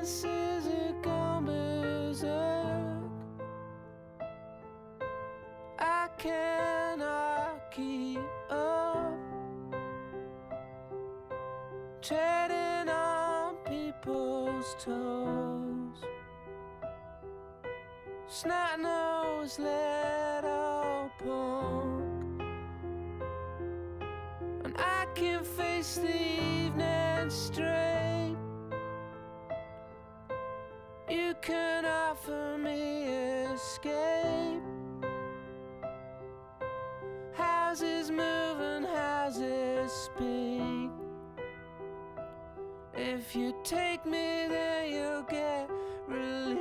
senses are gone berserk. I cannot keep up, treading on people's toes. Snot-nosed little punk, and I can face the evening straight. You can offer me escape. Houses move and houses speak. If you take me, then you'll get relief.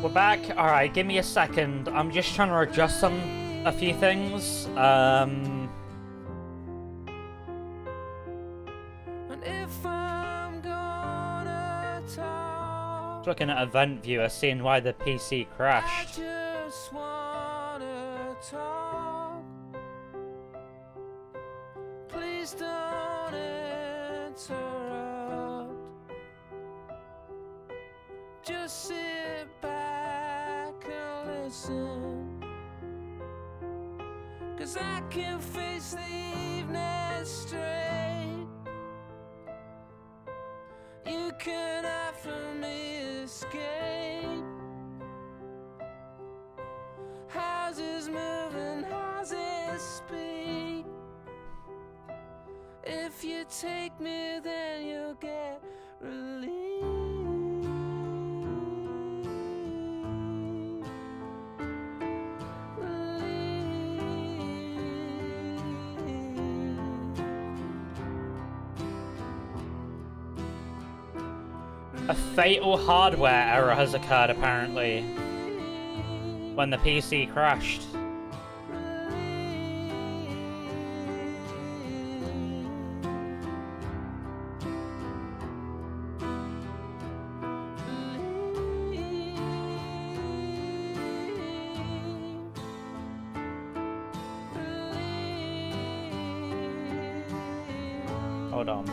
We're back. Alright, give me a second. I'm just trying to adjust a few things. And if I'm gonna talk, Looking at Event Viewer, seeing why the PC crashed. I just wanna talk. Please don't interrupt. Just sit back and listen, 'cause I can face the evening straight. You can offer me escape. Houses move and houses speak. If you take me, then you'll get relief. A fatal hardware error has occurred apparently when the PC crashed. Hold on.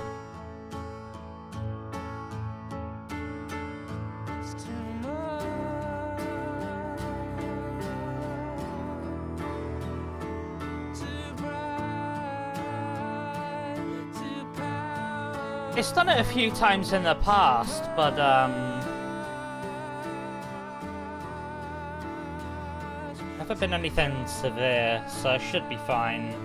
It's done it a few times in the past, but never been anything severe, so it should be fine.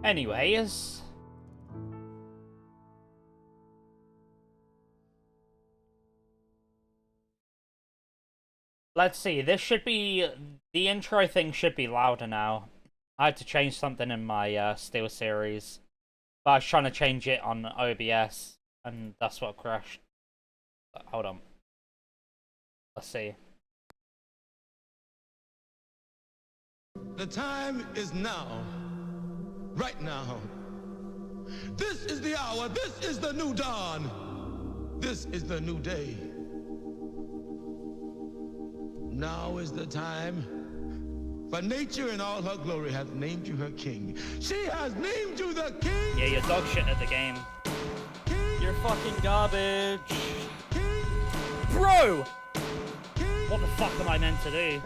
Anyways, let's see, this should be, the intro thing should be louder now. I had to change something in my SteelSeries, but I was trying to change it on OBS, and that's what crashed. Hold on. Let's see. The time is now. Right now. This is the hour. This is the new dawn. This is the new day. Now is the time. For nature in all her glory hath named you her king. She has named you the king. Yeah, you're dog shit at the game. King, You're fucking garbage. king, Bro! king. What the fuck am I meant to do?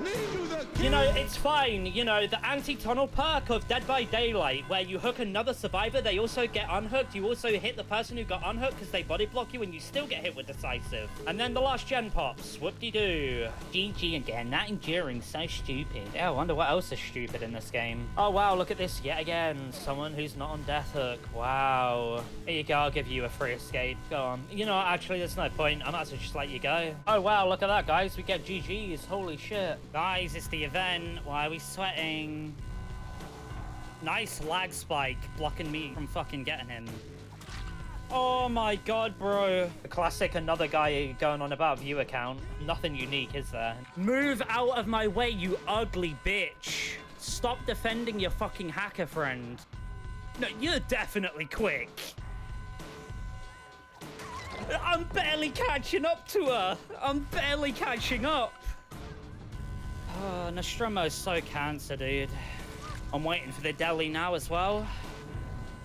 You know, it's fine. You know, the anti-tunnel perk of Dead by Daylight, where you hook another survivor, they also get unhooked. You also hit the person who got unhooked because they body block you and you still get hit with decisive. And then the last gen pops. Whoop-de-doo. GG again. That enduring so stupid. Yeah, I wonder what else is stupid in this game. Oh, wow. Look at this yet again. Someone who's not on death hook. Wow. Here you go. I'll give you a free escape. Go on. You know what? Actually, there's no point. I might as well just let you go. Oh, wow. Look at that, guys. We get GG's. Holy shit. Guys, it's the event. Why are we sweating? Nice lag spike blocking me from fucking getting him. Oh my god, bro. The classic another guy going on about viewer count. Nothing unique, is there? Move out of my way, you ugly bitch. Stop defending your fucking hacker friend. No, you're definitely quick. I'm barely catching up to her. I'm barely catching up. Oh, Nostromo's so cancer, dude. I'm waiting for the deli now as well.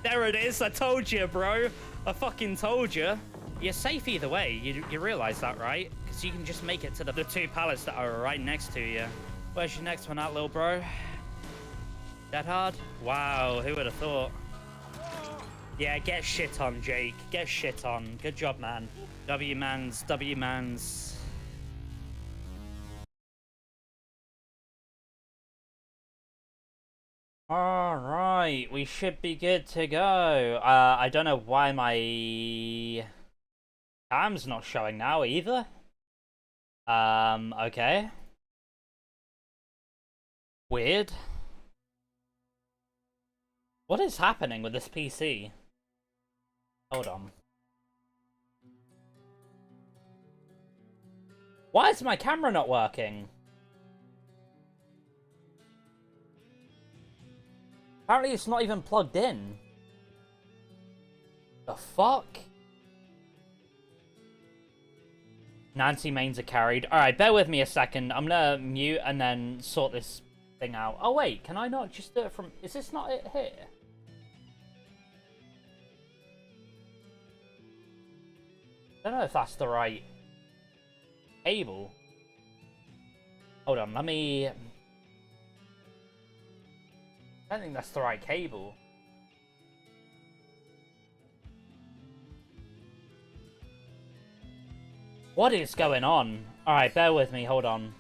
There it is. I told you, bro. I fucking told you. You're safe either way. You realize that, right? Because you can just make it to the two pallets that are right next to you. Where's your next one at, little bro? That hard? Wow, who would have thought? Yeah, get shit on, Jake. Get shit on. Good job, man. W-mans, W-mans. All right, we should be good to go. I don't know why my cam's not showing now either. Okay. Weird. What is happening with this PC? Hold on. Why is my camera not working? Apparently it's not even plugged in. The fuck? Nancy mains are carried. Alright, bear with me a second. I'm gonna mute and then sort this thing out. Oh wait, can I not just do it from... Is this not it here? I don't know if that's the right cable. Hold on, let me... I don't think that's the right cable. What is going on? Alright, bear with me, hold on.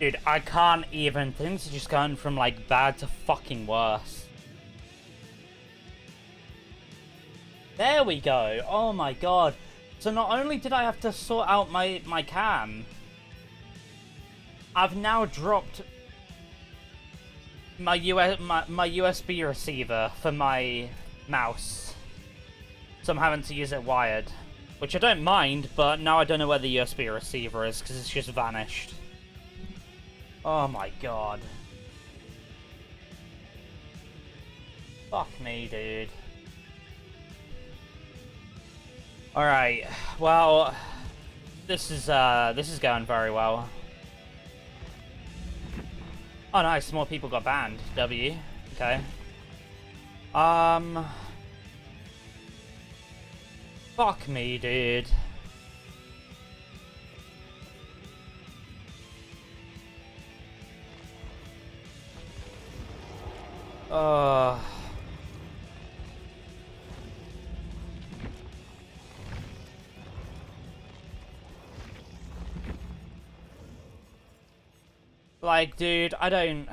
Dude, I can't even. Things are just going from, like, bad to fucking worse. There we go. Oh my god. So not only did I have to sort out my cam, I've now dropped my USB receiver for my mouse. So I'm having to use it wired. Which I don't mind, but now I don't know where the USB receiver is because it's just vanished. Oh my god. Fuck me, dude. Alright, well, this is going very well. Oh nice, more people got banned. W. Okay. Fuck me, dude. Like, dude, I don't...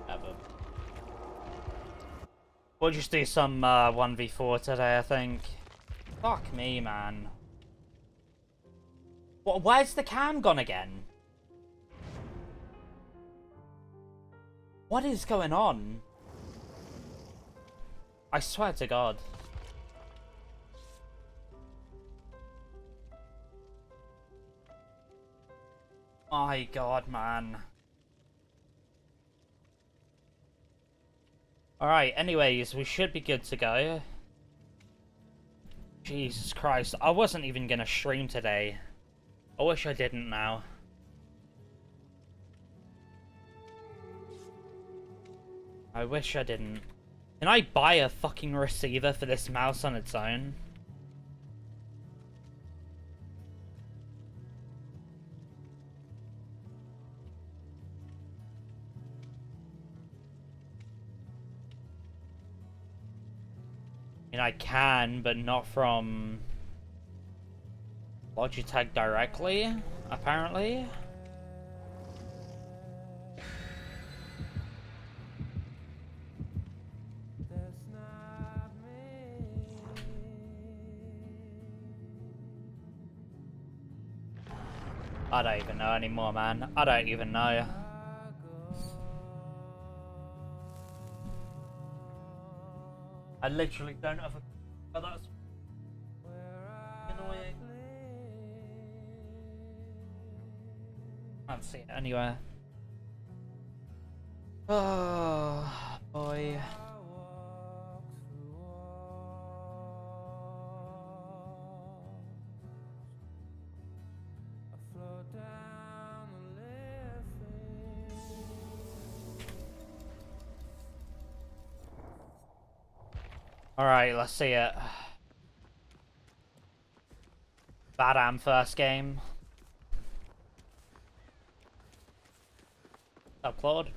Ever. We'll just do some 1v4 today, I think. Fuck me, man. What? Where's the cam gone again? What is going on? I swear to God. My God, man. Alright, anyways, we should be good to go. Jesus Christ, I wasn't even gonna stream today. I wish I didn't now. I wish I didn't. Can I buy a fucking receiver for this mouse on its own? I mean, I can, but not from Logitech directly, apparently. I don't even know anymore, man. I don't even know. I literally don't have a... Oh, that's... annoying. Can't see it anywhere. Oh, boy. Alright, let's see it. Badam first game. What's up, Claude?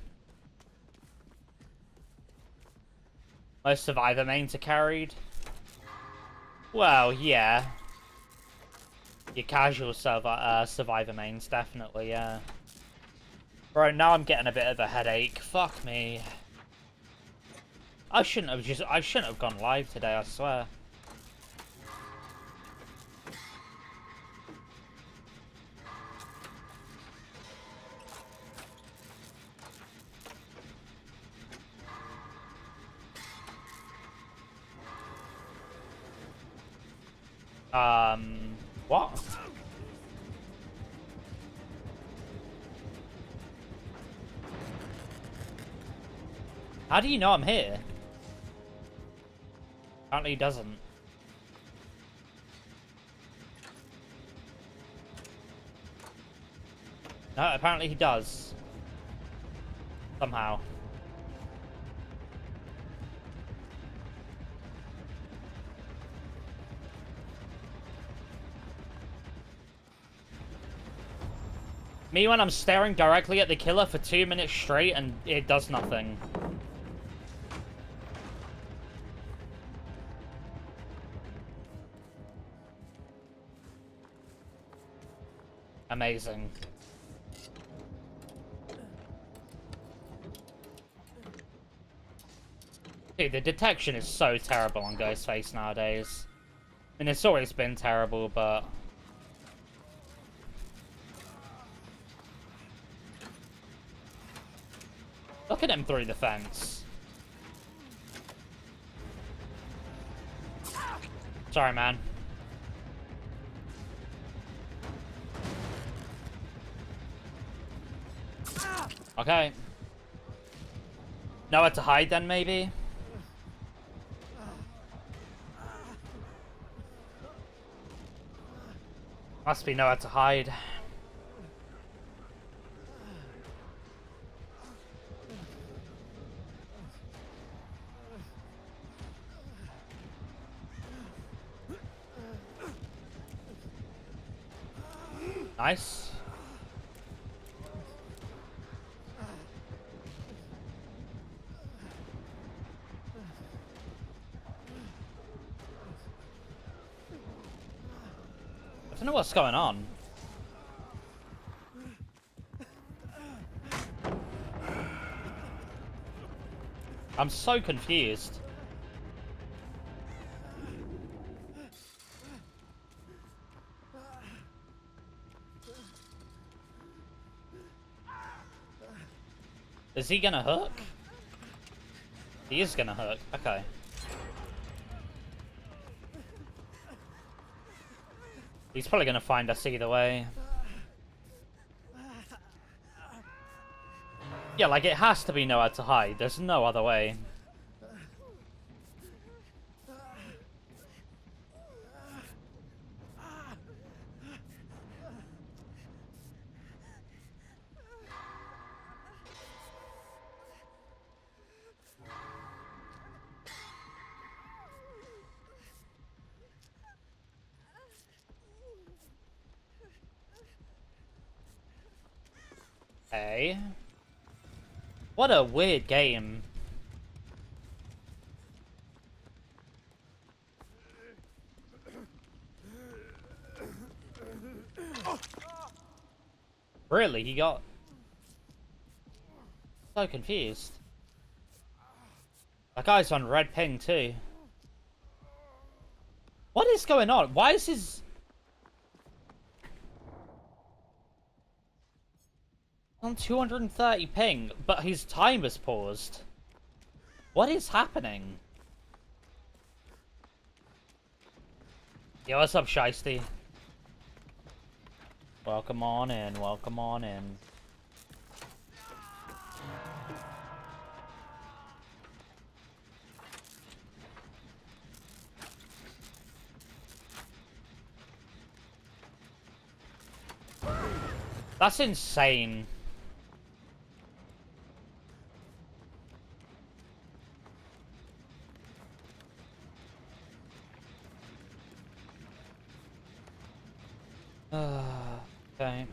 Most Survivor mains are carried. Well, yeah. Your casual Survivor mains, definitely, yeah. Bro, now I'm getting a bit of a headache. Fuck me. I shouldn't have gone live today, I swear. What? How do you know I'm here? Apparently he doesn't. No, apparently he does. Somehow. Me when I'm staring directly at the killer for 2 minutes straight and it does nothing. Amazing. Dude, the detection is so terrible on Ghostface nowadays. I mean, it's always been terrible, but... Look at him through the fence. Sorry, man. Okay. Nowhere to hide then, maybe? Must be nowhere to hide. Nice. I don't know what's going on. I'm so confused. Is he gonna hook? He is gonna hook. Okay. He's probably gonna find us either way. Yeah, like it has to be nowhere to hide. There's no other way. Hey. What a weird game. Really? He got... So confused. That guy's on red ping too. What is going on? Why is his... On 230 ping, but his time is paused. What is happening? Yo, what's up, Shiesty? Welcome on in, welcome on in. That's insane. Okay.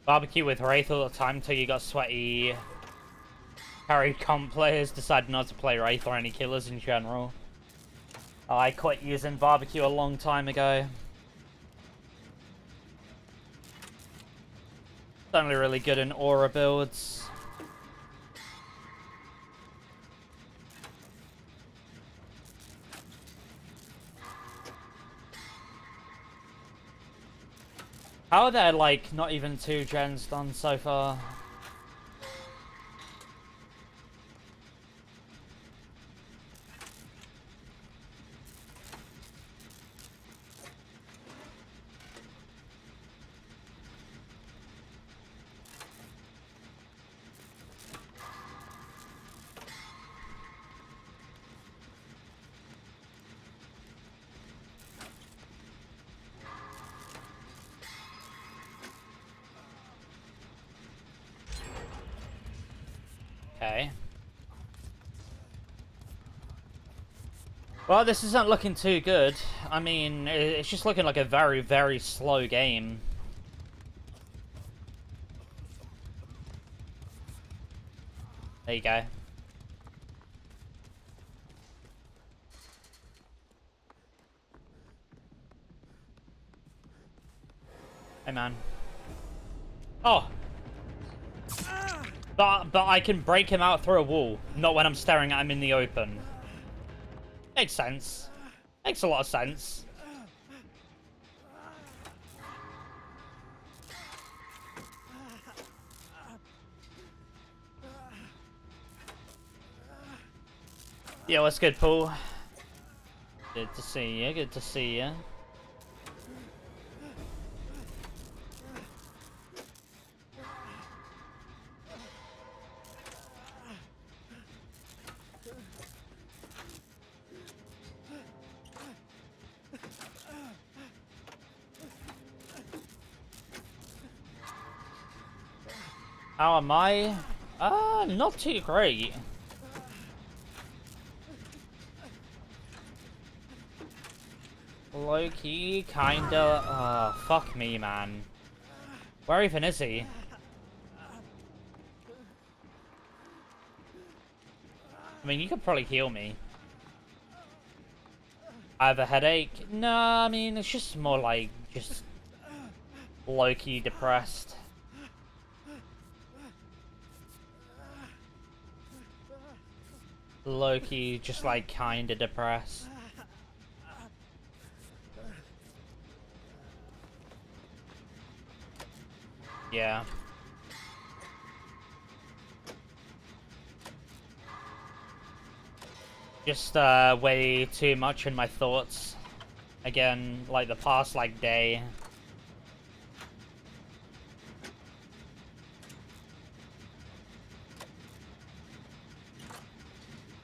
Barbecue with Wraith all the time till you got sweaty. Carried comp players decided not to play Wraith or any killers in general. I quit using barbecue a long time ago. It's only really good in aura builds. How are there, like, not even 2 gens done so far? Okay. Well, this isn't looking too good. I mean, it's just looking like a very, very slow game. There you go. Hey, man. Oh! But I can break him out through a wall, not when I'm staring at him in the open. Makes sense. Makes a lot of sense. Yeah, what's good, Paul? Good to see you, good to see you. How am I? Not too great. Low-key, kinda... fuck me, man. Where even is he? I mean, you could probably heal me. I have a headache? No, I mean, it's just more like, just... low-key depressed. Low-key, just like, kinda depressed. Yeah. Just, way too much in my thoughts. Again, like the past, like, day.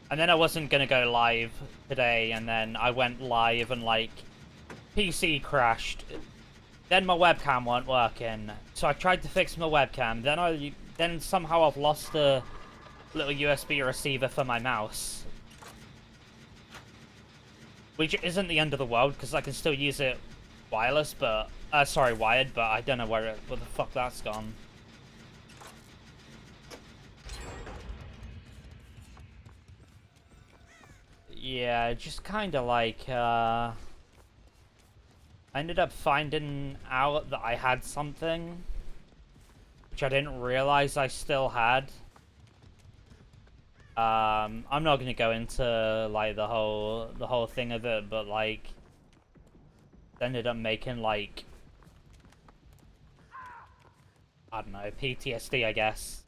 And then I wasn't gonna go live today, and then I went live and, like, PC crashed. Then my webcam weren't working, so I tried to fix my webcam. Then somehow I've lost the little USB receiver for my mouse. Which isn't the end of the world, because I can still use it wireless, but... sorry, wired, but I don't know where the fuck that's gone. Yeah, just kind of like, I ended up finding out that I had something, which I didn't realize I still had. I'm not gonna go into, like, the whole thing of it, but, like, ended up making, like, I don't know, PTSD, I guess.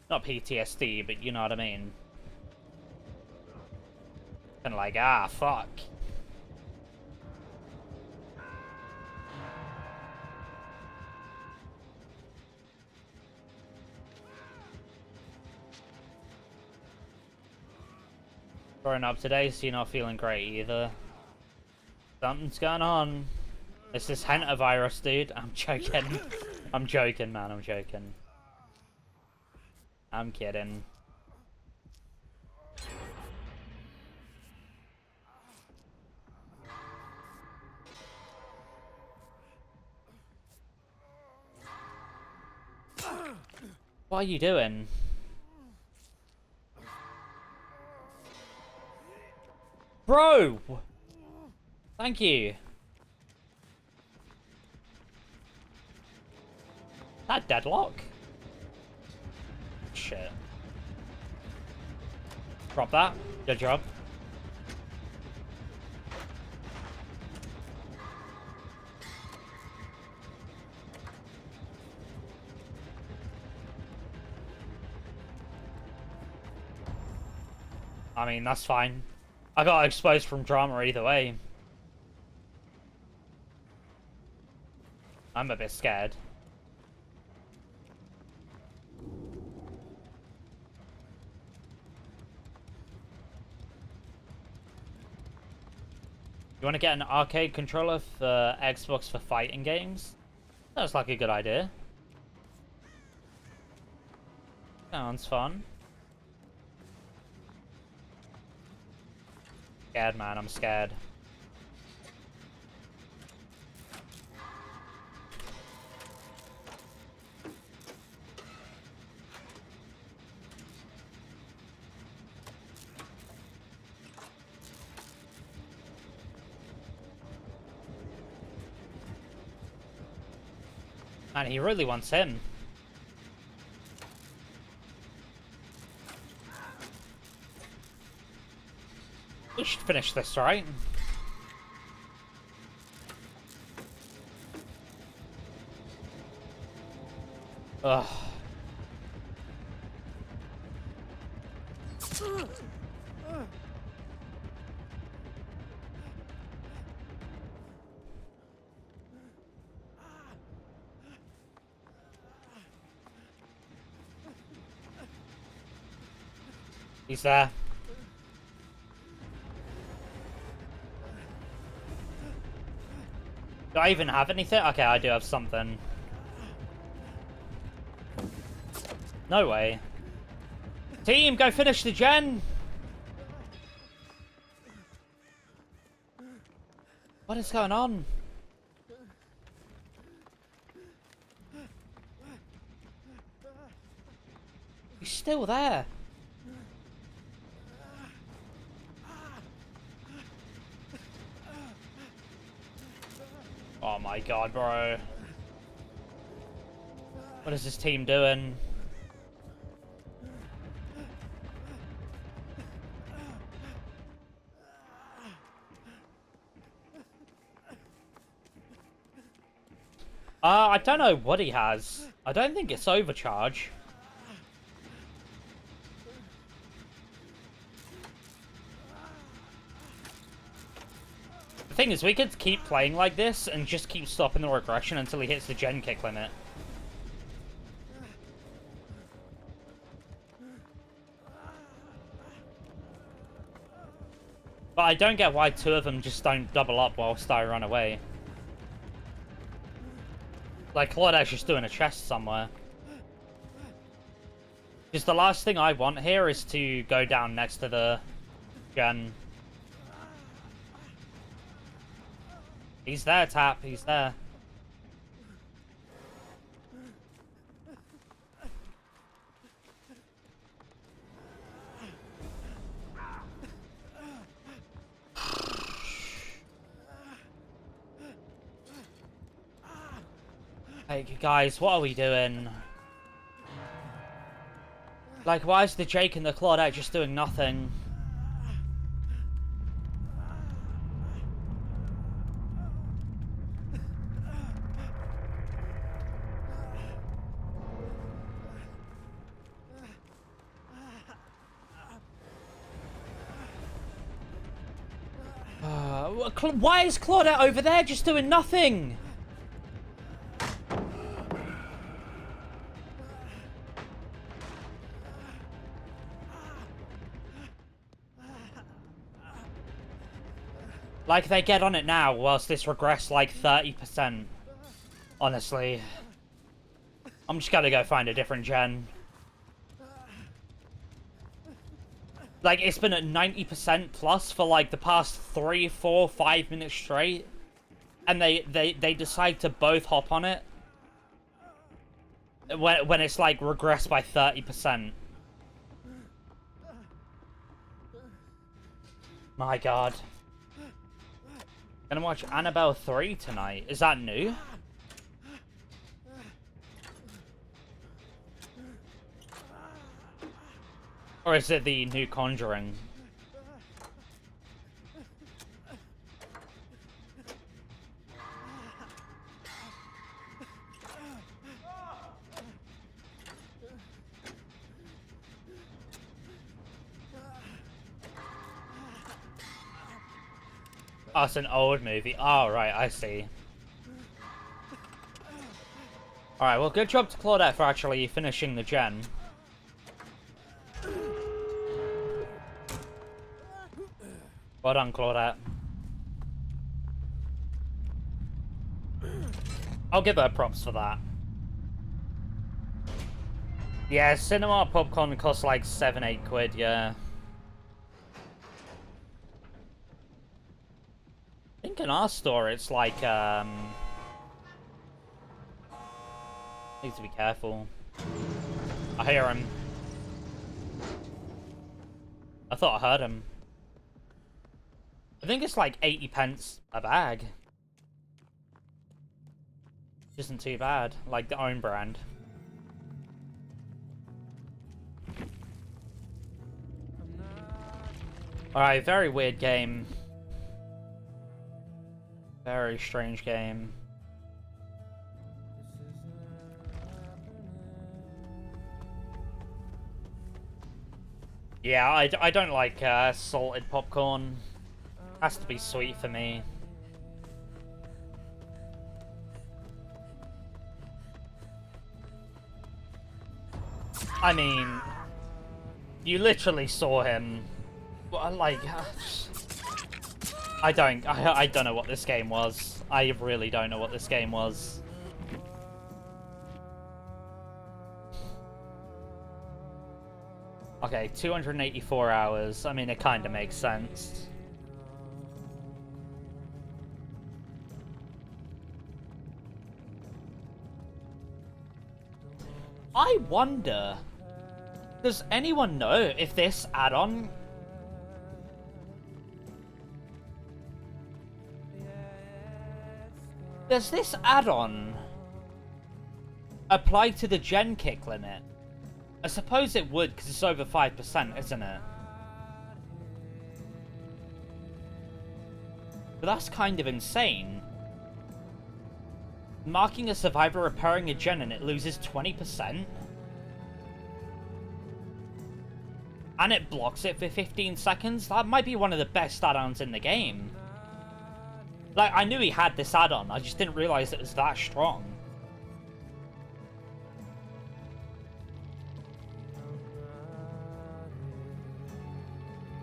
Not PTSD, but you know what I mean. Kind of like, ah, fuck. Growing up today, so you're not feeling great either. Something's going on. It's this virus, dude. I'm joking. I'm joking, man. I'm joking. I'm kidding. What are you doing? Bro! Thank you. That deadlock? Shit. Drop that. Good job. I mean, that's fine. I got exposed from drama either way. I'm a bit scared. You want to get an arcade controller for Xbox for fighting games? Sounds like a good idea. Sounds fun. Scared, man. I'm scared. And he really wants him. We should finish this, right? Ugh. He's there. Do I even have anything? Okay, I do have something. No way. Team, go finish the gen! What is going on? He's still there. Oh my god, bro. What is this team doing? I don't know what he has. I don't think it's overcharge. The thing is, we could keep playing like this and just keep stopping the regression until he hits the gen kick limit. But I don't get why two of them just don't double up whilst I run away. Like, Claudette's just doing a chest somewhere. Because the last thing I want here is to go down next to the gen. He's there, Tap. He's there. Hey, guys, what are we doing? Like, why is the Jake and the Claudette just doing nothing? Why is Claudette over there just doing nothing? Like, they get on it now, whilst this regressed like 30%. Honestly. I'm just gonna go find a different gen. Like, it's been at 90% plus for like the past 3, 4, 5 minutes straight. And they decide to both hop on it. When it's like regressed by 30%. My god. Gonna watch Annabelle 3 tonight. Is that new? Or is it the new Conjuring? Oh, it's an old movie. Oh, right, I see. Alright, well, good job to Claudette for actually finishing the gen. Well done, Claudette. I'll give her props for that. Yeah, cinema popcorn costs like 7, 8 quid, yeah. I think in our store it's like, need to be careful. I hear him. I thought I heard him. I think it's like 80 pence a bag. isn't too bad. Like the own brand. Alright, very weird game. Very strange game. Yeah, I don't like salted popcorn. Has to be sweet for me. I mean, you literally saw him. Like, I don't know what this game was. I really don't know what this game was. Okay, 284 hours. I mean, it kind of makes sense. I wonder, does anyone know if this add-on does this add-on apply to the gen kick limit? I suppose it would, because it's over 5%, isn't it? But that's kind of insane. Marking a survivor repairing a gen and it loses 20%? And it blocks it for 15 seconds? That might be one of the best add-ons in the game. Like, I knew he had this add-on, I just didn't realize it was that strong.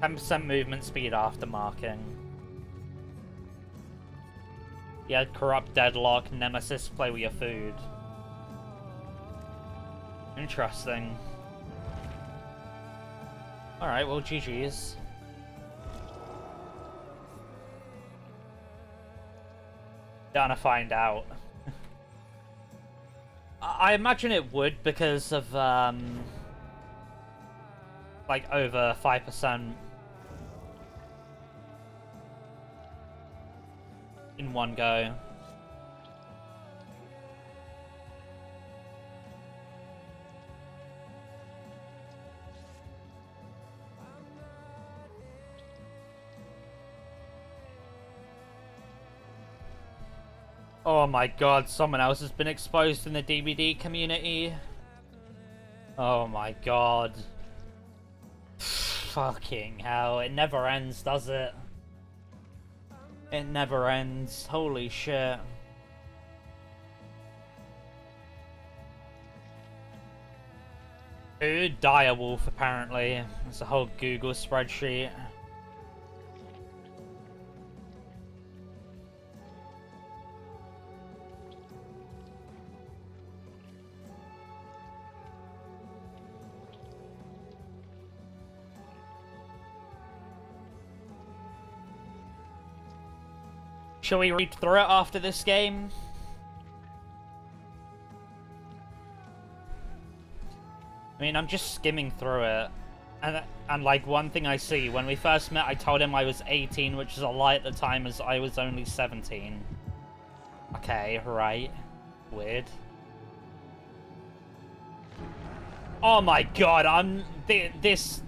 %, movement speed after marking. Yeah, corrupt deadlock, nemesis, play with your food. Interesting. Alright, well, GG's. Gonna find out. I imagine it would because of, like, over 5% in one go. Oh my god, someone else has been exposed in the DVD community. Oh my god. Fucking hell, it never ends, does it? It never ends. Holy shit. Ooh, Direwolf, apparently. It's a whole Google spreadsheet. Shall we read through it after this game? I mean, I'm just skimming through it. And like, one thing I see, when we first met, I told him I was 18, which is a lie at the time, as I was only 17. Okay, right. Weird. Oh my god, this...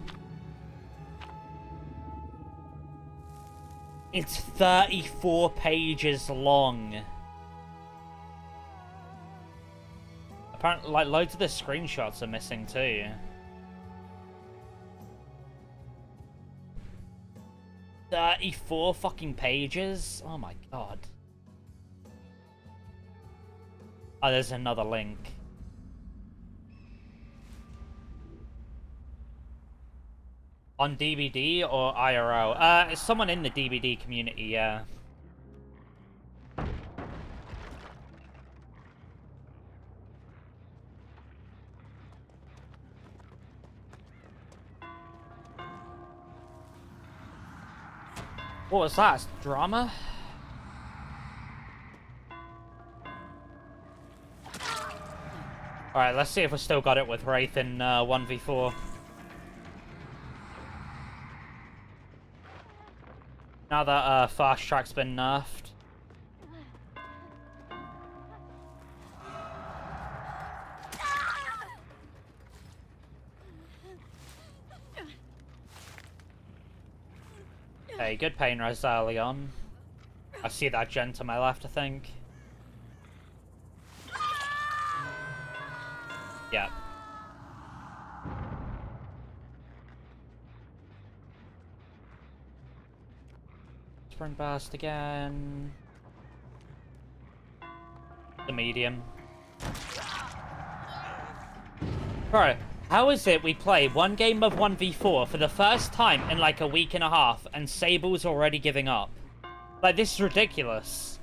It's 34 pages long. Apparently, like, loads of the screenshots are missing too. $34 fucking pages? Oh my god. Oh, there's another link. On DVD or IRL? It's someone in the DVD community, yeah. What was that? Drama? Alright, let's see if we still got it with Wraith in 1v4. Now that fast track's been nerfed. Hey, good pain res early on. I see that gen to my left, I think. Yeah. Sprint burst again. The medium. Bro, how is it we play one game of 1v4 for the first time in like a week and a half and Sable's already giving up? Like, this is ridiculous.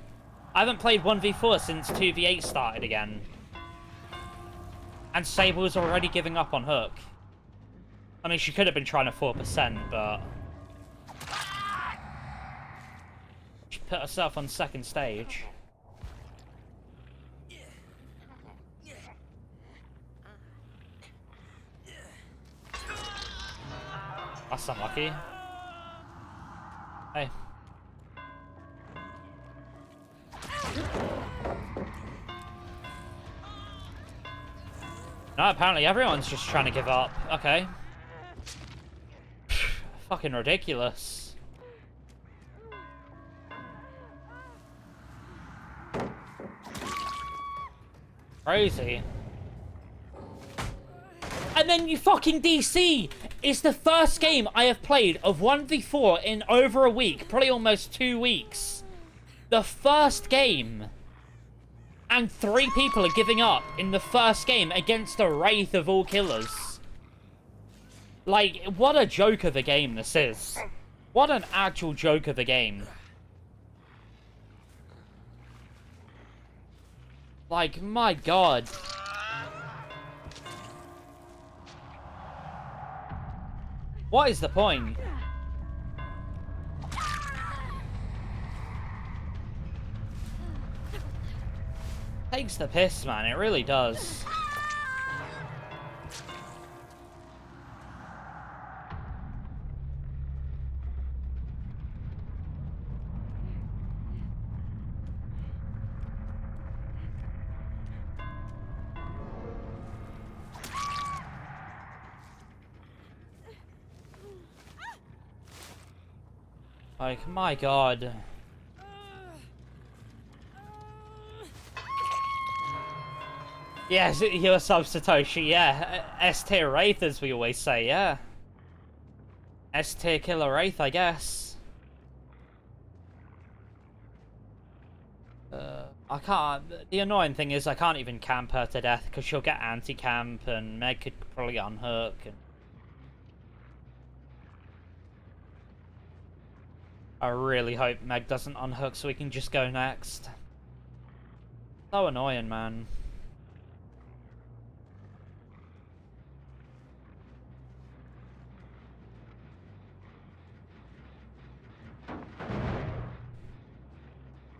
I haven't played 1v4 since 2v8 started again. And Sable's already giving up on Hook. I mean, she could have been trying to 4%, but... she put herself on second stage. That's unlucky. Hey. No, apparently everyone's just trying to give up. Okay. Fucking ridiculous. Crazy. And then you fucking DC! It's the first game I have played of 1v4 in over a week. Probably almost 2 weeks. The first game. And 3 people are giving up in the first game against the Wraith of all killers. Like, what a joke of a game this is. What an actual joke of a game. Like, my god. What is the point? Takes the piss, man. It really does. Like, my god. Yes, you're sub Satoshi, yeah. S-tier Wraith, as we always say, yeah. S-tier killer Wraith, I guess. I can't... The annoying thing is I can't even camp her to death, because she'll get anti-camp, and Meg could probably unhook, and... I really hope Meg doesn't unhook so we can just go next. So annoying, man.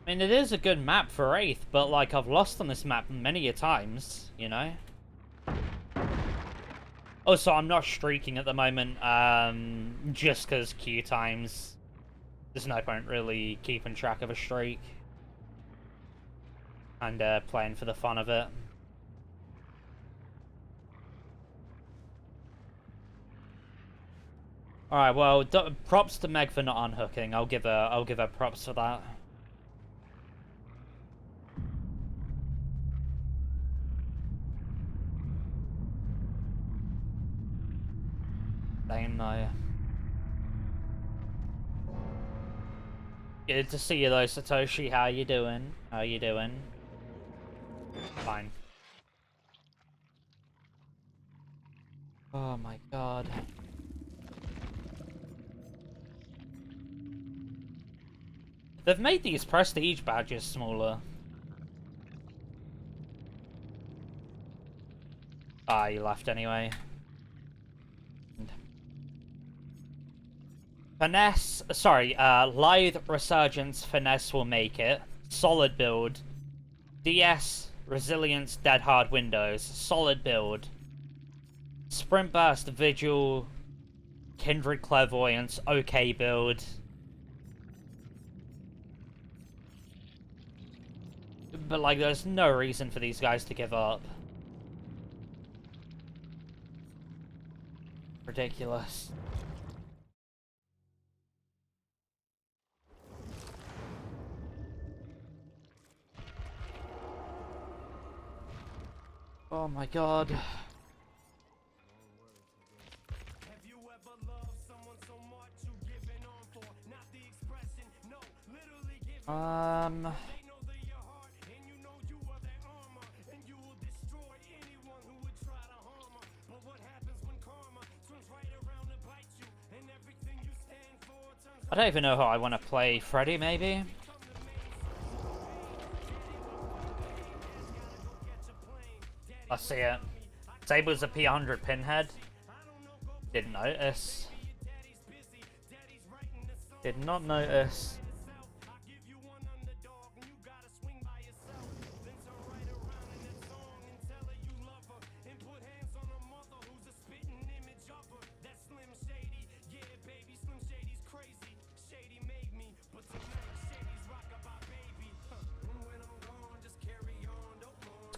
I mean, it is a good map for Wraith, but, like, I've lost on this map many a times, you know? Also, I'm not streaking at the moment, just because queue times. There's no point really keeping track of a streak. And, playing for the fun of it. Alright, well, props to Meg for not unhooking. I'll give her props for that. Same though. Good to see you though, Satoshi. How you doing? How you doing? Fine. Oh my god. They've made these prestige badges smaller. Ah, you left anyway. Finesse, sorry, Lithe Resurgence, Finesse will make it. Solid build. DS, Resilience, Dead Hard Windows. Solid build. Sprint Burst, Vigil, Kindred Clairvoyance, okay build. But, like, there's no reason for these guys to give up. Ridiculous. Oh my god. I don't even know how I want to play Freddy, maybe? I see it. Sable's a P100 pinhead. Didn't notice. Did not notice.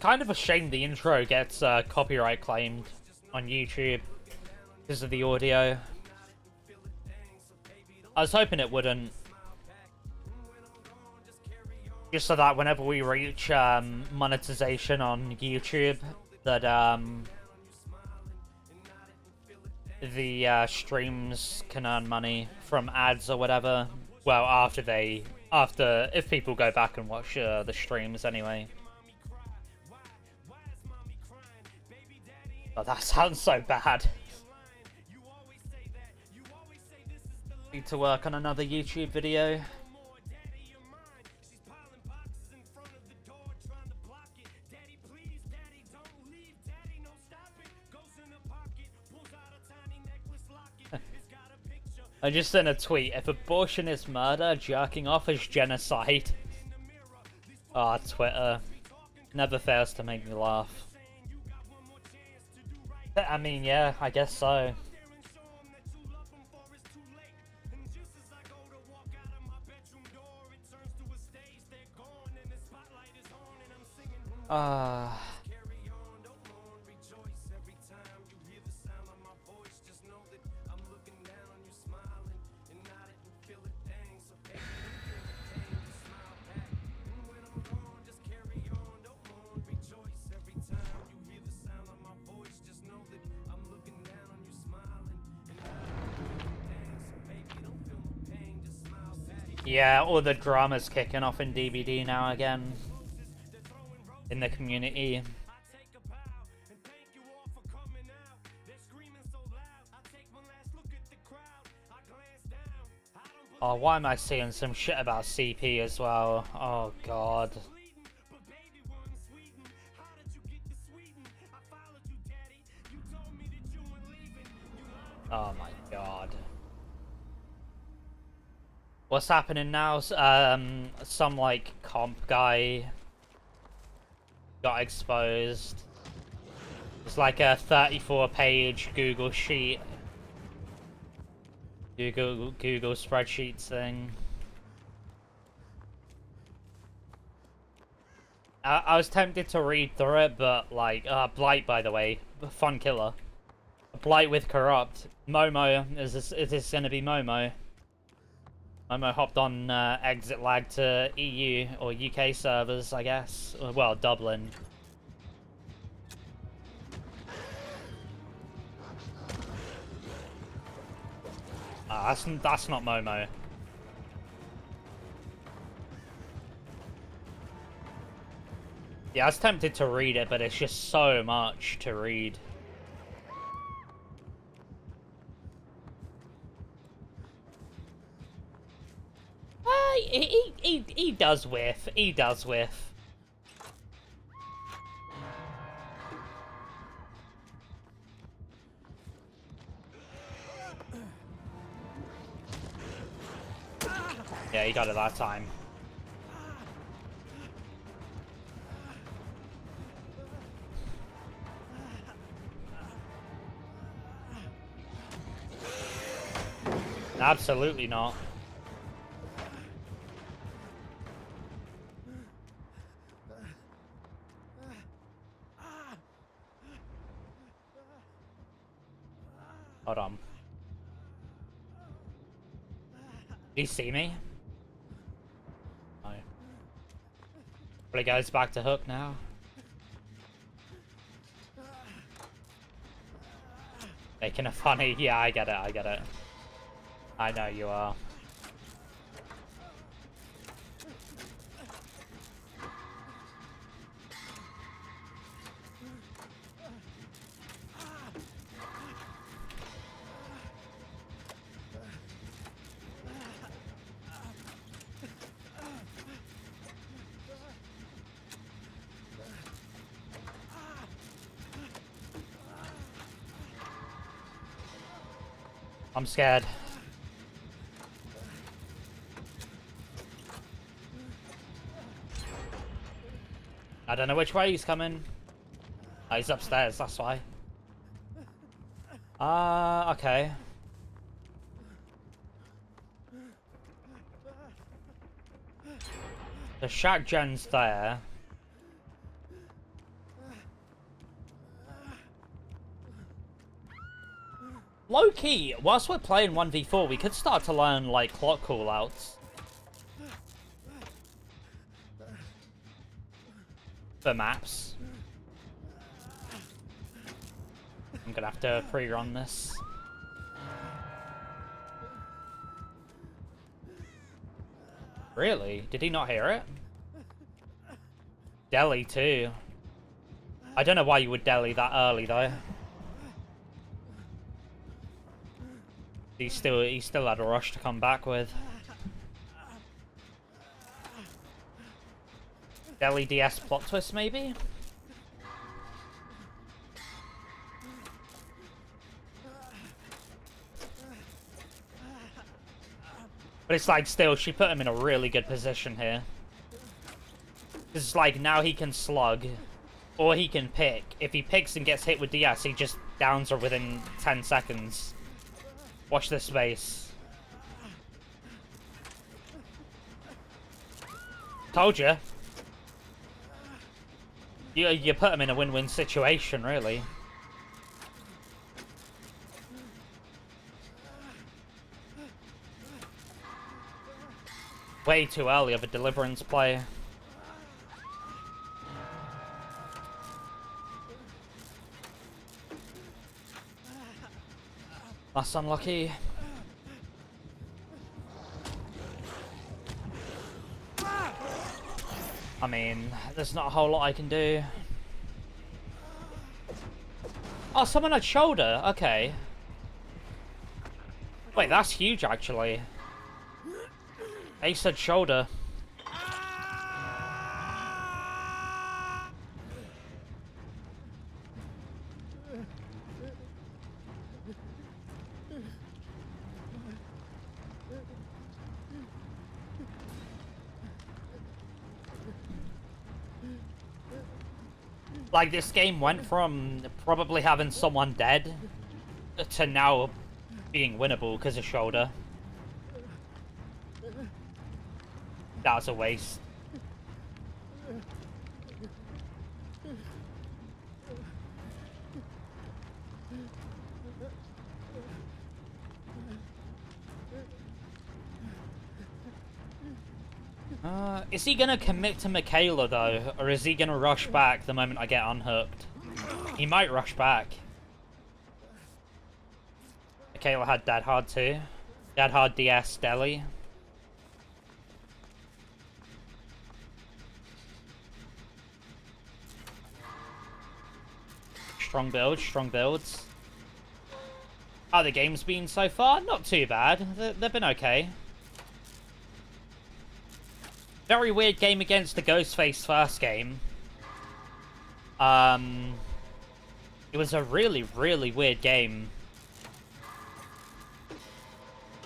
Kind of a shame the intro gets copyright claimed on YouTube because of the audio. I was hoping it wouldn't. Just so that whenever we reach monetization on YouTube, that the streams can earn money from ads or whatever. Well, if people go back and watch the streams anyway. Oh, that sounds so bad. Need to work on another YouTube video. I just sent a tweet. If abortion is murder, jerking off is genocide. Ah, oh, Twitter. Never fails to make me laugh. I mean, yeah, I guess so. Yeah, all the drama's kicking off in DBD now again. In the community. Oh, why am I seeing some shit about CP as well? Oh god. Oh my god. What's happening now? Some like comp guy got exposed. It's like a 34-page Google sheet. Google spreadsheets thing. I was tempted to read through it, but like, Blight, by the way, fun killer. Blight with Corrupt. Momo, is this gonna be Momo? Momo hopped on exit lag to EU or UK servers, I guess. Well, Dublin. That's not Momo. Yeah, I was tempted to read it, but it's just so much to read. He does whiff. He does whiff. Yeah, he got it that time. Absolutely not. Hold on. Did he see me? No. Probably goes back to Hook now. Making it funny. Yeah, I get it, I get it. I know you are. I'm scared. I don't know which way he's coming. Oh, he's upstairs, that's why. Okay. The shack gen's there. Low key, whilst we're playing 1v4, we could start to learn, like, clock callouts. For maps. I'm gonna have to pre-run this. Really? Did he not hear it? Deli too. I don't know why you would deli that early though. He still had a rush to come back with. Deli DS plot twist maybe? But it's like still, she put him in a really good position here. It's like now he can slug, or he can pick. If he picks and gets hit with DS, he just downs her within 10 seconds. Watch this space. Told you. You put him in a win-win situation, really. Way too early of a Deliverance play. That's unlucky. I mean, there's not a whole lot I can do. Oh, someone had shoulder. Okay. Wait, that's huge, actually. Ace had shoulder. Like, this game went from probably having someone dead to now being winnable because of shoulder. That was a waste. Is he gonna commit to Michaela though, or is he gonna rush back the moment I get unhooked? He might rush back. Michaela had Dead Hard too. Dead Hard DS Deli. Strong builds, strong builds. How the game's been so far? Not too bad. They've been okay. Very weird game against the Ghostface first game. It was a really, really weird game.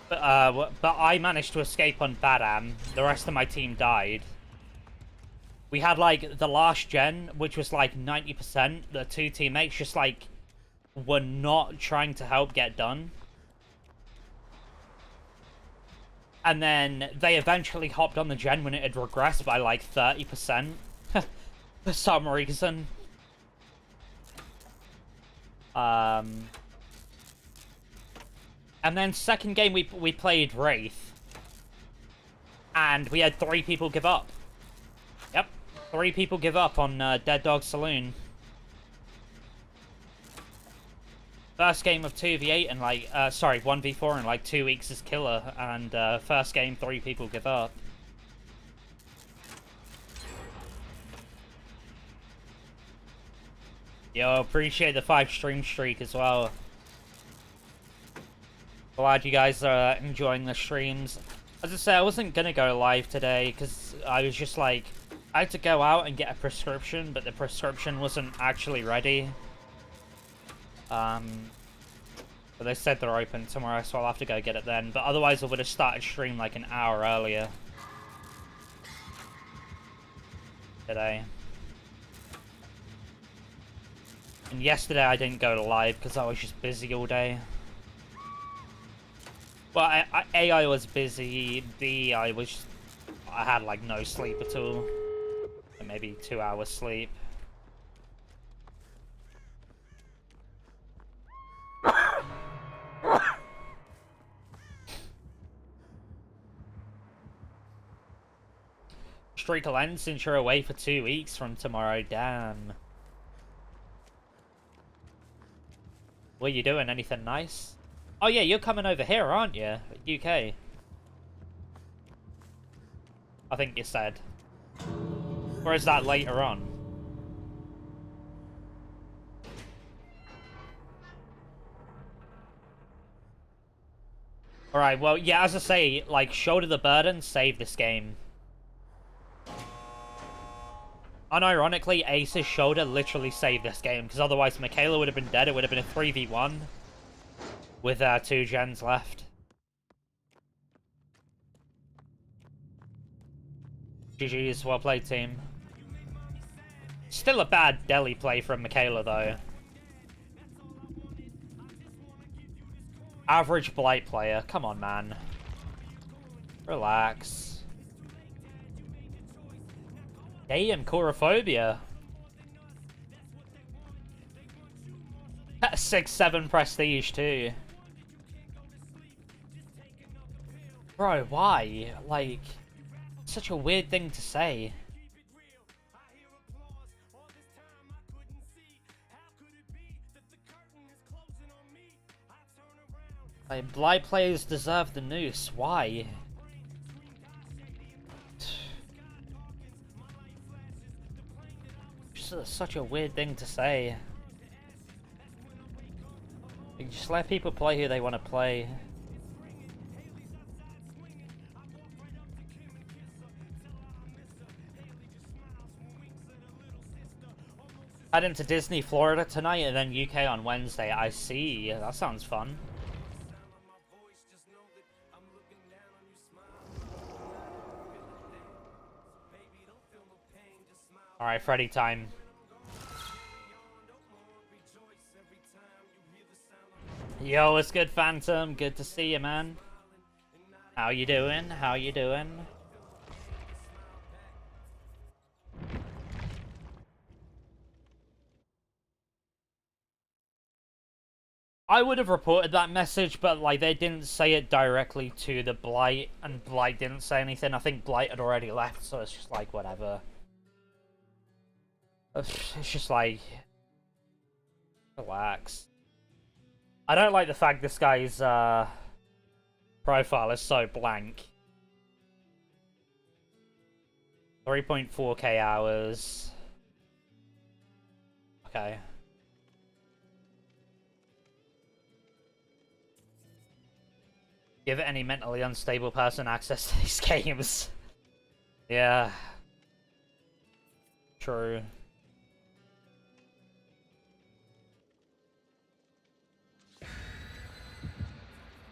But I managed to escape on Badam. The rest of my team died. We had, like, the last gen, which was, like, 90%. The two teammates just, like, were not trying to help get done. And then they eventually hopped on the gen when it had regressed by, like, 30%. For some reason. And then second game we played Wraith. And we had 3 people give up. Yep. 3 people give up on Dead Dog Saloon. First game of 2v8 and like, sorry, 1v4 in like 2 weeks is killer, and first game 3 people give up. Yo, appreciate the 5 stream streak as well. Glad you guys are enjoying the streams. As I say, I wasn't gonna go live today because I was just like, I had to go out and get a prescription, but the prescription wasn't actually ready. But they said they're open tomorrow, so I'll have to go get it then. But otherwise, I would have started stream like an hour earlier today. And yesterday I didn't go to live because I was just busy all day. Well, A, I was busy. B, I had like no sleep at all. And maybe 2 hours sleep. Streak will end since you're away for 2 weeks from tomorrow. Damn. What are you doing? Anything nice? Oh yeah, you're coming over here, aren't you? UK. I think you said. Or is that later on? Alright, well, yeah, as I say, like, shoulder the burden, save this game. Unironically, Ace's shoulder literally saved this game, because otherwise Michaela would have been dead. It would have been a 3v1 with 2 gens left. GG's, well played, team. Still a bad Delhi play from Michaela, though. Average Blight player. Come on, man. Relax. Damn, Chorophobia. 6-7 prestige too. Bro, why? Like, such a weird thing to say. Like, Blight players deserve the noose. Why? Such a weird thing to say. You just let people play who they want to play. Heading to Disney Florida tonight and then UK on Wednesday. I see. That sounds fun. Alright, Freddy time. Yo, what's good, Phantom? Good to see you, man. How you doing? How you doing? I would have reported that message, but like they didn't say it directly to the Blight, and Blight didn't say anything. I think Blight had already left, so it's just like whatever. It's just like, relax. I don't like the fact this guy's profile is so blank. 3.4k hours. Okay. Give any mentally unstable person access to these games. Yeah. True.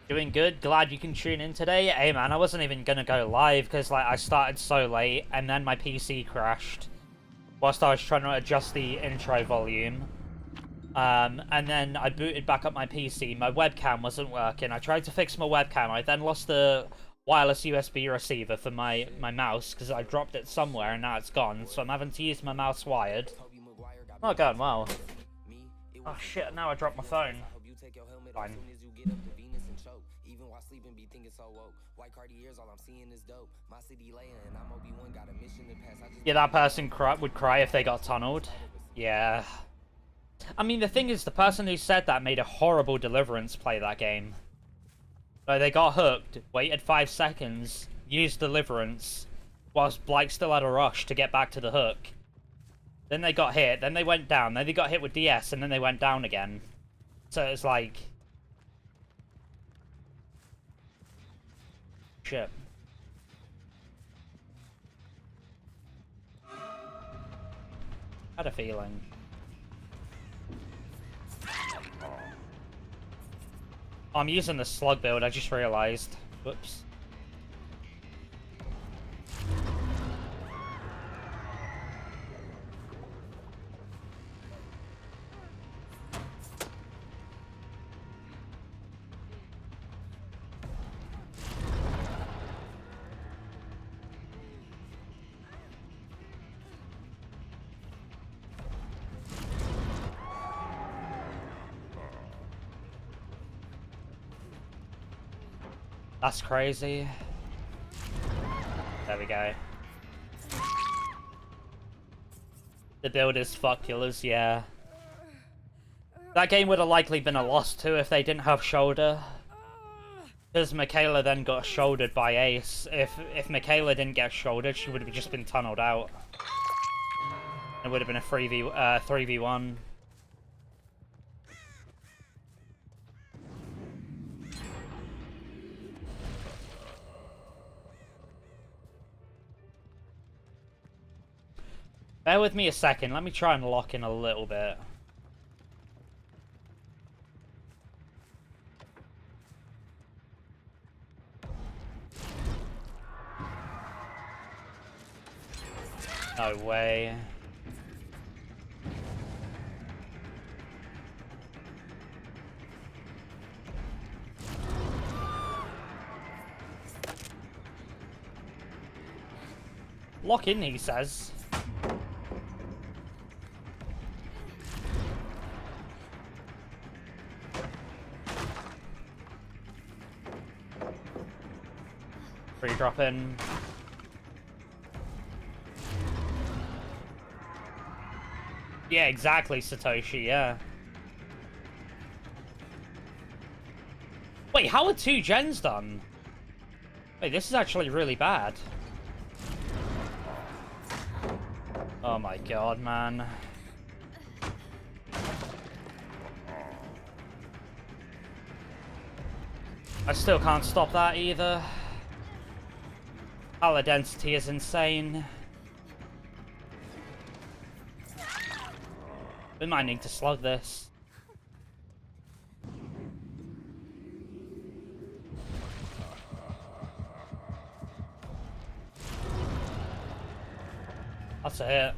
Doing good, glad you can tune in today. Hey man, I wasn't even gonna go live because like I started so late and then my PC crashed whilst I was trying to adjust the intro volume. And then I booted back up my PC, my webcam wasn't working. I tried to fix my webcam, I then lost the wireless USB receiver for my mouse because I dropped it somewhere and now it's gone, so I'm having to use my mouse wired. Not going well. Oh shit, now I dropped my phone. Fine. Yeah, that person would cry if they got tunneled. Yeah. I mean, the thing is, the person who said that made a horrible Deliverance play that game. So they got hooked, waited 5 seconds, used Deliverance, whilst Blake still had a rush to get back to the hook. Then they got hit, then they went down, then they got hit with DS, and then they went down again. So it's like... shit. Had a feeling. Oh, I'm using the slug build, I just realized. Whoops. That's crazy. There we go. The build is fuckulous, yeah. That game would have likely been a loss too if they didn't have shoulder. Because Michaela then got shouldered by Ace. If Michaela didn't get shouldered, she would have just been tunneled out. It would have been a 3v1. Bear with me a second, let me try and lock in a little bit. No way. Lock in, he says. Free drop in. Yeah, exactly, Satoshi, yeah. Wait, how are 2 gens done? Wait, this is actually really bad. Oh my god, man. I still can't stop that either. Power density is insane. We might need to slug this. That's a hit.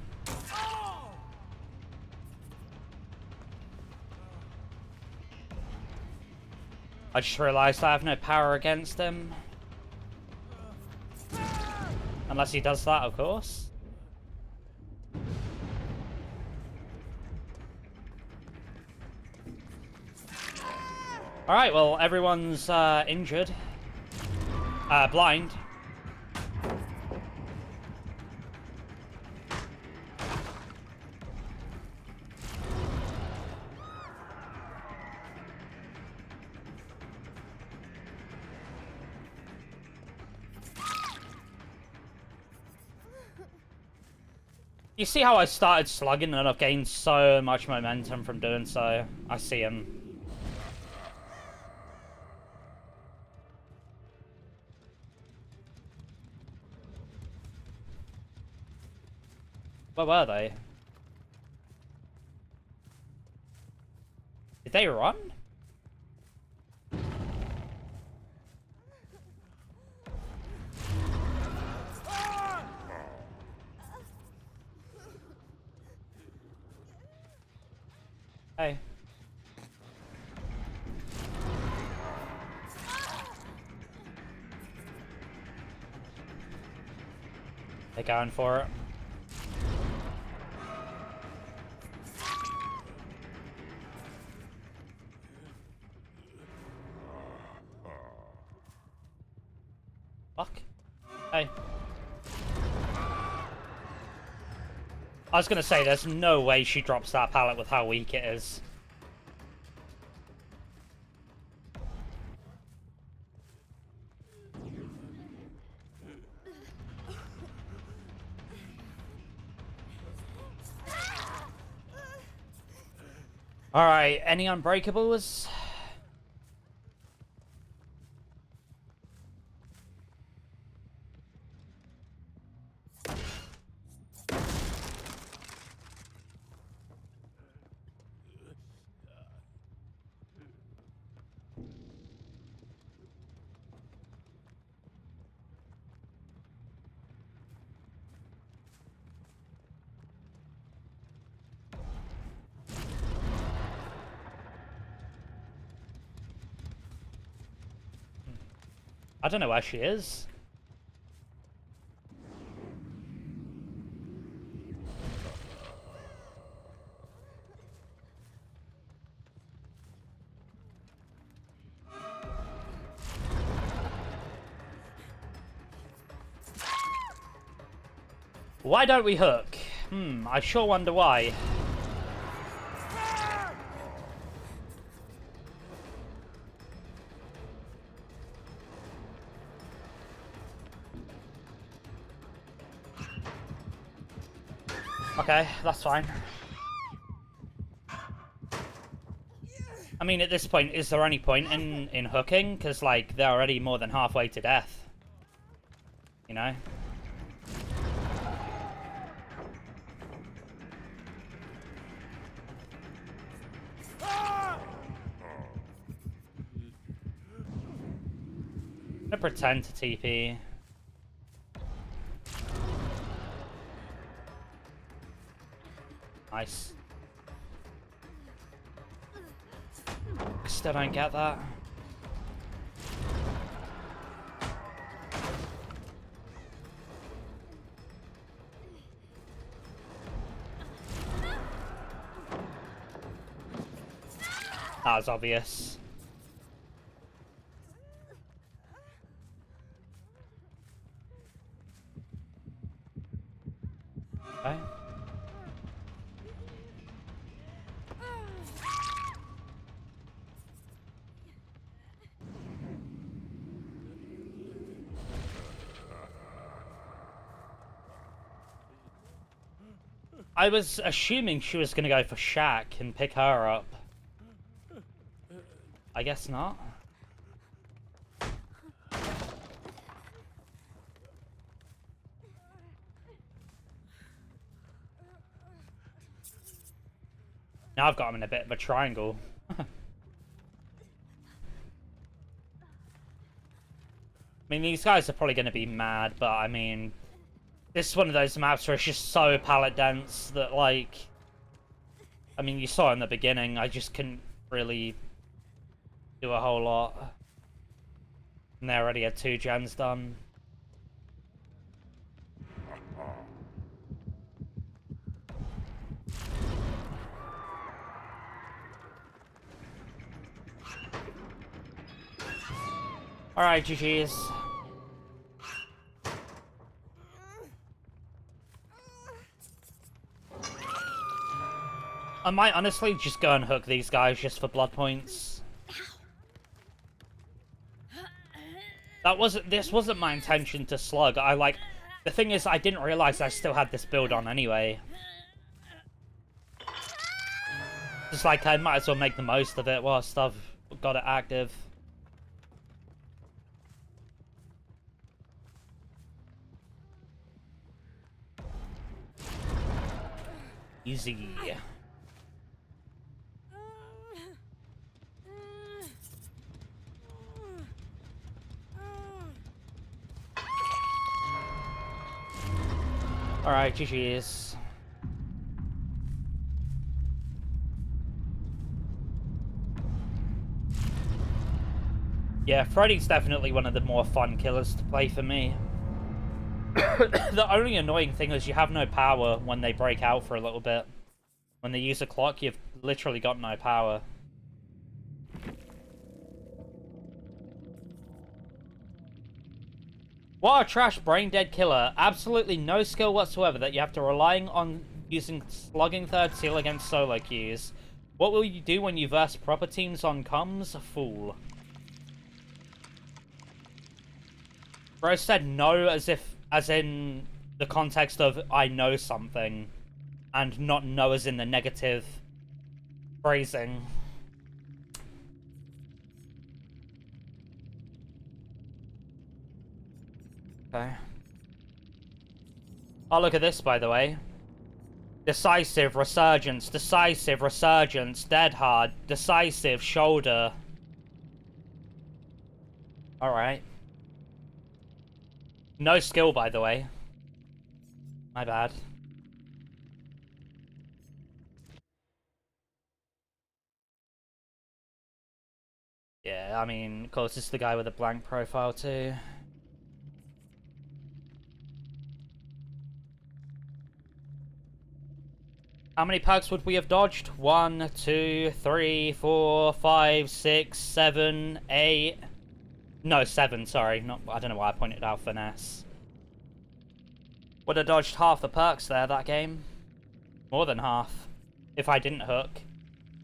I just realised I have no power against him. Unless he does that, of course. Alright, well, everyone's injured. Blind. You see how I started slugging and I've gained so much momentum from doing so? I see him. Where were they? Did they run? Hey. They're going for it. Fuck. Hey. I was gonna say, there's no way she drops that pallet with how weak it is. Alright, any unbreakables? I don't know where she is. Why don't we hook? I sure wonder why. Okay, that's fine. I mean, at this point, is there any point in hooking? Because, like, they're already more than halfway to death. You know? I'm gonna pretend to TP. Nice. Still don't get that. That was obvious. Okay. I was assuming she was gonna go for Shaq and pick her up. I guess not. Now I've got him in a bit of a triangle. I mean, these guys are probably going to be mad, but I mean, this is one of those maps where it's just so pallet dense that, like, I mean, you saw in the beginning, I just couldn't really do a whole lot. And they already had 2 gens done. Alright, GG's. I might honestly just go and hook these guys just for blood points. This wasn't my intention to slug. The thing is, I didn't realize I still had this build on anyway. Just like, I might as well make the most of it whilst I've got it active. Easy. Alright, GG's. Yeah, Freddy's definitely one of the more fun killers to play for me. The only annoying thing is you have no power when they break out for a little bit. When they use a clock, you've literally got no power. What a trash brain dead killer. Absolutely no skill whatsoever that you have to rely on using slugging third seal against solo queues. What will you do when you verse proper teams on comms? Fool. Bro said no as in the context of I know something, and not no as in the negative phrasing. Okay. Oh, look at this, by the way. Decisive, resurgence, dead hard, decisive, shoulder. Alright. No skill, by the way. My bad. Yeah, I mean, of course, it's the guy with a blank profile, too. How many perks would we have dodged? 1, 2, 3, 4, 5, 6, 7, 8. No, 7, sorry. Not, I don't know why I pointed out finesse. Would have dodged half the perks there, that game. More than half. If I didn't hook.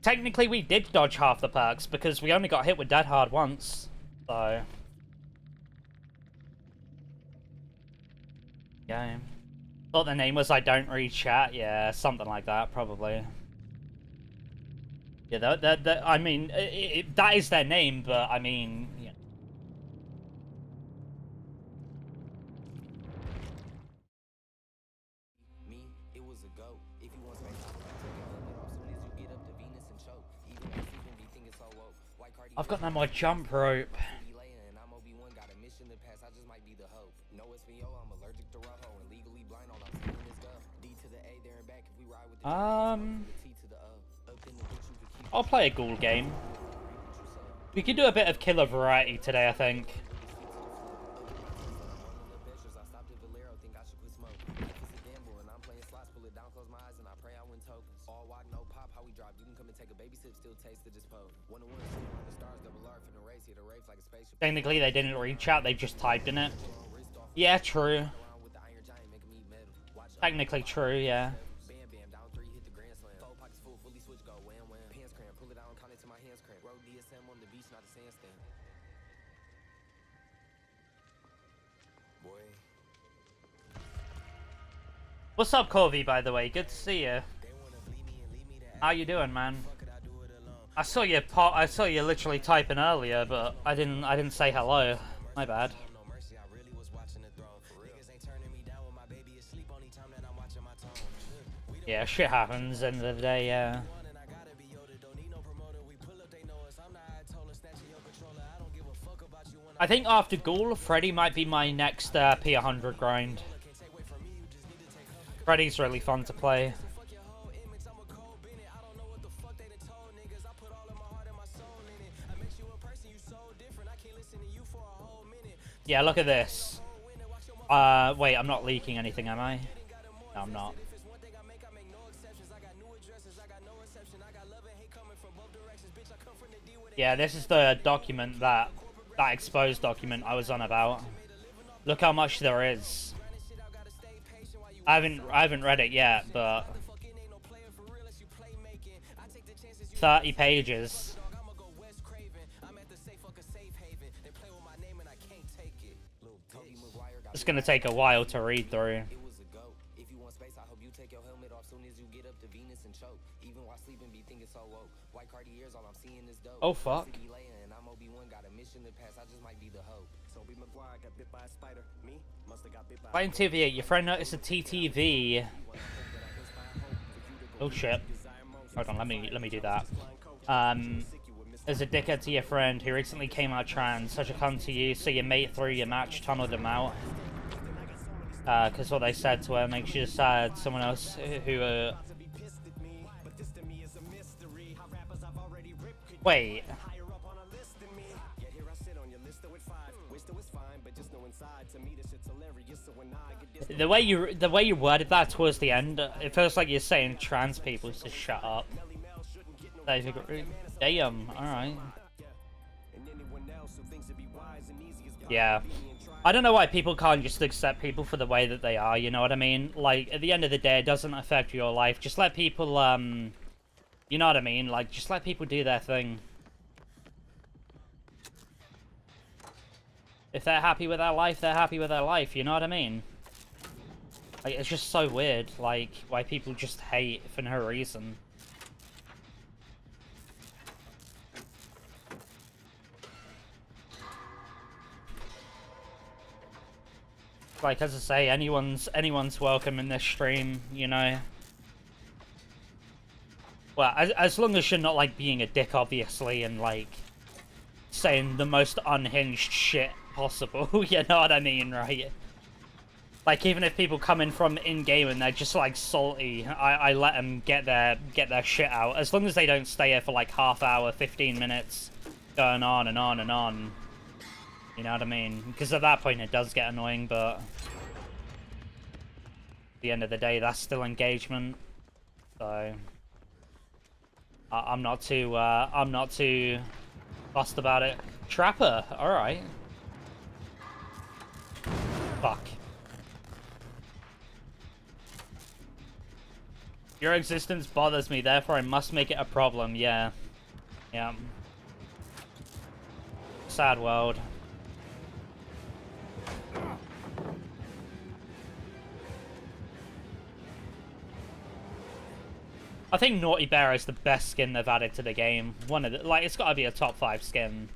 Technically, we did dodge half the perks, because we only got hit with dead hard once. So. Game. Thought the name was I don't read chat. Yeah, something like that, probably. Yeah, I mean, that is their name, but I mean, yeah. Me, it was a go. If you want space, take your helmet off soon as you get up to Venus and choke. Even if you can be thinking so woke. White Cardi, I've got no more jump rope. and I'm Obi-Wan, got a mission to pass. I just might be the hope. No SVO, I'm allergic to Rojo and legally blind. All I'm seeing is go. D to the A there and back if we ride with the T to the O. Up in the bitch, you could keep I'll play a ghoul game. We could do a bit of killer variety today, I think. Technically, they didn't read chat, they just typed in it. Yeah, true. Technically true, yeah. What's up, Corby, by the way? Good to see you. How you doing, man? I saw you literally typing earlier, but I didn't say hello. My bad. Yeah, shit happens end of the day, yeah. I think after Ghoul, Freddy might be my next P100 grind. Freddy's really fun to play. Yeah, look at this. Wait, I'm not leaking anything, am I? No, I'm not. Yeah, this is the document that exposed document I was on about. Look how much there is. I haven't read it yet, but 30 pages. It's gonna take a while to read through. Oh fuck. Playing TV8, your friend noticed a TTV. Oh shit. Hold on, let me do that. As a dickhead to your friend who recently came out trans, such a cunt to you, so your mate through your match tunneled him out. Cause what they said to her makes you sad. Someone else who wait. The way you worded that towards the end, it feels like you're saying trans people to shut up. Damn, alright. Yeah. I don't know why people can't just accept people for the way that they are, you know what I mean? Like, at the end of the day, it doesn't affect your life. Just let people, you know what I mean? Like, just let people do their thing. If they're happy with their life, they're happy with their life, you know what I mean? Like, it's just so weird, like, why people just hate for no reason. Like, as I say, anyone's welcome in this stream, you know? Well, as long as you're not, like, being a dick, obviously, and, like, saying the most unhinged shit possible, you know what I mean, right? Like, even if people come in from in-game and they're just, like, salty, I let them get their shit out. As long as they don't stay here for, like, half hour, 15 minutes, going on and on and on. You know what I mean? Because at that point it does get annoying, but... at the end of the day, that's still engagement. So... I'm not too fussed about it. Trapper, alright. Fuck. Your existence bothers me, therefore I must make it a problem, yeah. Yeah. Sad world. I think Naughty Bear is the best skin they've added to the game. One of the, like, it's gotta be a top 5 skin.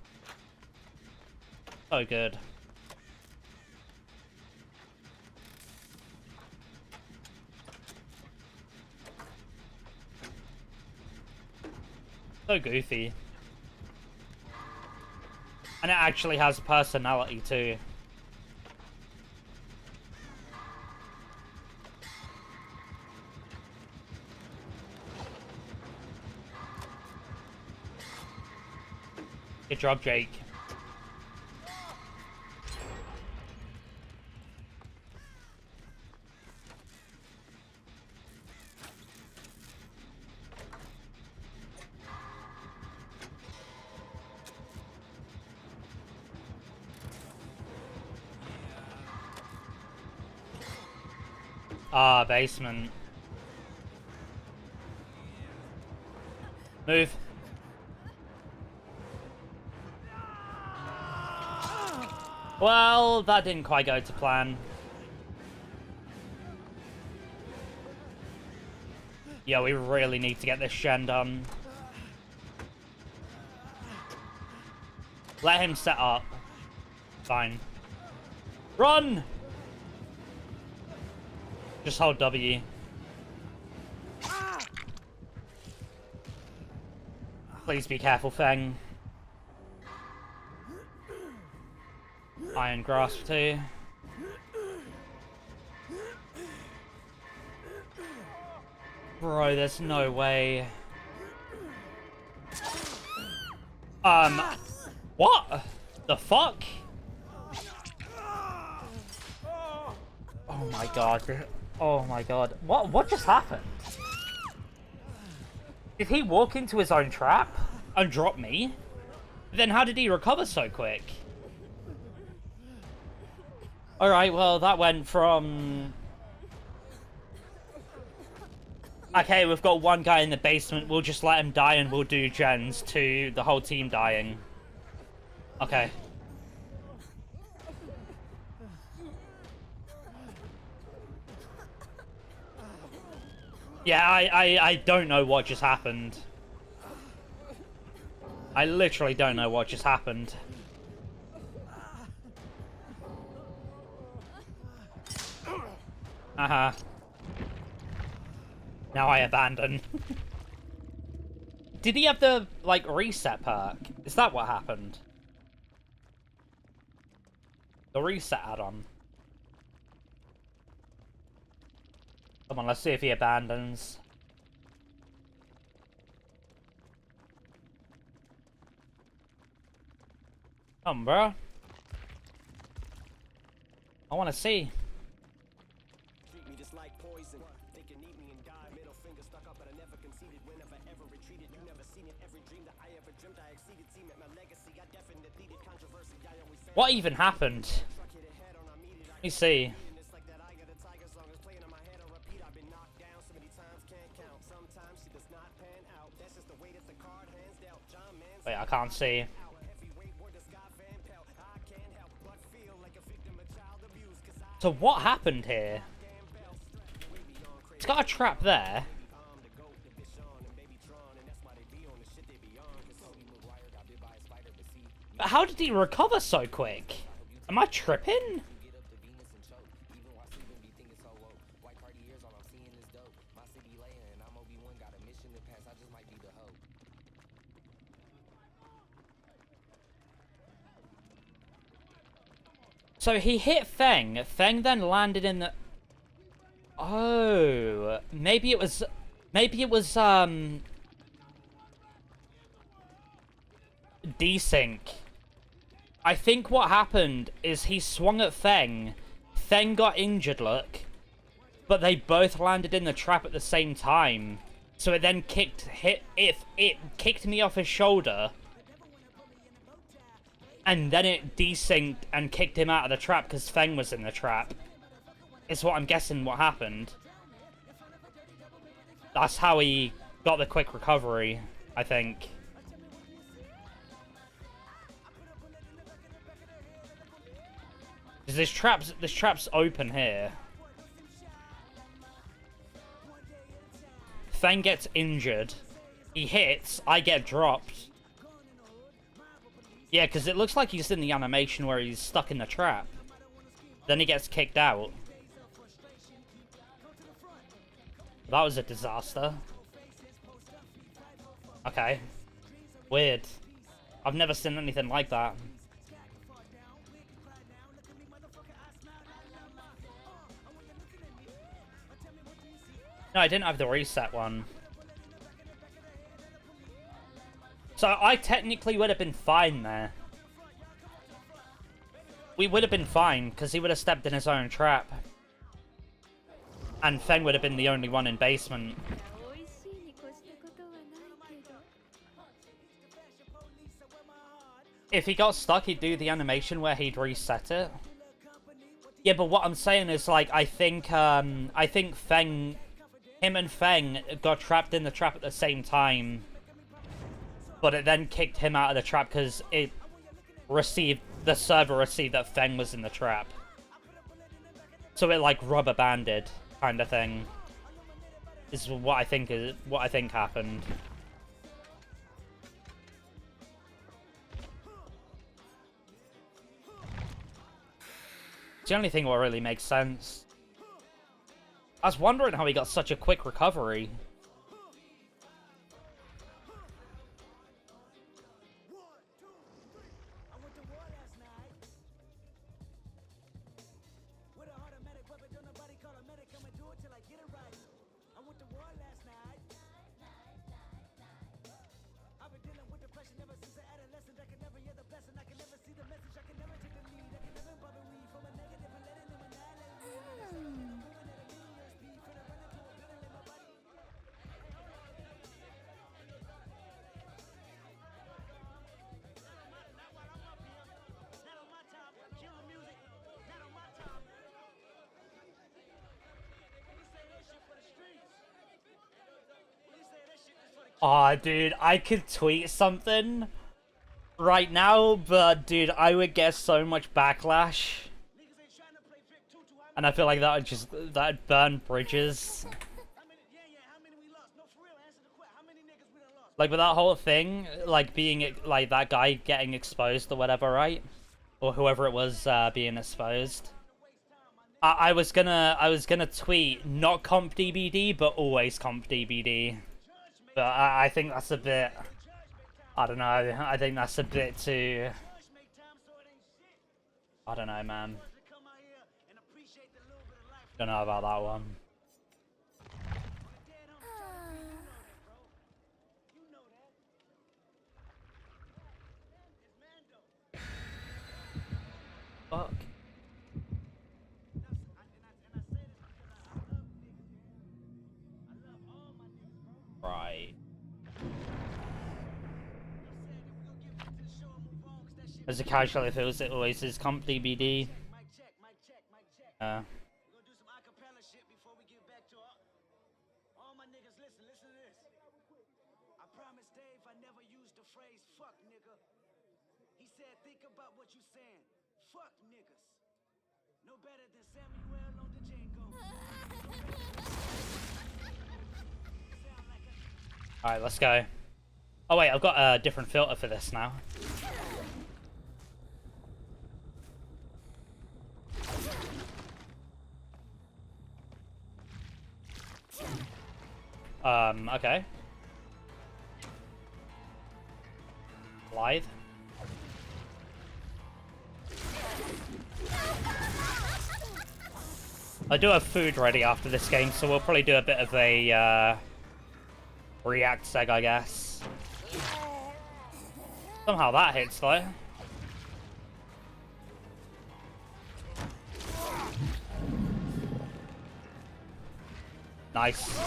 So good. So goofy. And it actually has personality too. Good job, Jake. Ah, basement. Move. Well, that didn't quite go to plan. Yeah, we really need to get this Shen done. Let him set up. Fine. Run! Just hold W. Please be careful, Feng. Iron Grasp too. Bro, there's no way. What? The fuck? Oh my god. Oh my god. What just happened? Did he walk into his own trap and drop me? Then how did he recover so quick? Alright, well, that went from... okay, we've got one guy in the basement, we'll just let him die and we'll do gens, to the whole team dying. Okay. Yeah, I don't know what just happened. I literally don't know what just happened. Uh-huh. Now I abandon. Did he have the, like, reset perk? Is that what happened? The reset add-on. Come on, let's see if he abandons. Come on, bro. I want to see. What even happened? Let me see. Wait, I can't see. So what happened here? It's got a trap there. But how did he recover so quick? Am I tripping? So he hit Feng. Feng then landed in the... Oh, maybe it was desync. I think what happened is he swung at Feng. Feng got injured, look. But they both landed in the trap at the same time. So it then kicked me off his shoulder. And then it desynced and kicked him out of the trap because Feng was in the trap. Is what I'm guessing what happened. That's how he got the quick recovery, I think. This trap's open here. Feng gets injured. He hits, I get dropped. Yeah, because it looks like he's in the animation where he's stuck in the trap. Then he gets kicked out. That was a disaster. Okay. Weird. I've never seen anything like that. No, I didn't have the reset one. So I technically would have been fine there. We would have been fine, because he would have stepped in his own trap. And Feng would have been the only one in basement. If he got stuck, he'd do the animation where he'd reset it. Yeah, but what I'm saying is, like, I think Feng... Him and Feng got trapped in the trap at the same time. But it then kicked him out of the trap because the server received that Feng was in the trap. So it like rubber banded kind of thing. This is what I think happened. It's the only thing that really makes sense. I was wondering how he got such a quick recovery. Aw, dude, I could tweet something right now, but dude, I would get so much backlash. And I feel like that'd burn bridges. Like with that whole thing, like being like that guy getting exposed or whatever, right? Or whoever it was being exposed. I was gonna tweet not comp DBD, but always comp DBD. But I think that's a bit... I don't know. I think that's a bit too... I don't know, man. Don't know about that one. Fuck. Right. As a casual, it feels it always is company BD. We're gonna do some acapella shit before we get back to all my niggas. Listen to this. I promised Dave I never used the phrase fuck nigga. He said think about what you saying. Fuck niggas. No better than Samuel on the Django. Sound like a Alright, let's go. Oh wait, I've got a different filter for this now. Okay. Lithe. I do have food ready after this game, so we'll probably do a bit of a react seg, I guess. Somehow that hits though. Nice.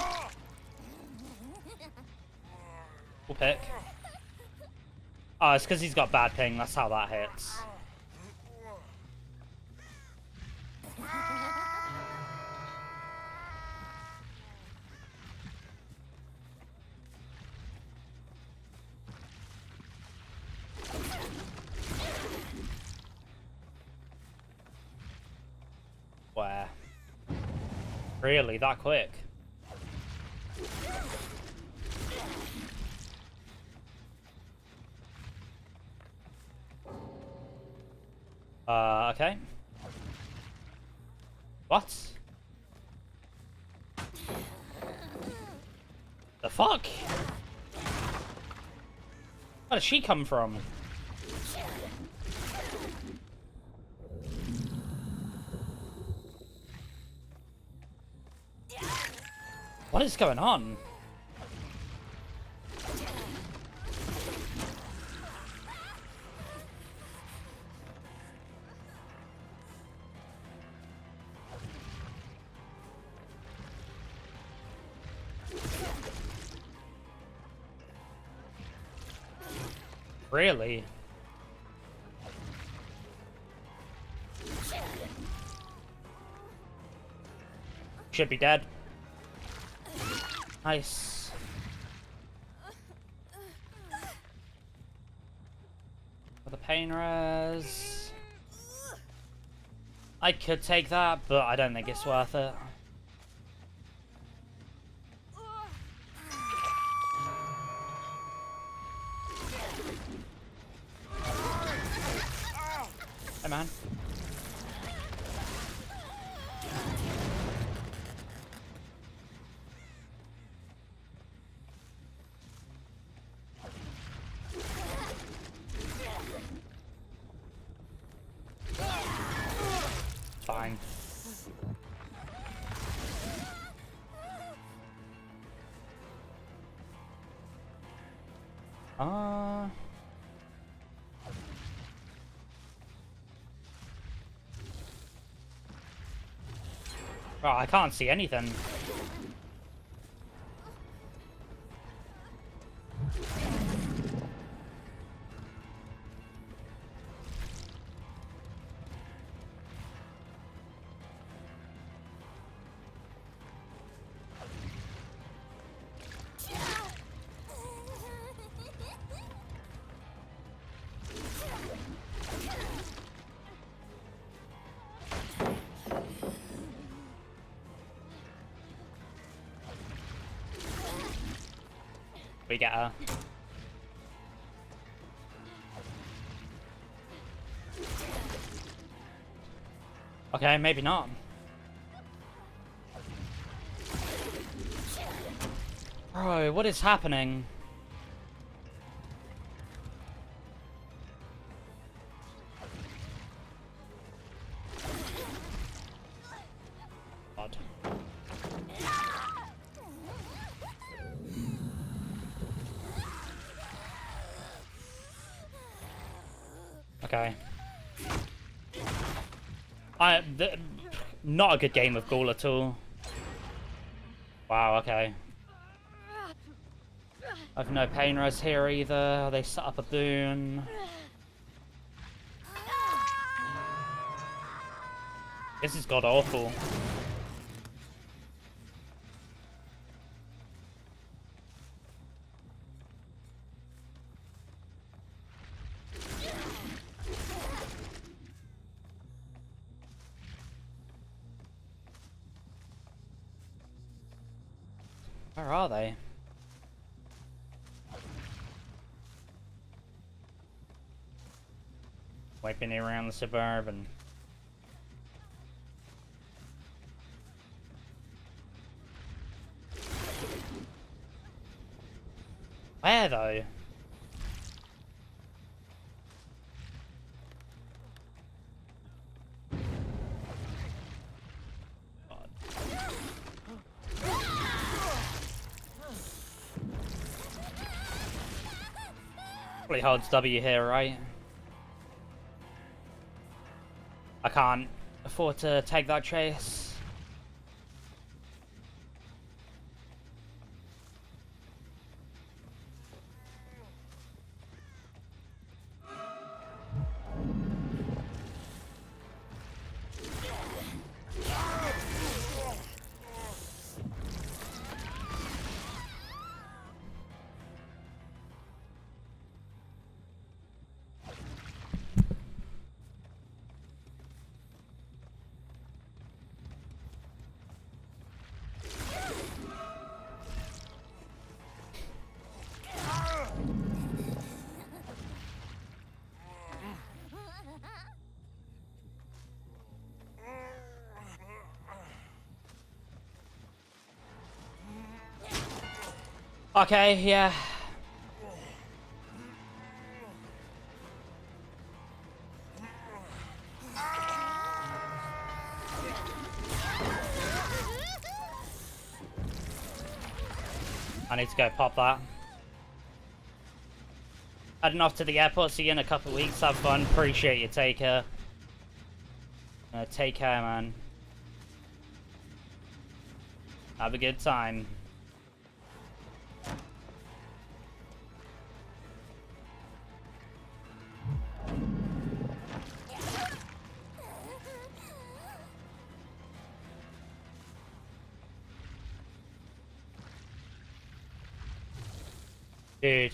We'll pick. Oh, it's because he's got bad ping. That's how that hits. Where? Really? That quick? Okay. What? The fuck? Where did she come from? What is going on? Really? Should be dead. Nice. For the pain res. I could take that, but I don't think it's worth it. Hey, man. Fine. Oh, I can't see anything. We get her. Okay, maybe not. Bro, what is happening? God. Okay. Not a good game of Ghoul at all. Wow, okay. I've no pain res here either. They set up a boon. This is god awful. Where are they? Wiping around the Suburban. Where though? Probably holds W here, right? I can't afford to take that chase. Okay, yeah. I need to go pop that. Heading off to the airport, see you in a couple of weeks. Have fun. Appreciate you. Take care. Take care, man. Have a good time. Dude.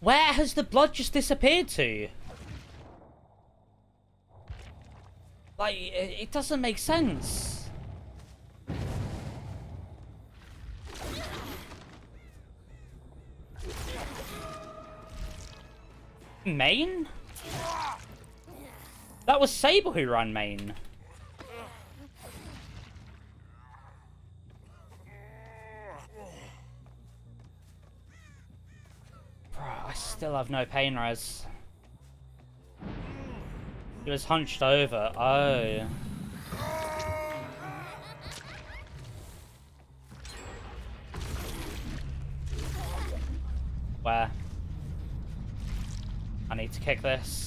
Where has the blood just disappeared to? Like, it doesn't make sense. Main? That was Sable who ran main. Bro, I still have no pain res. He was hunched over. Oh. Where? I need to kick this.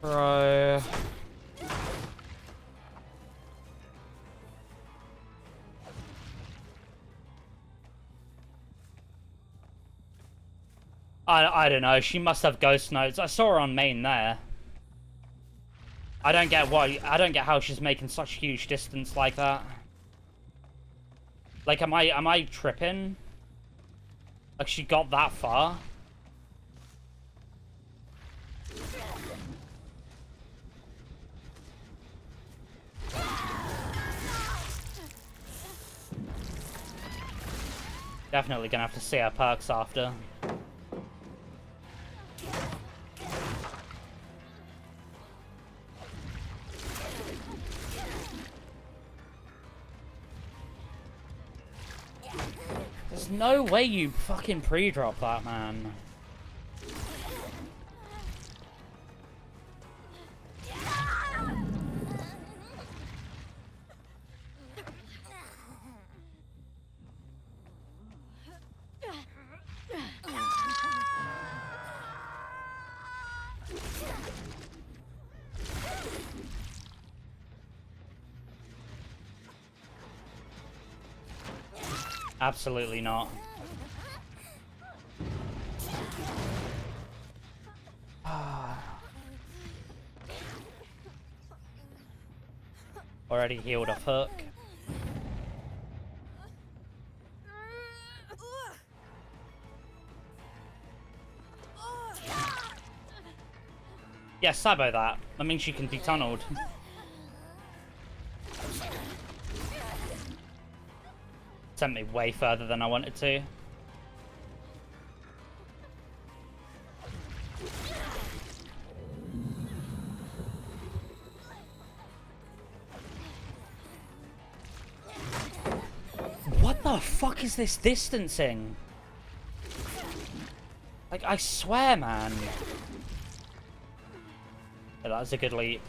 Bro. I don't know. She must have ghost nodes. I saw her on main there. I don't get how she's making such huge distance like that. Like, am I tripping? Like, she got that far? Definitely gonna have to see her perks after. There's no way you fucking pre-drop that, man. Absolutely not. Already healed a hook. Yeah, sabo that. That means you can be tunneled. Sent me way further than I wanted to. What the fuck is this distancing? Like, I swear, man. Yeah, that was a good leap.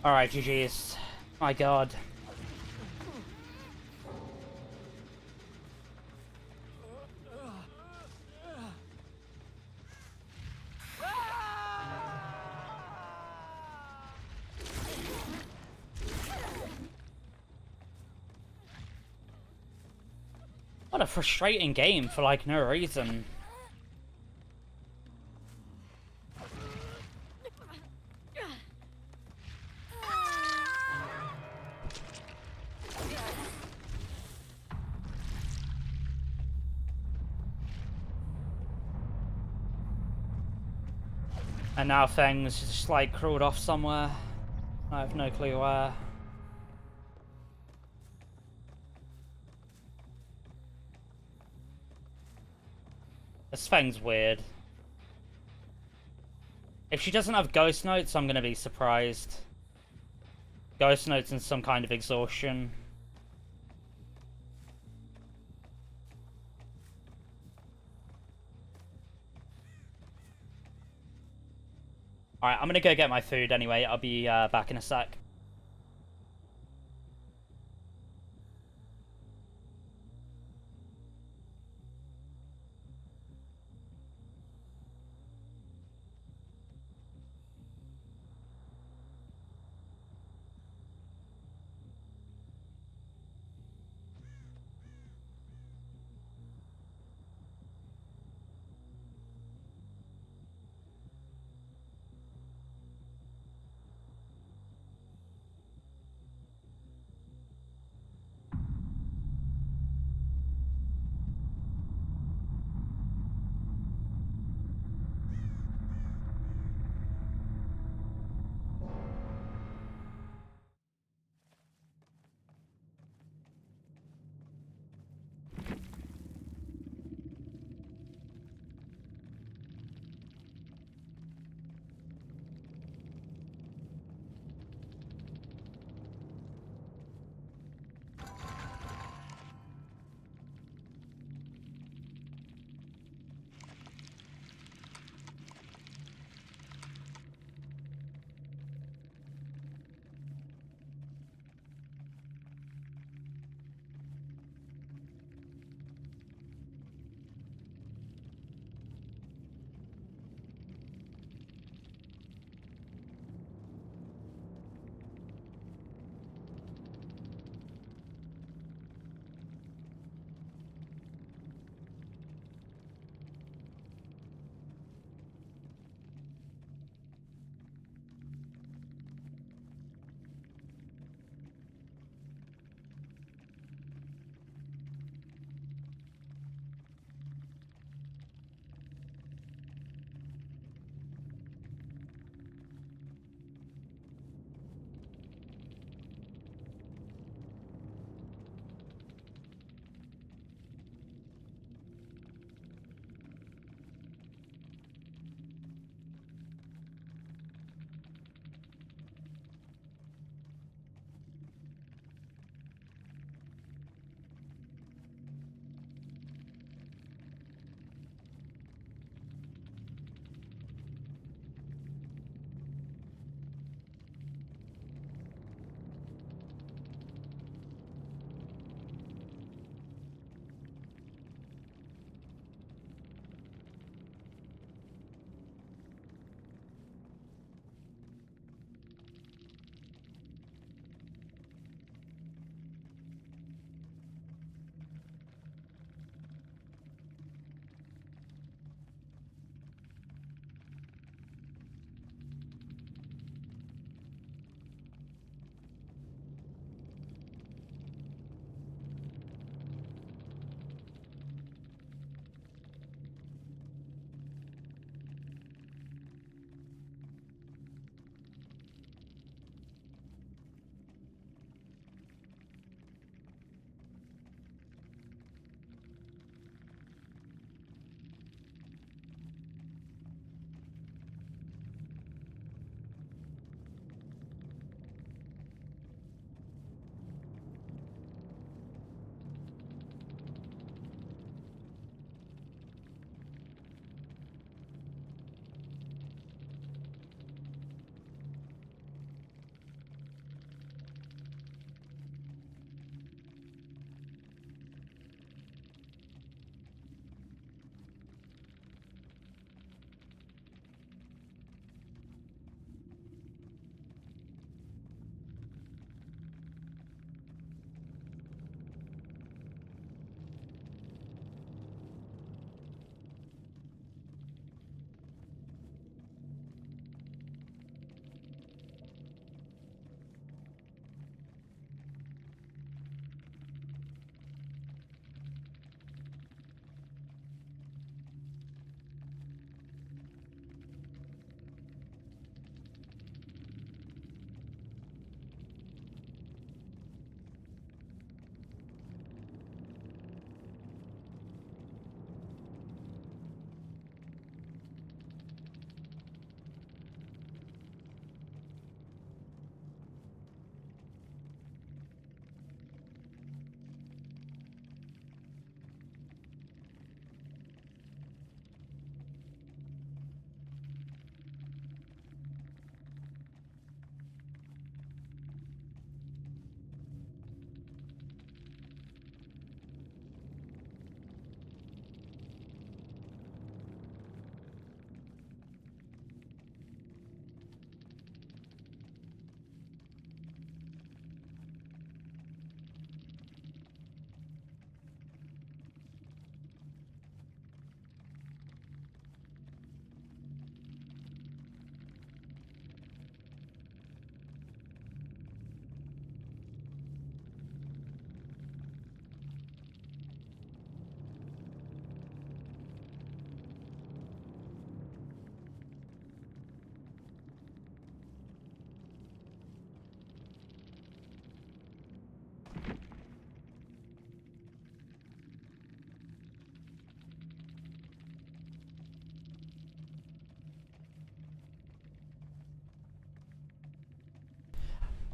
Alright, GG's. My god. What a frustrating game for, like, no reason. And now Feng's just, like, crawled off somewhere. I have no clue where. This Feng's weird. If she doesn't have ghost notes, I'm gonna be surprised. Ghost notes and some kind of exhaustion. Alright, I'm gonna go get my food anyway. I'll be back in a sec.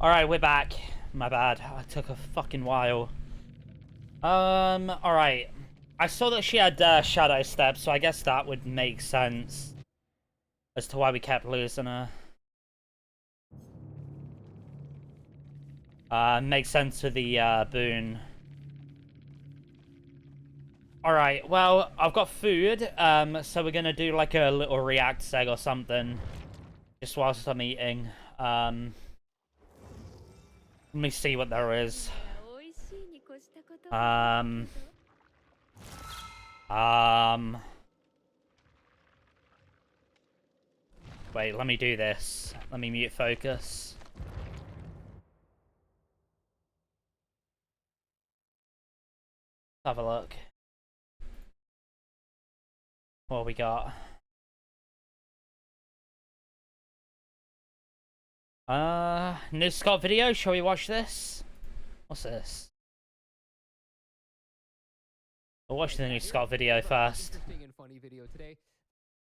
Alright, we're back. My bad. I took a fucking while. Alright. I saw that she had shadow steps, so I guess that would make sense as to why we kept losing her. Makes sense with the boon. Alright, well, I've got food, so we're gonna do like a little react seg or something. Just whilst I'm eating. Let me see what there is. Wait, let me do this. Let me mute focus. Have a look. What we got? New Scott video. Shall we watch this? What's this? We'll watch the new Scott video first. Interesting and funny video today.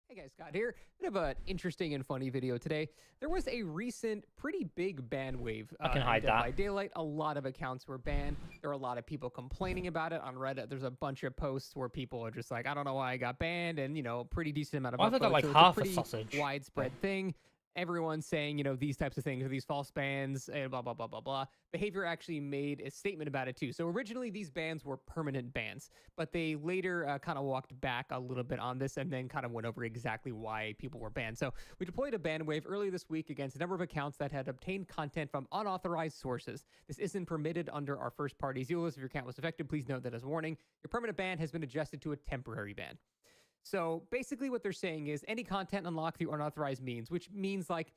Hey guys, Scott here. Bit of an interesting and funny video today. There was a recent pretty big ban wave. I can hide in Dead that. by Daylight. A lot of accounts were banned. There are a lot of people complaining about it on Reddit. There's a bunch of posts where people are just like, I don't know why I got banned, and you know, pretty decent amount of Why have I got upvotes. like So it's half a pretty sausage? widespread thing. Everyone's saying, you know, these types of things are these false bans and blah, blah, blah, blah, blah. Behavior actually made a statement about it too. So originally these bans were permanent bans, but they later kind of walked back a little bit on this and then kind of went over exactly why people were banned. So we deployed a ban wave earlier this week against a number of accounts that had obtained content from unauthorized sources. This isn't permitted under our first party Zula. If your account was affected, please note that as a warning. Your permanent ban has been adjusted to a temporary ban. So basically what they're saying is any content unlocked through unauthorized means, which means like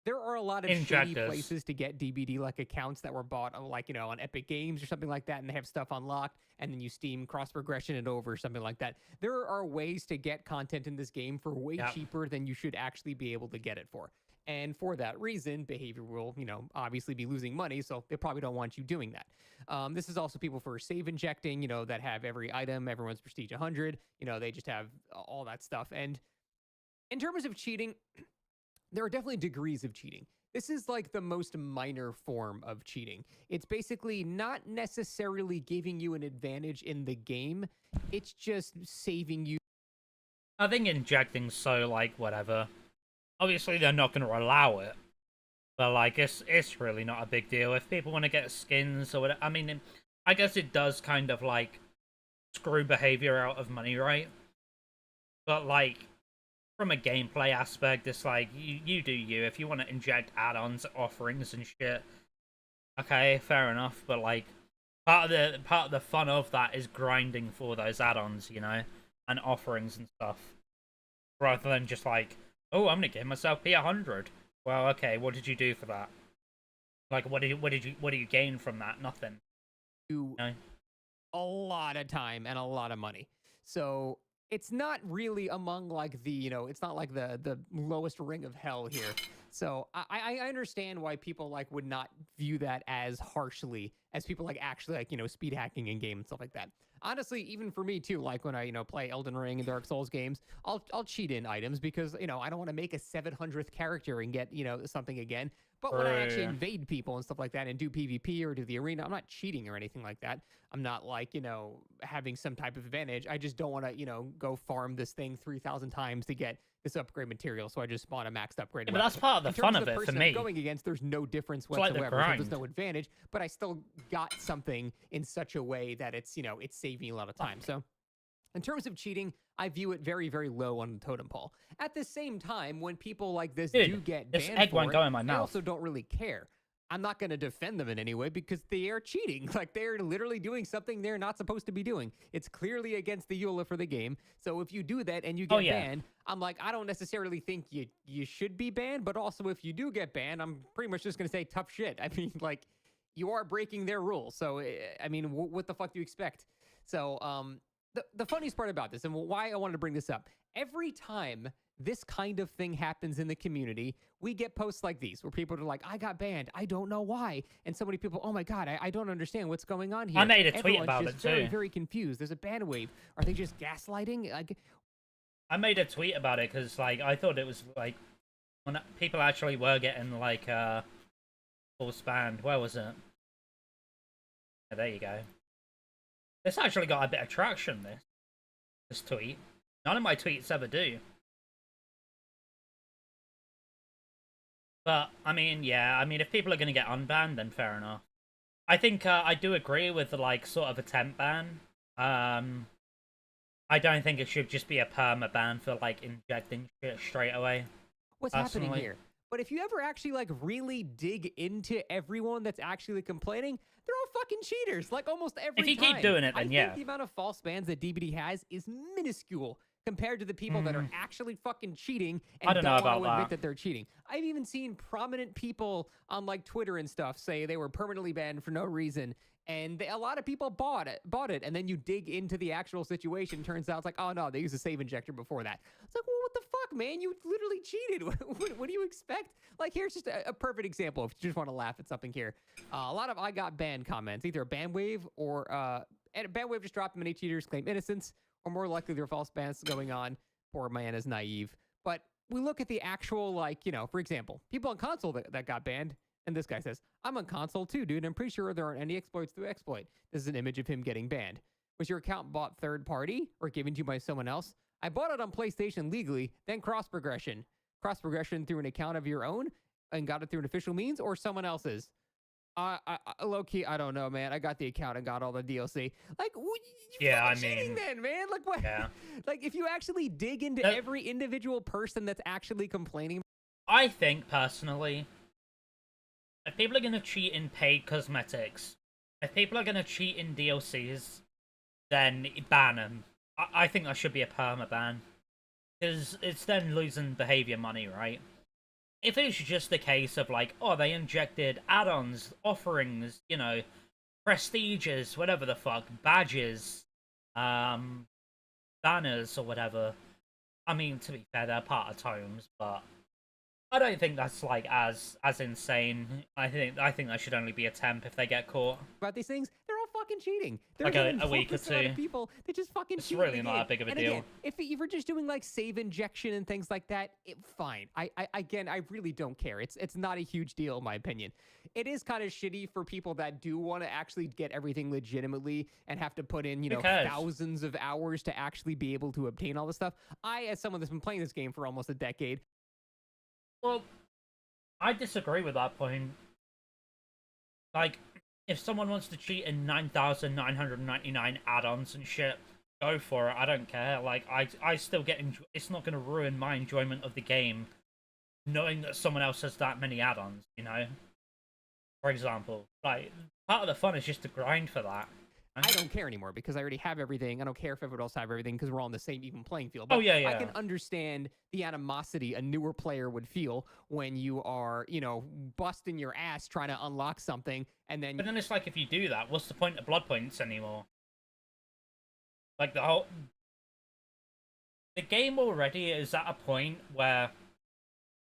there are a lot of shady Injectors. places to get DBD like accounts that were bought like, you know, on Epic Games or something like that, and they have stuff unlocked, and then you Steam cross progression it over or something like that. There are ways to get content in this game for way cheaper than you should actually be able to get it for. And for that reason, Behavior will, you know, obviously be losing money, so they probably don't want you doing that. This is also people for save injecting, you know, that have every item, everyone's prestige 100, you know, they just have all that stuff. And in terms of cheating, there are definitely degrees of cheating. This is like the most minor form of cheating. It's basically not necessarily giving you an advantage in the game. It's just saving you. I think injecting's so, like, whatever. Obviously, they're not going to allow it. But, like, it's really not a big deal. If people want to get skins or whatever, I mean, I guess it does kind of, like, screw Behavior out of money, right? But, like, from a gameplay aspect, it's like, you do you. If you want to inject add-ons, offerings, and shit, okay, fair enough. But, like, part of the fun of that is grinding for those add-ons, you know, and offerings and stuff, rather than just like, oh, I'm gonna give myself P100. Well, okay, what did you do for that? Like, what do you gain from that? Nothing. You know? A lot of time and a lot of money. So it's not really among like the, you know, it's not like the lowest ring of hell here. So I understand why people like would not view that as harshly as people like actually like, you know, speed hacking in game and stuff like that. Honestly, even for me too, like when I, you know, play Elden Ring and Dark Souls games, I'll cheat in items because, you know, I don't want to make a 700th character and get, you know, something again. But when I actually invade people and stuff like that and do PvP or do the arena, I'm not cheating or anything like that. I'm not like, you know, having some type of advantage. I just don't want to, you know, go farm this thing 3,000 times to get this upgrade material. So I just spawn a maxed upgrade. Yeah, but that's part of the fun of it for me. I'm going against, there's no difference It's like whatsoever. the So there's grind. no advantage, but I still got something in such a way that it's, you know, it's saving me a lot of time. So in terms of cheating, I view it very, very low on the totem pole. At the same time, when people like this do get this banned egg for won't it, go in my I mouth. also don't really care. I'm not going to defend them in any way because they are cheating. Like, they're literally doing something they're not supposed to be doing. It's clearly against the EULA for the game. So if you do that and you get banned, I'm like, I don't necessarily think you should be banned, but also if you do get banned, I'm pretty much just going to say tough shit. I mean, like, you are breaking their rules. So, I mean, what the fuck do you expect? So, the funniest part about this and why I wanted to bring this up, every time this kind of thing happens in the community, we get posts like these where people are like, I got banned. I don't know why. And so many people, oh my God, I don't understand what's going on here. I made a tweet Everyone's about just it too. very, very confused. There's a ban wave. Are they just gaslighting? Like, I made a tweet about it because, like, I thought it was like when people actually were getting like Force banned. Where was it? Oh, there you go. This actually got a bit of traction, this tweet. None of my tweets ever do. But, I mean, yeah, I mean, if people are going to get unbanned, then fair enough. I think I do agree with the, like, sort of a temp ban. I don't think it should just be a perma ban for, like, injecting shit straight away. What's happening here? But if you ever actually, like, really dig into everyone that's actually complaining, they're all fucking cheaters, like, almost every time. If you keep doing it, then I think the amount of false bans that DBD has is minuscule compared to the people that are actually fucking cheating and I don't know want to about admit that they're cheating. I've even seen prominent people on, like, Twitter and stuff say they were permanently banned for no reason, and a lot of people bought it, and then you dig into the actual situation, turns out it's like, oh no, they used a save injector before that. It's like, well, what the fuck, man? You literally cheated. What do you expect? Like, here's just a perfect example if you just want to laugh at something here. A lot of I got banned comments, either a ban wave or and a ban wave just dropped many cheaters claim innocence, or more likely there are false bans going on. Poor man is naive. But we look at the actual, like, you know, for example, people on console that got banned. And this guy says, I'm on console too, dude. I'm pretty sure there aren't any exploits through exploit. This is an image of him getting banned. Was your account bought third party or given to you by someone else? I bought it on PlayStation legally, then cross progression. Cross progression through an account of your own and got it through an official means or someone else's? Low key, I don't know, man. I got the account and got all the DLC. Like, yeah, I cheating mean, then, man. Like, what? Yeah. Like, if you actually dig into every individual person that's actually complaining, I think personally, if people are going to cheat in paid cosmetics, if people are going to cheat in DLCs, then ban them. I think that should be a perma ban. Because it's then losing behavior money, right? If it's just a case of like, oh, they injected add-ons, offerings, you know, prestiges, whatever the fuck, badges, banners or whatever. I mean, to be fair, they're part of tomes, but I don't think that's like as insane. I think that should only be a temp if they get caught. About these things, they're all fucking cheating. They're like a week or two. People, they just fucking it's cheat really not that big of a deal. Again, if you're just doing like save injection and things like that, fine. I really don't care. It's not a huge deal in my opinion. It is kind of shitty for people that do want to actually get everything legitimately and have to put in, you know, thousands of hours to actually be able to obtain all this stuff. I, as someone that's been playing this game for almost a decade. Well, I disagree with that point. Like, if someone wants to cheat in 9,999 add-ons and shit, go for it. I don't care. Like, I still get it's not going to ruin my enjoyment of the game knowing that someone else has that many add-ons, you know? For example, like, part of the fun is just to grind for that. I don't care anymore because I already have everything. I don't care if everyone else have everything because we're all on the same even playing field. But yeah. I can understand the animosity a newer player would feel when you are, you know, busting your ass trying to unlock something and then... But then it's like, if you do that, what's the point of blood points anymore? Like, the game already is at a point where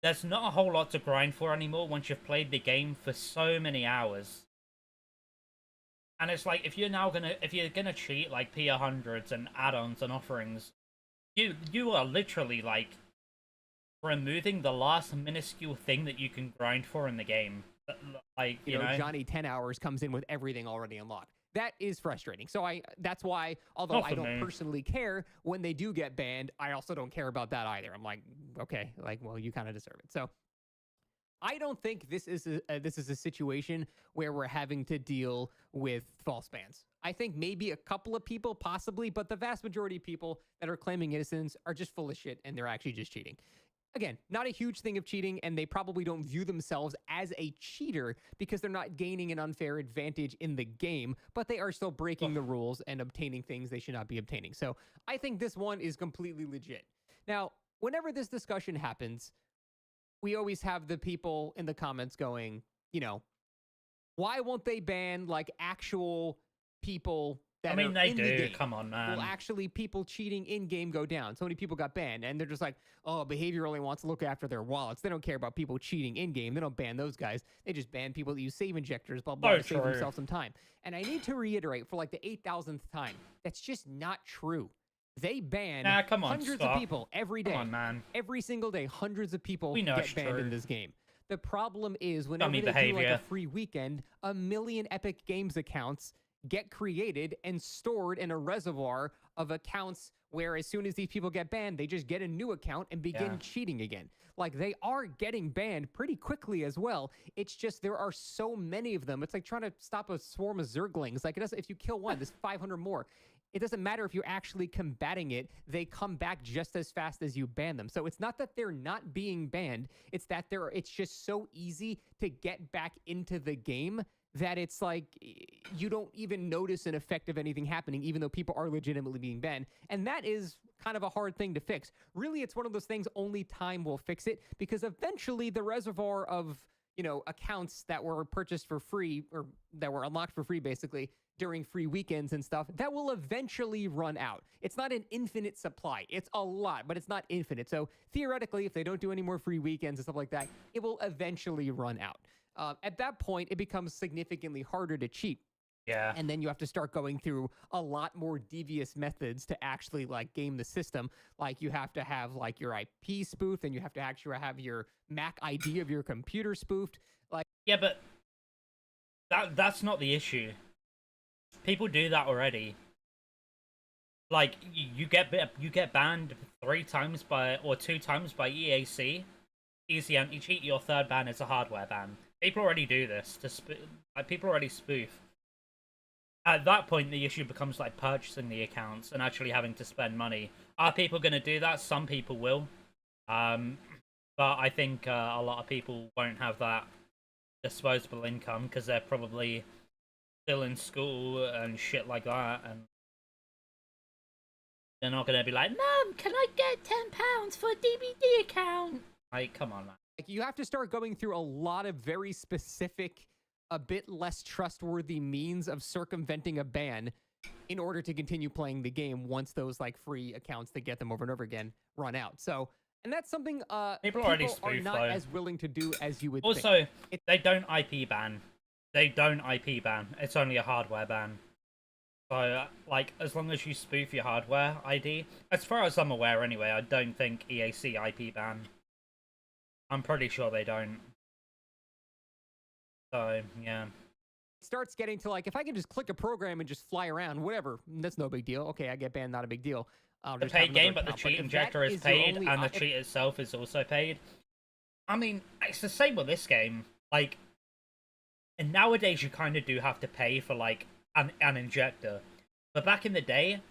there's not a whole lot to grind for anymore once you've played the game for so many hours. And it's like, if you're gonna cheat like PR100s and add-ons and offerings, you are literally like removing the last minuscule thing that you can grind for in the game. Like, you know, Johnny 10 hours comes in with everything already unlocked. That is frustrating. So that's why, although I don't personally care when they do get banned, I also don't care about that either. I'm like, okay, like, well, you kind of deserve it. So I don't think this is a situation where we're having to deal with false bans. I think maybe a couple of people, possibly, but the vast majority of people that are claiming innocence are just full of shit and they're actually just cheating. Again, not a huge thing of cheating, and they probably don't view themselves as a cheater because they're not gaining an unfair advantage in the game, but they are still breaking the rules and obtaining things they should not be obtaining. So I think this one is completely legit. Now, whenever this discussion happens, we always have the people in the comments going, you know, why won't they ban like actual people that I mean, are they in the do. game? Come on, man. Will actually people cheating in game go down? So many people got banned, and they're just like, oh, behavior only wants to look after their wallets. They don't care about people cheating in game. They don't ban those guys. They just ban people that use save injectors, blah blah, to save themselves some time. And I need to reiterate for like the 8,000th time, that's just not true. They ban hundreds of people every day. Come on, man. Every single day, hundreds of people We know get it's banned true. in this game. The problem is whenever Dummy they do like a behavior. free weekend, 1,000,000 Epic Games accounts get created and stored in a reservoir of accounts where as soon as these people get banned, they just get a new account and begin Yeah. cheating again. Like they are getting banned pretty quickly as well. It's just there are so many of them. It's like trying to stop a swarm of zerglings. Like it doesn't, if you kill one, there's 500 more. It doesn't matter if you're actually combating it, they come back just as fast as you ban them. So it's not that they're not being banned, it's that it's just so easy to get back into the game that it's like you don't even notice an effect of anything happening, even though people are legitimately being banned. And that is kind of a hard thing to fix. Really, it's one of those things only time will fix it, because eventually the reservoir of, you know, accounts that were purchased for free or that were unlocked for free basically during free weekends and stuff, that will eventually run out. It's not an infinite supply. It's a lot, but it's not infinite. So theoretically, if they don't do any more free weekends and stuff like that, it will eventually run out. At that point, it becomes significantly harder to cheat. Yeah. And then you have to start going through a lot more devious methods to actually like game the system. Like you have to have like your IP spoofed, and you have to actually have your MAC ID of your computer spoofed. Like, Yeah, but that's not the issue. People do that already. Like you get banned 3 times by or 2 times by EAC. Easy anti-cheat. Your third ban is a hardware ban. People already do this to people already spoof. At that point, the issue becomes like purchasing the accounts and actually having to spend money. Are people going to do that? Some people will, but I think a lot of people won't have that disposable income because they're probably still in school and shit like that, and they're not going to be like, "Mom, can I get £10 for a DVD account?" Like, come on, man. Like you have to start going through a lot of very specific, a bit less trustworthy means of circumventing a ban in order to continue playing the game once those like free accounts that get them over and over again run out. So, and that's something People already are spoof, not though. as willing to do as you would Also, think. they don't IP ban. They don't IP ban. It's only a hardware ban. So, like, as long as you spoof your hardware ID, as far as I'm aware anyway, I don't think EAC IP ban. I'm pretty sure they don't. So, yeah. Starts getting to like, if I can just click a program and just fly around, whatever, that's no big deal. Okay, I get banned, not a big deal. I'll The just have paid another game, but the account. cheat if injector that is your paid, only and the if- cheat itself is also paid. I mean, it's the same with this game. Like, and nowadays you kind of do have to pay for, like, an injector. But back in the day,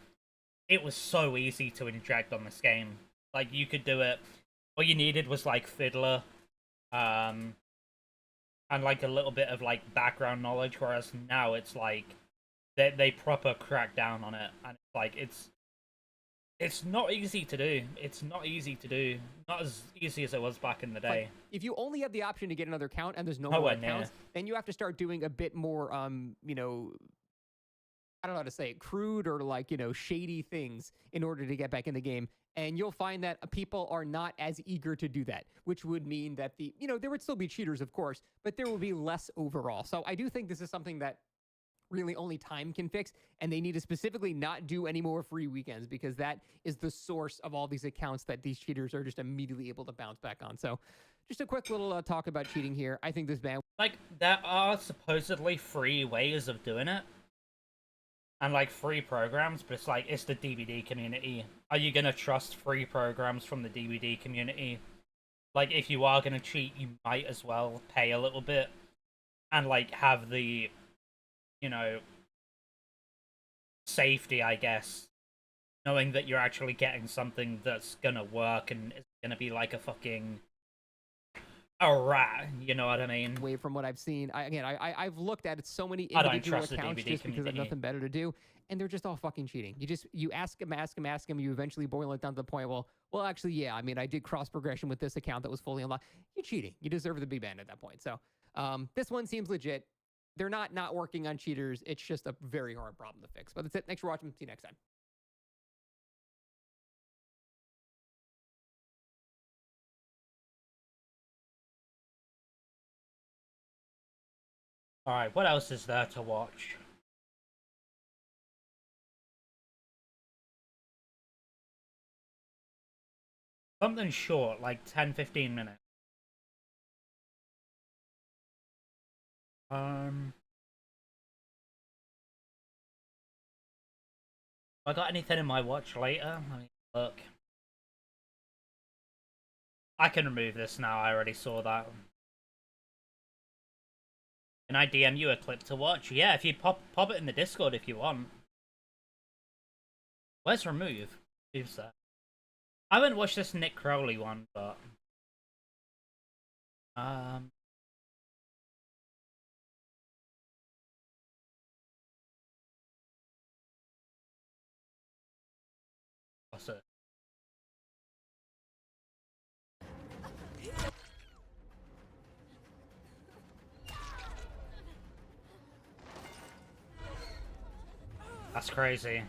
it was so easy to inject on this game. Like, you could do it. All you needed was, like, Fiddler, and, like, a little bit of, like, background knowledge, whereas now it's, like, they proper crack down on it, and it's, like, it's not easy to do. It's not easy to do. Not as easy as it was back in the day. Like, if you only have the option to get another account and there's no Nowhere more near. accounts, then you have to start doing a bit more, you know, I don't know how to say it, crude or like, you know, shady things in order to get back in the game. And you'll find that people are not as eager to do that, which would mean that you know, there would still be cheaters, of course, but there will be less overall. So I do think this is something that really only time can fix, and they need to specifically not do any more free weekends, because that is the source of all these accounts that these cheaters are just immediately able to bounce back on. So just a quick little talk about cheating here. I think this ban... Like, there are supposedly free ways of doing it. And, like, free programs, but it's like, it's the DVD community. Are you gonna trust free programs from the DVD community? Like, if you are gonna cheat, you might as well pay a little bit. And, like, have the, you know, safety, I guess. Knowing that you're actually getting something that's gonna work and it's gonna be like a fucking... a rat, you know what I mean? Away from what I've seen, I've looked at it so many I don't individual trust the accounts DVD just because I've community. nothing better to do, and they're just all fucking cheating. You ask them, you eventually boil it down to the point, well, actually, yeah, I mean, I did cross progression with this account that was fully unlocked. You're cheating. You deserve to be banned at that point. So, this one seems legit. They're not working on cheaters. It's just a very hard problem to fix. But that's it. Thanks for watching. See you next time. Alright, what else is there to watch? Something short, like 10-15 minutes. I got anything in my watch later? Let me look. I can remove this now. I already saw that. Can I DM you a clip to watch? Yeah, if you pop it in the Discord if you want. Where's remove? Who's that? I haven't watched this Nick Crowley one, but what's it? That's crazy.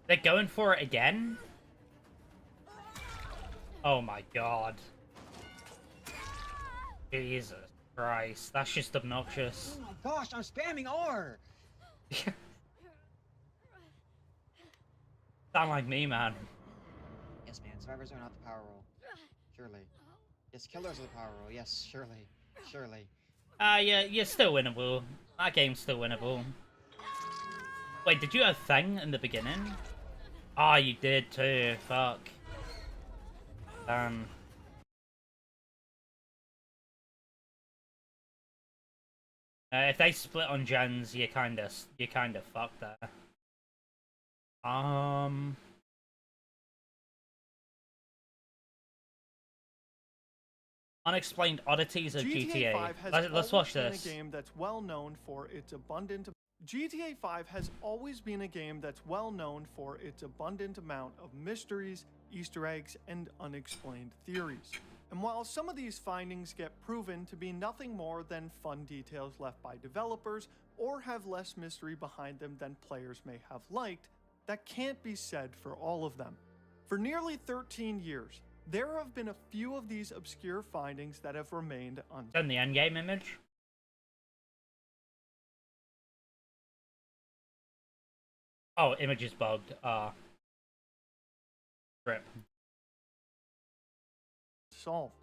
They're going for it again? Oh my god. Jesus Christ, that's just obnoxious. Oh my gosh, I'm spamming R! Sound like me, man. Yes, man, survivors are not the power roll. Surely. Yes, killers are the power roll. Yes, surely. Surely. Yeah, you're still winnable. That game's still winnable. Wait, did you have Thing in the beginning? Ah, you did too. Fuck. Damn. If they split on gens, you kind of fucked there. Unexplained oddities of GTA. Let's watch this. A game that's well known for its abundant. GTA 5 has always been a game that's well known for its abundant amount of mysteries, Easter eggs, and unexplained theories. And while some of these findings get proven to be nothing more than fun details left by developers or have less mystery behind them than players may have liked, that can't be said for all of them. For nearly 13 years, there have been a few of these obscure findings that have remained untouched. Done the endgame image. Oh, image is bugged. Rip. Solved.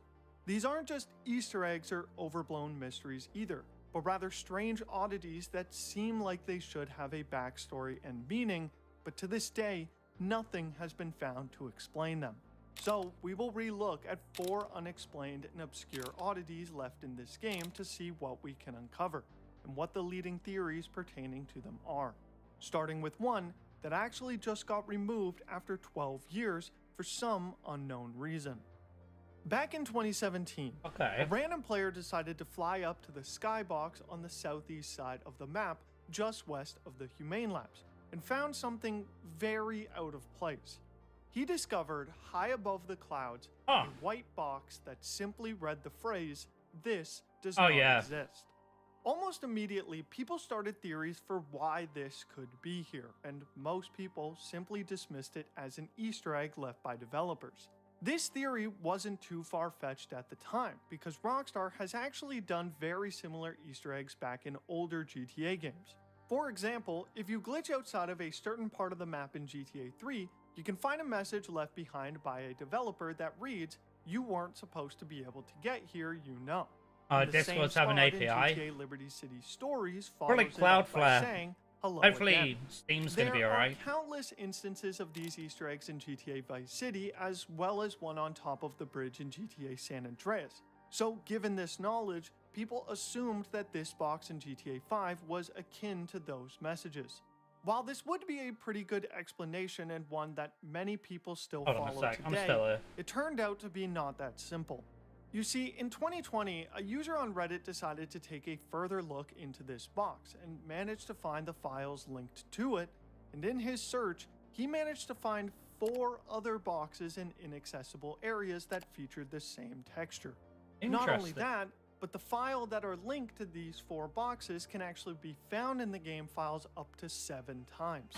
These aren't just Easter eggs or overblown mysteries either, but rather strange oddities that seem like they should have a backstory and meaning, but to this day, nothing has been found to explain them. So we will relook at 4 unexplained and obscure oddities left in this game to see what we can uncover, and what the leading theories pertaining to them are. Starting with one that actually just got removed after 12 years for some unknown reason. Back in 2017, a random player decided to fly up to the skybox on the southeast side of the map just west of the Humane Labs and found something very out of place. He discovered high above the clouds a white box that simply read the phrase, "This does not exist." Almost immediately, people started theories for why this could be here, and most people simply dismissed it as an Easter egg left by developers. This theory wasn't too far-fetched at the time, because Rockstar has actually done very similar Easter eggs back in older GTA games. For example, if you glitch outside of a certain part of the map in GTA 3, you can find a message left behind by a developer that reads, "You weren't supposed to be able to get here, you know." Discord's have an API. GTA Liberty City Stories Probably follows it up by Cloudflare. saying, "Hello Hopefully again." Steam's gonna be alright. There are countless instances of these Easter eggs in GTA Vice City, as well as one on top of the bridge in GTA San Andreas. So given this knowledge, people assumed that this box in GTA 5 was akin to those messages. While this would be a pretty good explanation and one that many people still follow today, it turned out to be not that simple. You see, in 2020, a user on Reddit decided to take a further look into this box and managed to find the files linked to it, and in his search, he managed to find 4 other boxes in inaccessible areas that featured the same texture. Not only that, but the file that are linked to these 4 boxes can actually be found in the game files up to 7 times.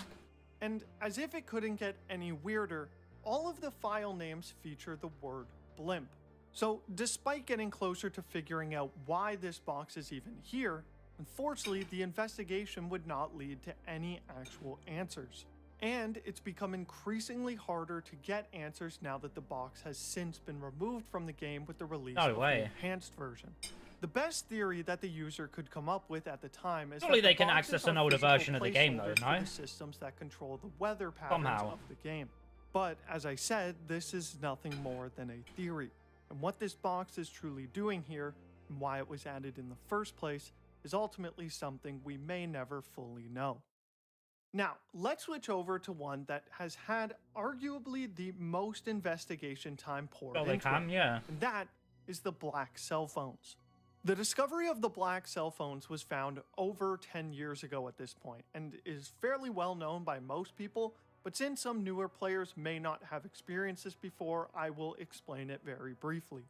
And as if it couldn't get any weirder, all of the file names feature the word blimp. So despite getting closer to figuring out why this box is even here, Unfortunately, the investigation would not lead to any actual answers. And it's become increasingly harder to get answers now that the box has since been removed from the game with the release of the enhanced version. The best theory that the user could come up with at the time is Surely that they can access an older version of the game, though, no? the systems that control the weather patterns of the game. But as I said, this is nothing more than a theory. And what this box is truly doing here, and why it was added in the first place, is ultimately something we may never fully know. Now, let's switch over to one that has had arguably the most investigation time poured into it, and that is the black cell phones. The discovery of the black cell phones was found over 10 years ago at this point, and is fairly well known by most people, but since some newer players may not have experienced this before, I will explain it very briefly.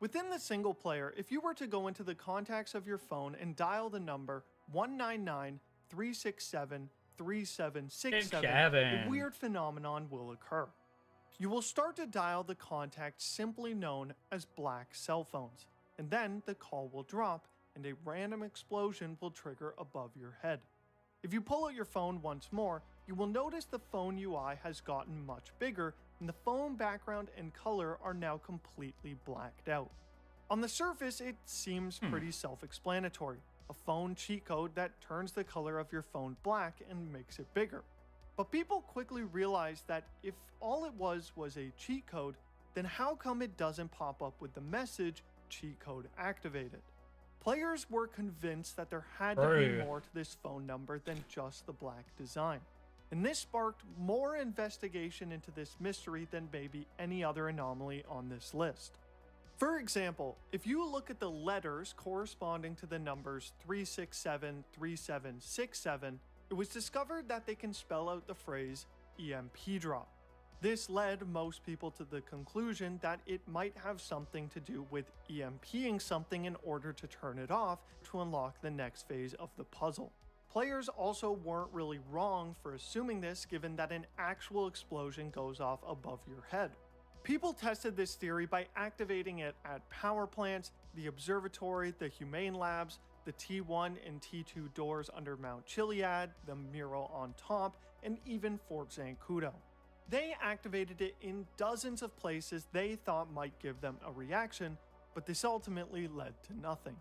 Within the single player, if you were to go into the contacts of your phone and dial the number 199-367-3767, a weird phenomenon will occur. You will start to dial the contact simply known as black cell phones, and then the call will drop and a random explosion will trigger above your head. If you pull out your phone once more, you will notice the phone UI has gotten much bigger and the phone background and color are now completely blacked out. On the surface, it seems pretty self-explanatory. A phone cheat code that turns the color of your phone black and makes it bigger. But people quickly realized that if all it was a cheat code, then how come it doesn't pop up with the message cheat code activated? Players were convinced that there had to be more to this phone number than just the black design. And this sparked more investigation into this mystery than maybe any other anomaly on this list. For example, if you look at the letters corresponding to the numbers 3673767, it was discovered that they can spell out the phrase EMP drop. This led most people to the conclusion that it might have something to do with EMPing something in order to turn it off to unlock the next phase of the puzzle. Players also weren't really wrong for assuming this, given that an actual explosion goes off above your head. People tested this theory by activating it at power plants, the observatory, the humane labs, the T1 and T2 doors under Mount Chiliad, the mural on top, and even Fort Zancudo. They activated it in dozens of places they thought might give them a reaction, but this ultimately led to nothing.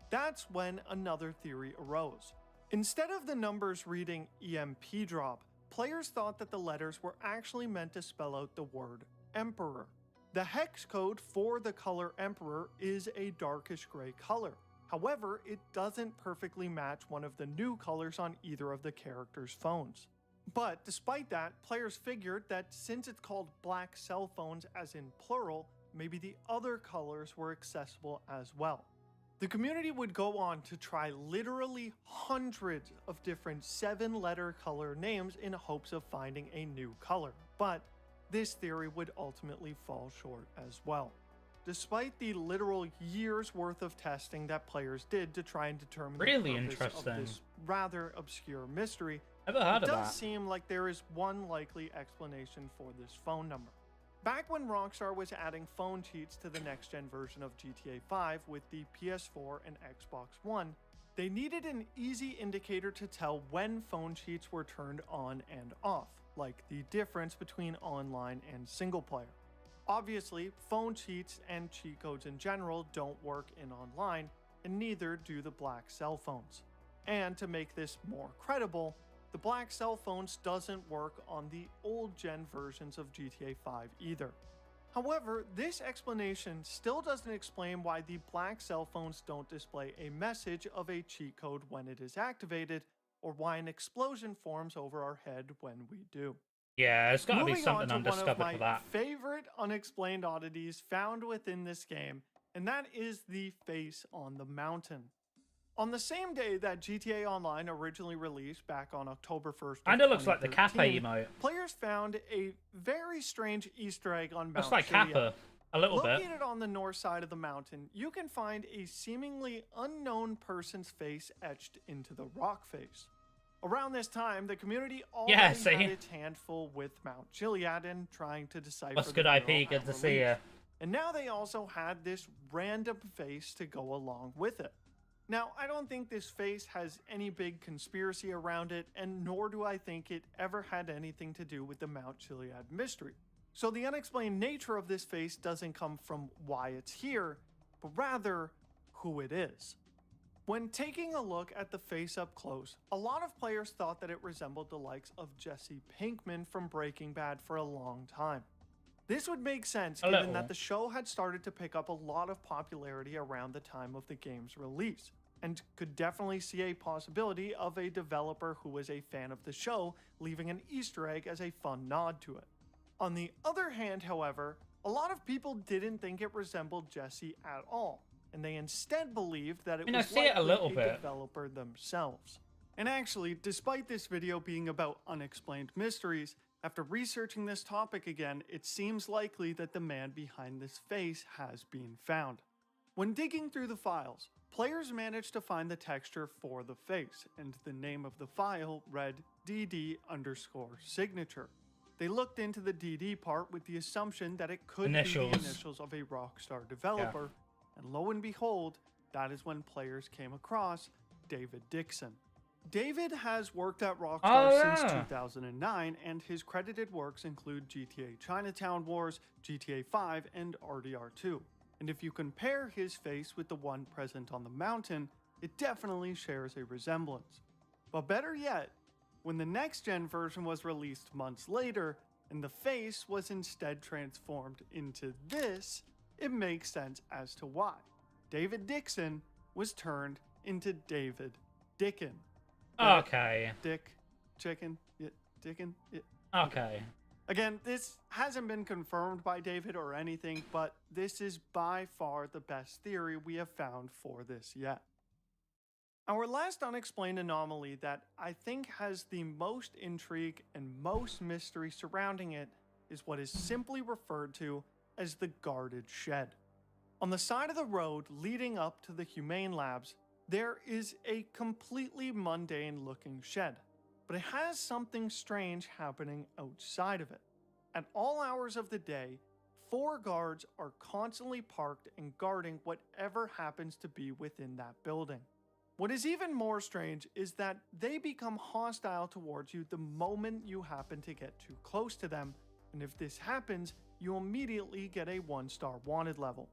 That's when another theory arose. Instead of the numbers reading EMP drop, players thought that the letters were actually meant to spell out the word Emperor. The hex code for the color Emperor is a darkish gray color. However, it doesn't perfectly match one of the new colors on either of the characters' phones. But despite that, players figured that since it's called black cell phones as in plural, maybe the other colors were accessible as well. The community would go on to try literally hundreds of different 7-letter color names in hopes of finding a new color, but this theory would ultimately fall short as well. Despite the literal years worth of testing that players did to try and determine the purpose of this rather obscure mystery, it does seem like there is one likely explanation for this phone number. Back when Rockstar was adding phone cheats to the next-gen version of GTA 5 with the PS4 and Xbox One, they needed an easy indicator to tell when phone cheats were turned on and off, like the difference between online and single player. Obviously, phone cheats and cheat codes in general don't work in online, and neither do the black cell phones. And to make this more credible, the black cell phones doesn't work on the old gen versions of GTA 5 either. However, this explanation still doesn't explain why the black cell phones don't display a message of a cheat code when it is activated, or why an explosion forms over our head when we do. Yeah, it's gotta be something Moving on to undiscovered one of for my that. favorite unexplained oddities found within this game, and that is the face on the mountain. On the same day that GTA Online originally released back on October 1st, Kinda looks like the Kappa emote. Players found a very strange Easter egg on Mount Looks like Chiliad. Kappa, a little bit. Located on the north side of the mountain, you can find a seemingly unknown person's face etched into the rock face. Around this time, the community already had its handful with Mount Chiliad and trying to decipher What's the good mural IP? Good at to see release. you. And now they also had this random face to go along with it. Now, I don't think this face has any big conspiracy around it, and nor do I think it ever had anything to do with the Mount Chiliad mystery. So the unexplained nature of this face doesn't come from why it's here, but rather who it is. When taking a look at the face up close, a lot of players thought that it resembled the likes of Jesse Pinkman from Breaking Bad for a long time. This would make sense given that the show had started to pick up a lot of popularity around the time of the game's release, and could definitely see a possibility of a developer who was a fan of the show leaving an Easter egg as a fun nod to it. On the other hand, however, a lot of people didn't think it resembled Jesse at all, and they instead believed that it was likely a developer themselves. And actually, despite this video being about unexplained mysteries, after researching this topic again, it seems likely that the man behind this face has been found. When digging through the files, players managed to find the texture for the face, and the name of the file read DD_signature. They looked into the DD part with the assumption that it could be the initials of a Rockstar developer, and lo and behold, that is when players came across David Dixon. David has worked at Rockstar since 2009, and his credited works include GTA Chinatown Wars, GTA 5, and RDR2. And if you compare his face with the one present on the mountain, it definitely shares a resemblance. But better yet, when the next-gen version was released months later, and the face was instead transformed into this, it makes sense as to why. David Dixon was turned into David Dickin. Okay. Dick, chicken, Dickin. Okay. Again, this hasn't been confirmed by David or anything, but this is by far the best theory we have found for this yet. Our last unexplained anomaly that I think has the most intrigue and most mystery surrounding it is what is simply referred to as the guarded shed. On the side of the road leading up to the Humane Labs, there is a completely mundane looking shed, but it has something strange happening outside of it. At all hours of the day, 4 guards are constantly parked and guarding whatever happens to be within that building. What is even more strange is that they become hostile towards you the moment you happen to get too close to them, and if this happens, you immediately get a 1-star wanted level.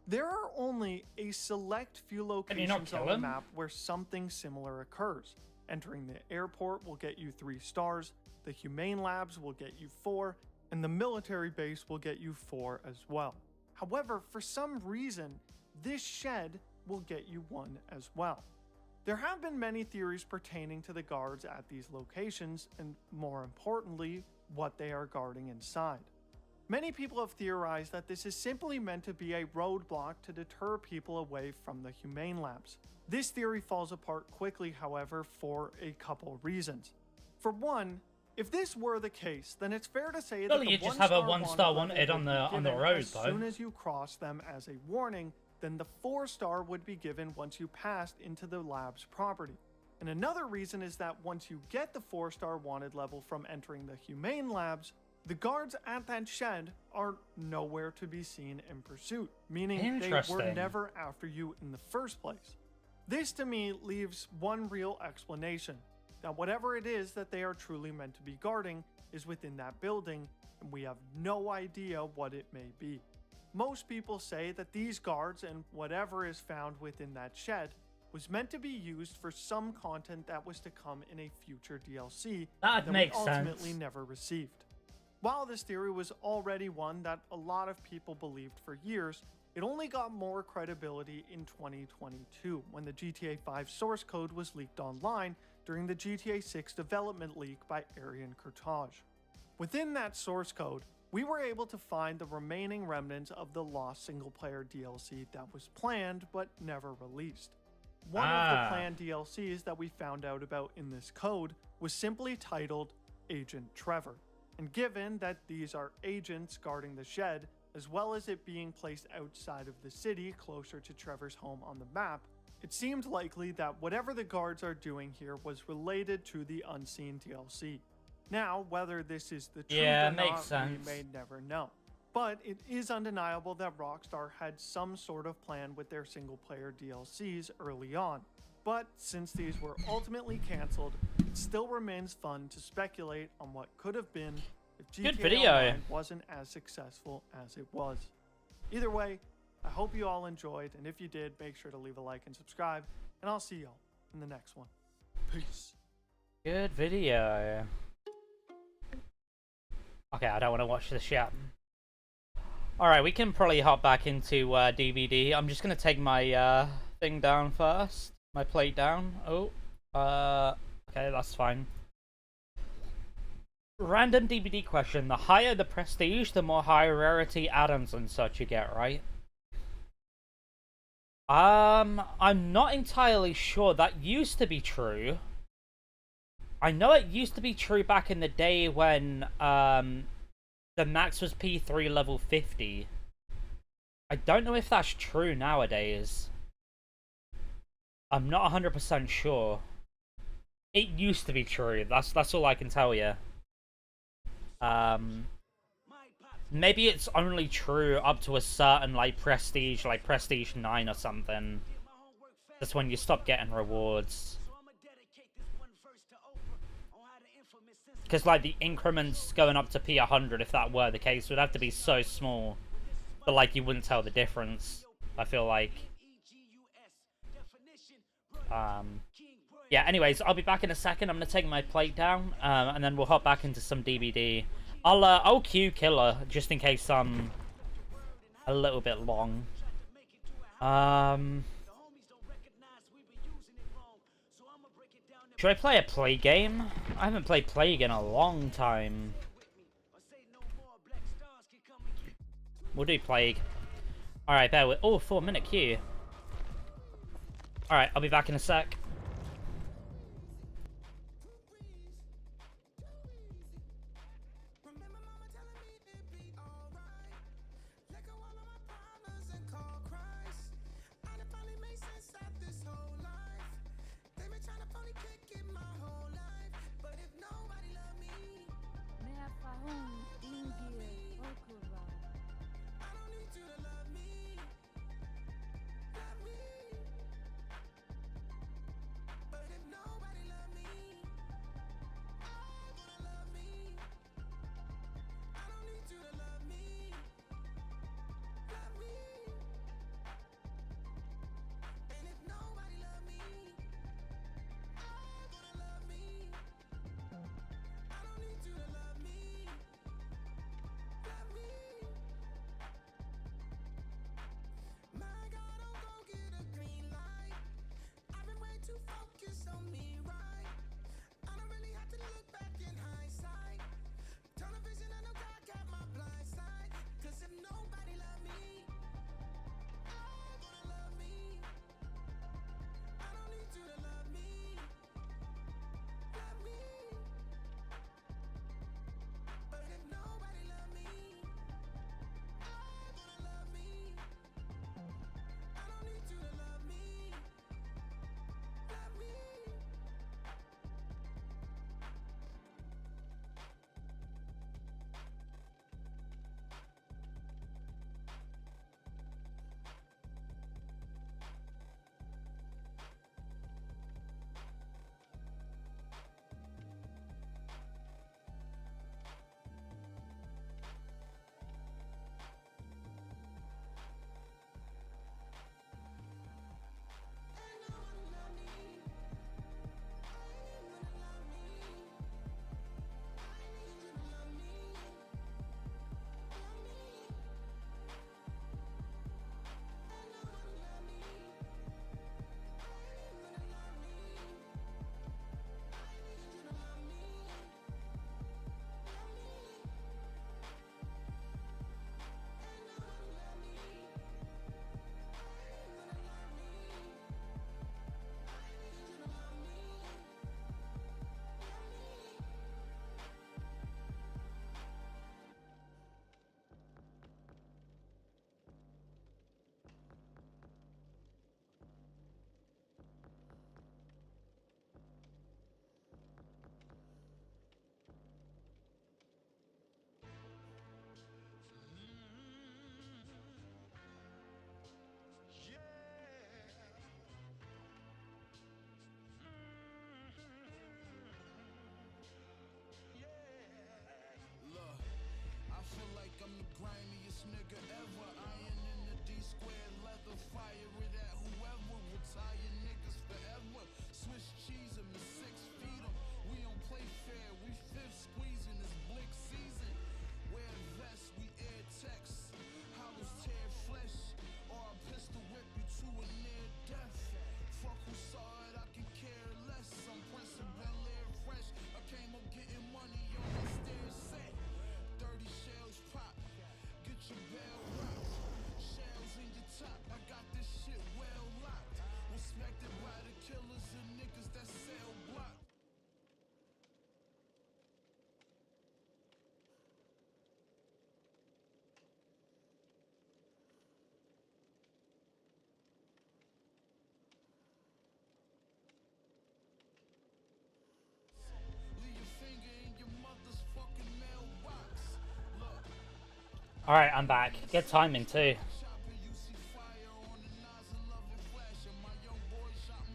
There are only a select few locations on the map where something similar occurs. Entering the airport will get you 3 stars, the Humane Labs will get you 4, and the military base will get you 4 as well. However, for some reason, this shed will get you 1 as well. There have been many theories pertaining to the guards at these locations, and more importantly, what they are guarding inside. Many people have theorized that this is simply meant to be a roadblock to deter people away from the Humane Labs. This theory falls apart quickly, however, for a couple reasons. For one, if this were the case, then it's fair to say that you just have a 1-star wanted on the road, as soon as you cross them as a warning, then the 4-star would be given once you passed into the lab's property. And another reason is that once you get the 4-star wanted level from entering the Humane Labs, the guards at that shed are nowhere to be seen in pursuit, meaning they were never after you in the first place. This to me leaves one real explanation, that whatever it is that they are truly meant to be guarding is within that building, and we have no idea what it may be. Most people say that these guards and whatever is found within that shed was meant to be used for some content that was to come in a future DLC that we ultimately never received. While this theory was already one that a lot of people believed for years, it only got more credibility in 2022 when the GTA 5 source code was leaked online during the GTA 6 development leak by Arian Kurtage. Within that source code, we were able to find the remaining remnants of the lost single-player DLC that was planned but never released. One of the planned DLCs that we found out about in this code was simply titled Agent Trevor. And given that these are agents guarding the shed, as well as it being placed outside of the city closer to Trevor's home on the map, it seemed likely that whatever the guards are doing here was related to the Unseen DLC. Now, whether this is the truth or not, we may never know. But it is undeniable that Rockstar had some sort of plan with their single-player DLCs early on. But since these were ultimately cancelled, it still remains fun to speculate on what could have been if GTA Good video. Online wasn't as successful as it was. Either way, I hope you all enjoyed, and if you did, make sure to leave a like and subscribe, and I'll see y'all in the next one. Peace. Good video. Okay, I don't want to watch this yet. Alright, we can probably hop back into DVD. I'm just going to take my thing down first. My plate down. Oh. Okay, that's fine. Random DVD question. The higher the prestige, the more high rarity add-ons and such you get, right? I'm not entirely sure. That used to be true. I know it used to be true back in the day when the max was P3 level 50. I don't know if that's true nowadays. I'm not 100% sure. It used to be true. That's all I can tell you. Maybe it's only true up to a certain like prestige 9 or something. That's when you stop getting rewards. Because like the increments going up to P100, if that were the case, would have to be so small that like you wouldn't tell the difference. I feel like. Yeah. Anyways, I'll be back in a second. I'm gonna take my plate down, and then we'll hop back into some DVD. I'll queue Killer just in case I'm a little bit long. Should I play a Plague game? I haven't played Plague in a long time. We'll do Plague. Alright, bear with. Oh, 4-minute queue. Alright, I'll be back in a sec. Alright, I'm back. Good timing too.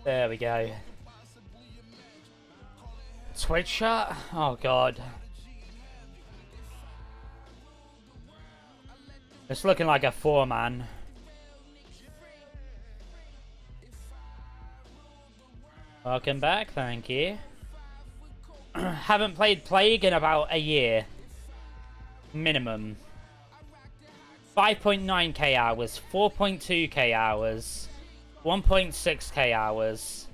There we go. Twitch shot? Oh god. It's looking like a 4-man. Welcome back, thank you. Haven't played Plague in about a year. Minimum. 5.9k hours, 4.2k hours, 1.6k hours,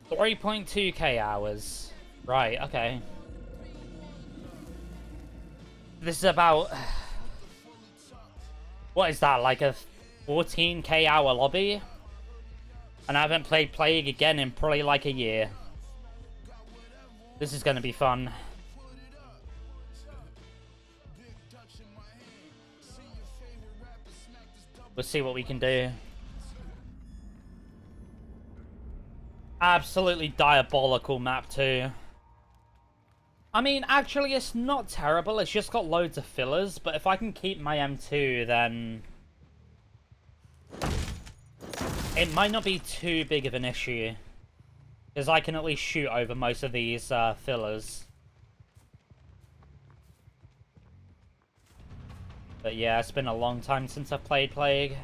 3.2k hours. Right, okay. This is about... What is that, like a 14k hour lobby? And I haven't played Plague again in probably like a year. This is going to be fun. We'll see what we can do. Absolutely diabolical map too. I mean, actually it's not terrible. It's just got loads of fillers. But if I can keep my M2, then... it might not be too big of an issue. Because I can at least shoot over most of these fillers. But yeah, it's been a long time since I've played Plague.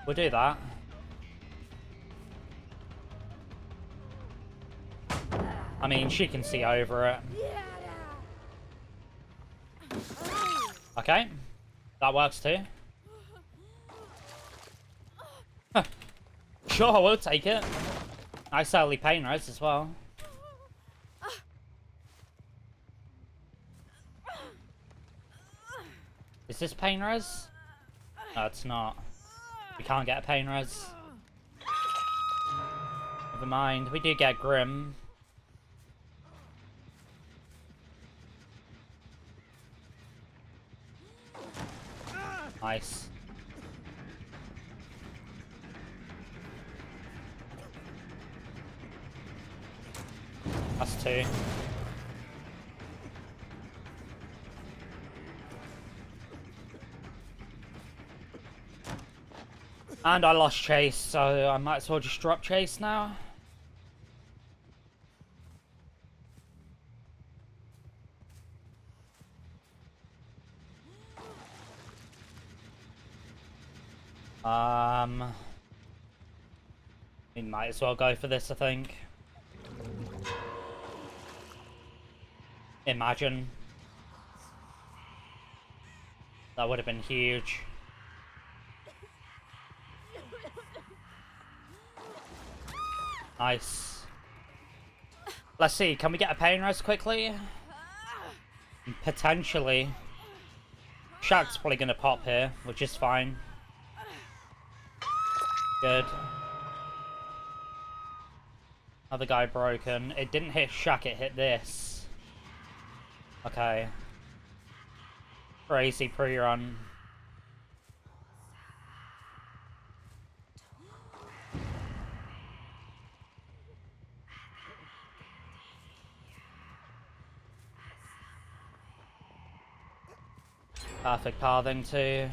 We'll do that. I mean, she can see over it. Okay. That works too. Huh. Sure, we'll take it. Nice early pain res as well. Is this pain res? No, it's not. We can't get a pain res. Never mind. We do get Grim. Nice. That's 2. And I lost chase, so I might as well just drop chase now. We might as well go for this, I think. Imagine. That would have been huge. Nice. Let's see, can we get a pain res quickly? Potentially. Shaq's probably gonna pop here, which is fine. Good. Other guy broken. It didn't hit Shaq, it hit this. Okay. Crazy pre-run. Perfect pathing too.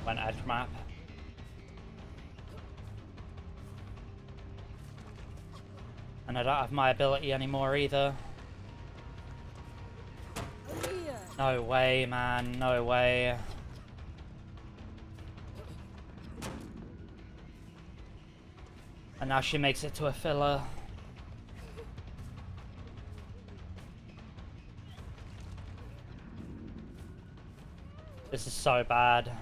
Went edge map. And I don't have my ability anymore either. No way, man. No way. And now she makes it to a filler. This is so bad.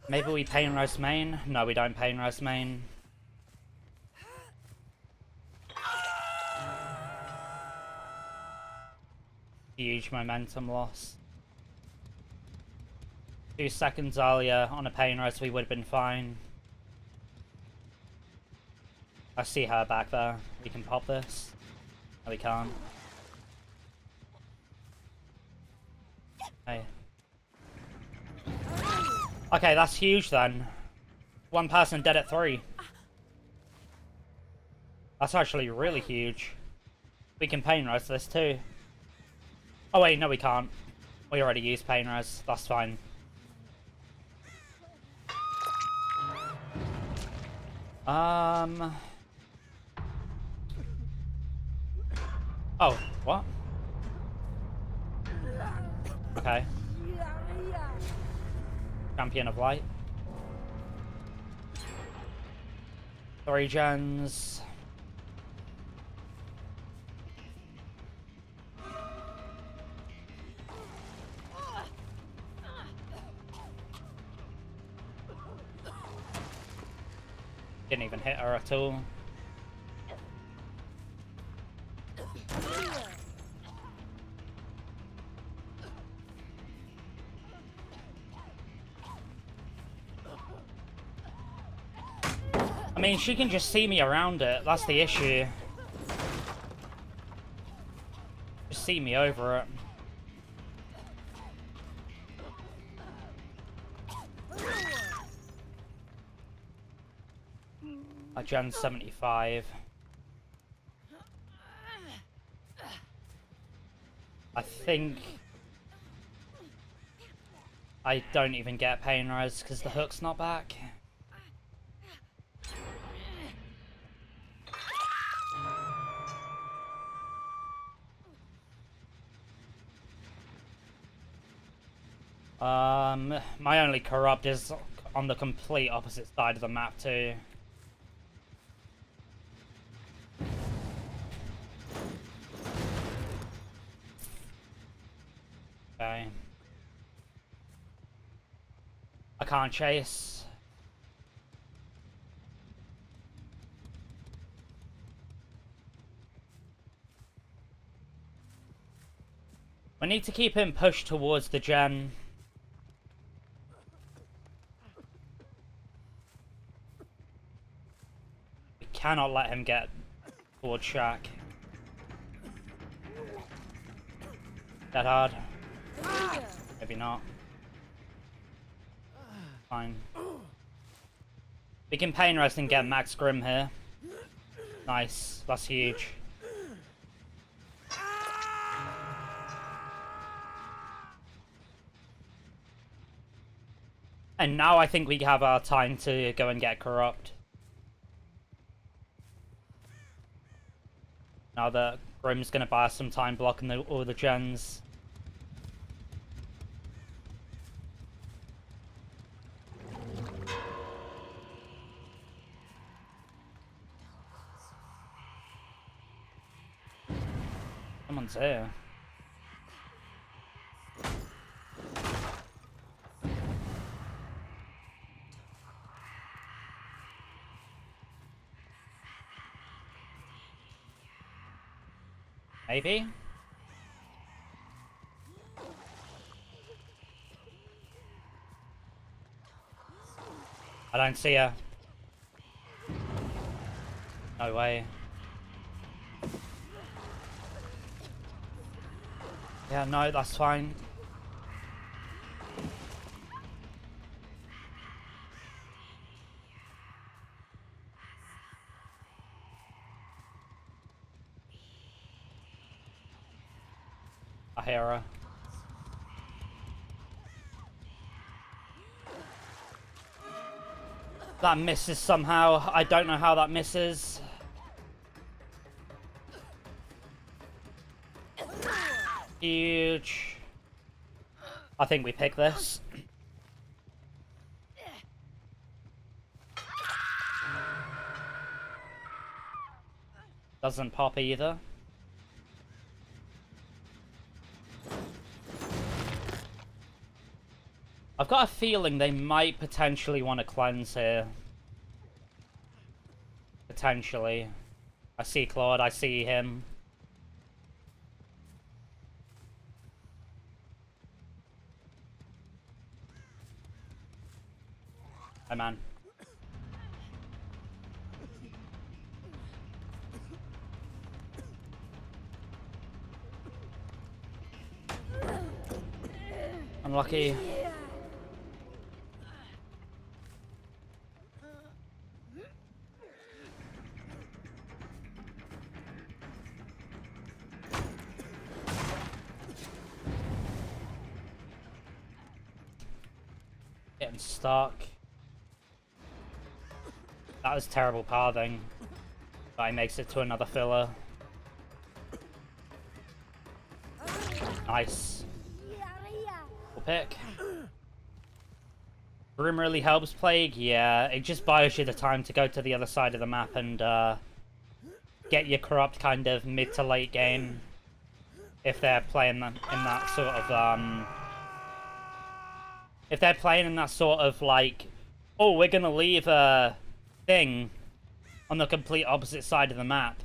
Maybe we pain res main? No, we don't pain res main. Huge momentum loss. 2 seconds earlier on a pain res we would have been fine. I see her back there. We can pop this. No, we can't. Hey. Okay, that's huge then. One person dead at 3. That's actually really huge. We can pain res this too. Oh wait, no we can't. We already used pain res. That's fine. Oh, what? Okay. Champion of Light. 3 gens. Didn't even hit her at all. I mean, she can just see me around it. That's the issue. Just see me over it. I gen 75. I think I don't even get pain res because the hook's not back. My only corrupt is on the complete opposite side of the map too. Okay. I can't chase. We need to keep him pushed towards the gen. We cannot let him get towards Shack. That hard? Maybe not. Fine. We can pain rest and get Max Grim here. Nice. That's huge. And now I think we have our time to go and get Corrupt. Now that Grim's gonna buy us some time blocking all the gens. Someone's here. Maybe? I don't see her. No way. Yeah, no, that's fine. I hear her. That misses somehow. I don't know how that misses. Huge. I think we pick this. Doesn't pop either. I've got a feeling they might potentially want to cleanse here. Potentially. I see Claude, I see him. Hey man. Unlucky. Getting stuck. That was terrible pathing. But he makes it to another filler. Nice. Cool pick. Broom really helps Plague. Yeah, it just buys you the time to go to the other side of the map and get your corrupt kind of mid to late game. If they're playing in that sort of if they're playing in that sort of like, oh, we're gonna leave a thing on the complete opposite side of the map.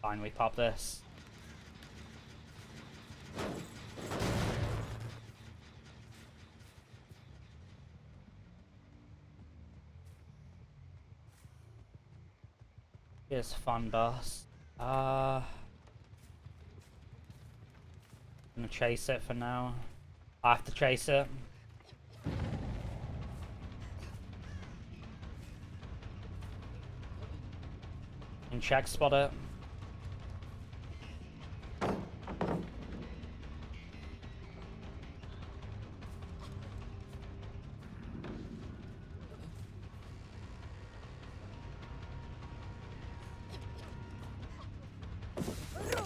Fine, we pop this. Here's Fun Bus. I'm gonna chase it for now. I have to chase it. And check spot it.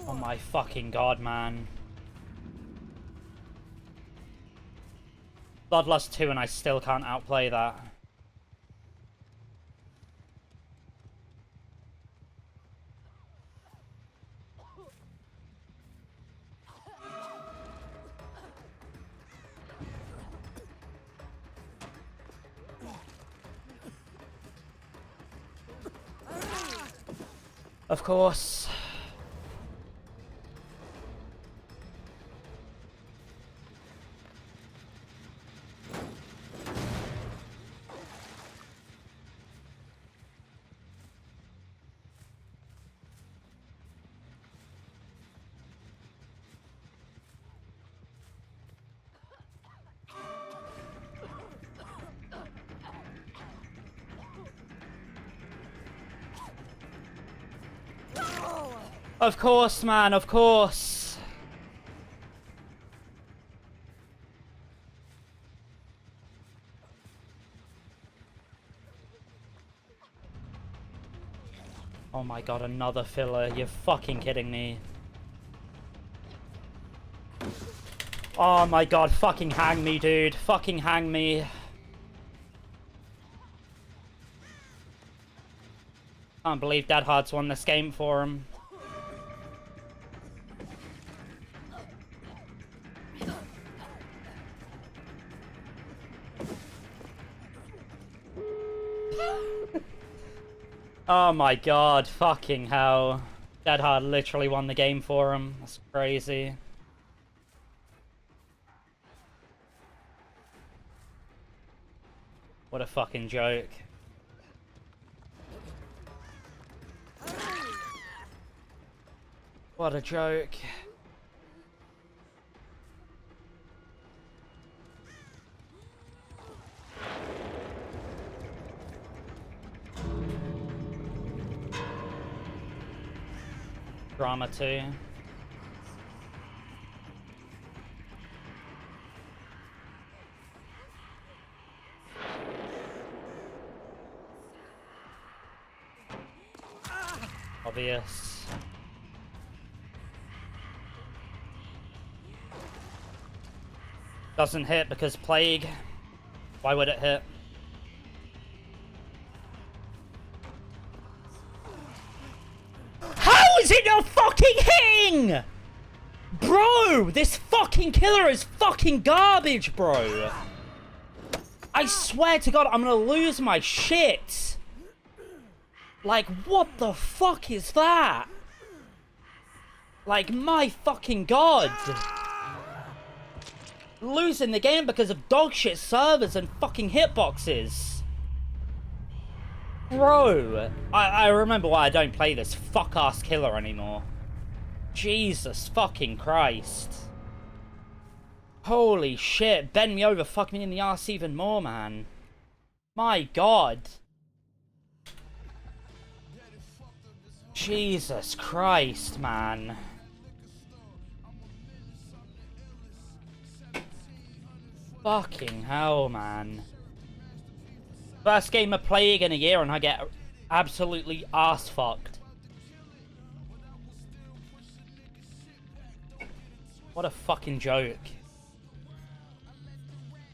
Oh my fucking god, man. Bloodlust 2 and I still can't outplay that. Of course. Of course, man, of course. Oh my god, another filler. You're fucking kidding me. Oh my god, fucking hang me, dude. Fucking hang me. Can't believe Dead Hard's won this game for him. Oh my god, fucking hell. Dead Hard literally won the game for him. That's crazy. What a fucking joke. What a joke. Drama 2. Obvious. Doesn't hit because Plague. Why would it hit? How is it not fucking hitting? Bro, this fucking killer is fucking garbage, bro. I swear to God, I'm gonna lose my shit. Like, what the fuck is that? Like, my fucking God. Losing the game because of dogshit servers and fucking hitboxes. Bro, I remember why I don't play this fuck-ass killer anymore. Jesus fucking Christ. Holy shit, bend me over, fuck me in the ass even more, man. My God. Jesus Christ, man. Fucking hell, man. First game of Plague in a year and I get absolutely ass fucked. What a fucking joke.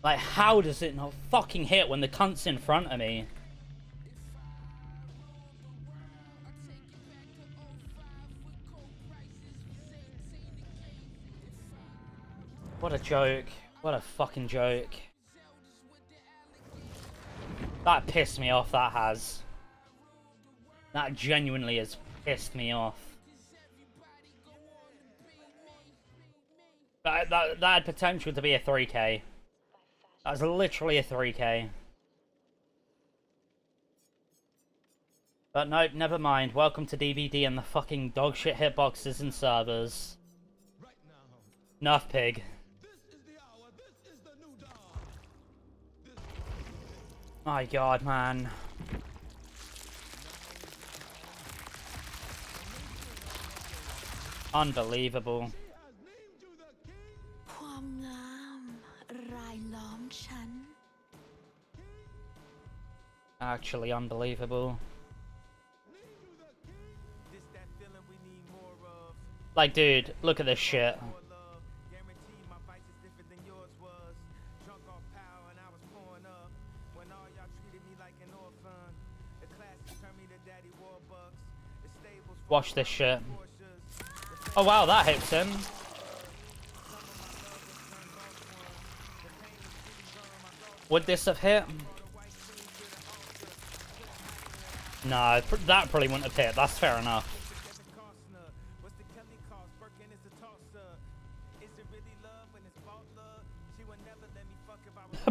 Like, how does it not fucking hit when the cunt's in front of me? What a joke. What a fucking joke. That pissed me off, that has. That genuinely has pissed me off. That had potential to be a 3k. That was literally a 3k. But nope, never mind. Welcome to DVD and the fucking dogshit hitboxes and servers. Enough, pig. My God, man. Unbelievable. Actually unbelievable. Like, dude, look at this shit. Watch this shit. Oh wow, that hits him. Would this have hit? No, that probably wouldn't have hit. That's fair enough.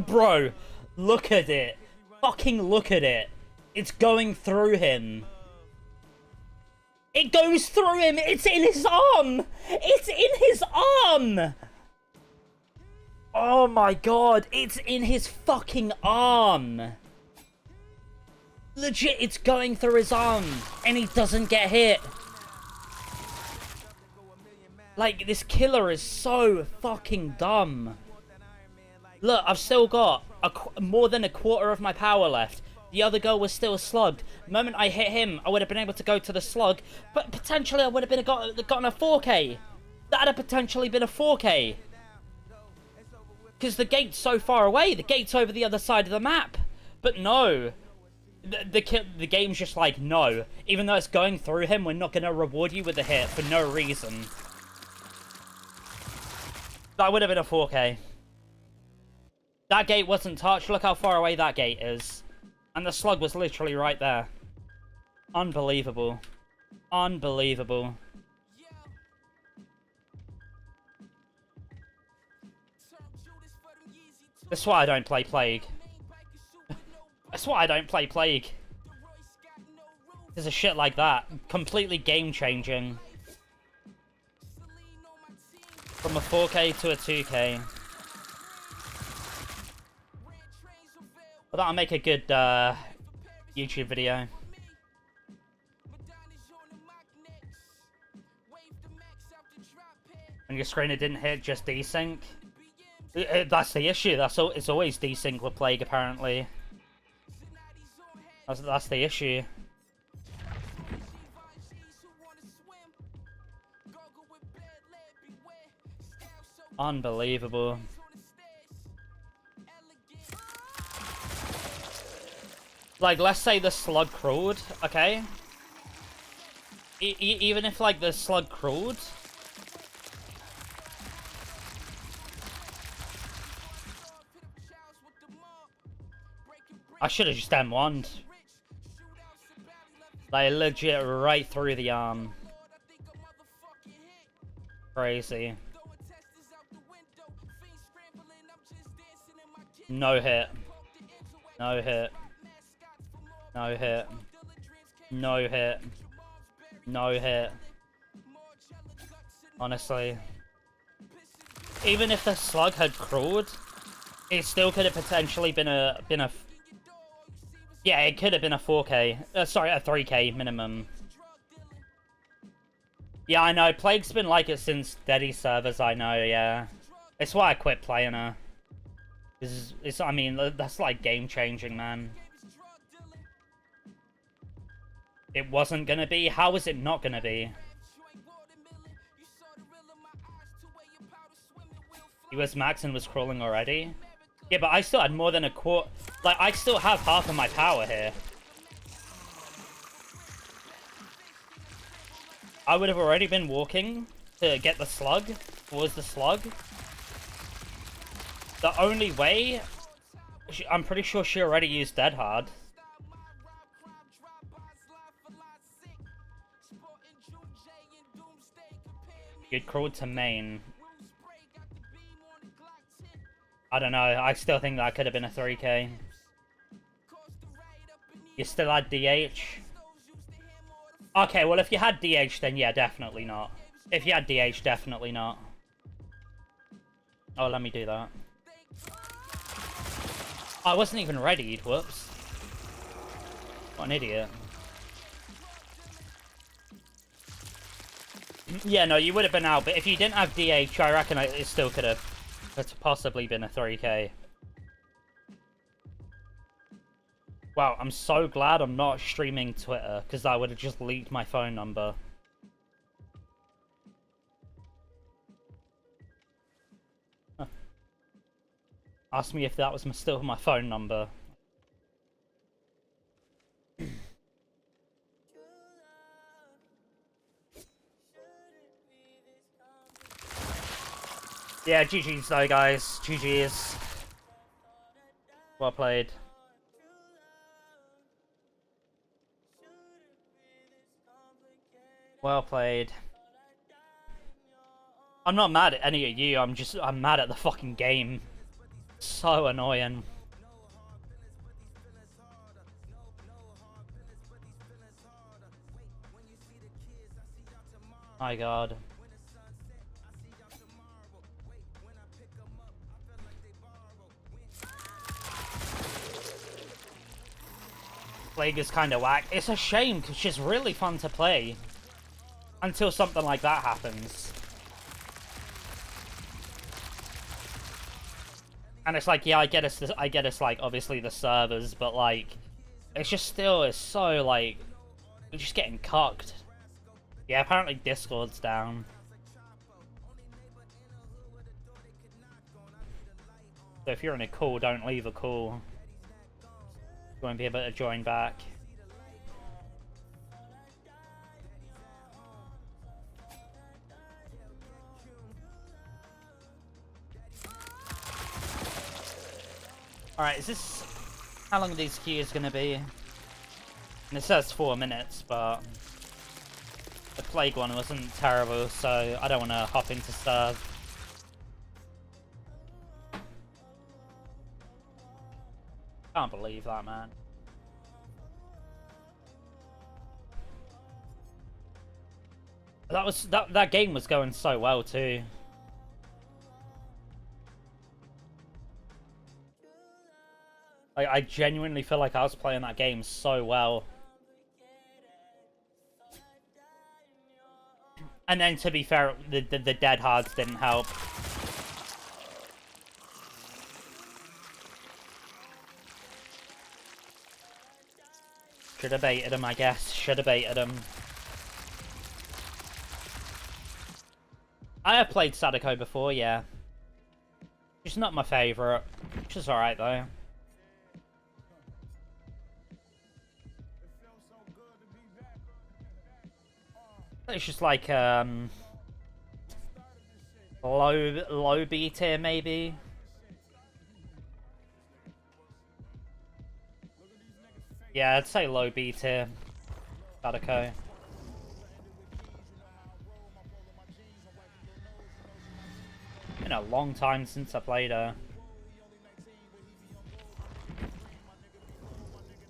Bro, look at it. Fucking look at it. It's going through him. It goes through him. It's in his arm. It's in his arm. Oh my God. It's in his fucking arm. Legit, it's going through his arm. And he doesn't get hit. Like, this killer is so fucking dumb. Look, I've still got more than a quarter of my power left. The other girl was still slugged. The moment I hit him, I would have been able to go to the slug. But potentially I would have been gotten a 4k. That had potentially been a 4k. Because the gate's so far away. The gate's over the other side of the map. But no. The game's just like, no. Even though it's going through him, we're not going to reward you with a hit for no reason. That would have been a 4k. That gate wasn't touched. Look how far away that gate is. And the slug was literally right there. Unbelievable. Unbelievable. That's why I don't play Plague. That's why I don't play Plague. There's a shit like that. Completely game-changing. From a 4k to a 2k. Well, that'll make a good YouTube video. And your screen it didn't hit, just desync. That's the issue. It's always desync with Plague, apparently. That's the issue. Unbelievable. Like, let's say the slug crawled, okay? Even if, like, the slug crawled... I should have just M1'd. Like, legit right through the arm. Crazy. No hit. No hit. No hit. No hit. No hit. honestly. Even if the slug had crawled, it still could have potentially been a yeah, it could have been a 4K. Sorry, a 3K minimum. Yeah, I know. Plague's been like it since Daddy servers, I know, yeah. It's why I quit playing her. I mean, that's like game-changing, man. It wasn't gonna be? How is it not gonna be? He was max and was crawling already? Yeah, but I still had more than a quarter. Like, I still have half of my power here. I would have already been walking to get the slug. What was the slug? The only way... I'm pretty sure she already used Dead Hard. You'd crawled to main. I don't know. I still think that could have been a 3K. You still had DH? Okay, well, if you had DH, then yeah, definitely not. If you had DH, definitely not. Oh, let me do that. I wasn't even ready. Whoops. What an idiot. Yeah, no, you would have been out, but if you didn't have DH, I reckon it still could have possibly been a 3K. Wow, I'm so glad I'm not streaming Twitter, because I would have just leaked my phone number. Huh. Ask me if that was still my phone number. Yeah, GG's though, guys. GG's. Well played. Well played. I'm not mad at any of you, I'm mad at the fucking game. So annoying. My god. Plague is kind of whack. It's a shame because she's really fun to play. Until something like that happens. And it's like, yeah, I get it's like, obviously the servers, but like, it's just still, it's so like, we're just getting cocked. Yeah, apparently Discord's down. So if you're in a call, don't leave a call. You won't be able to join back. Alright, is this... How long are these queues gonna be? And it says 4 minutes, but... The Plague one wasn't terrible, so I don't want to hop into serve. Can't believe that, man. That game was going so well too. I genuinely feel like I was playing that game so well. And then, to be fair, the dead hards didn't help. Should have baited him, I guess. Should have baited him. I have played Sadako before, yeah. She's not my favourite. She's alright, though. It's just like, low B tier, maybe? Yeah, I'd say low B tier. Sadako. Been a long time since I played her.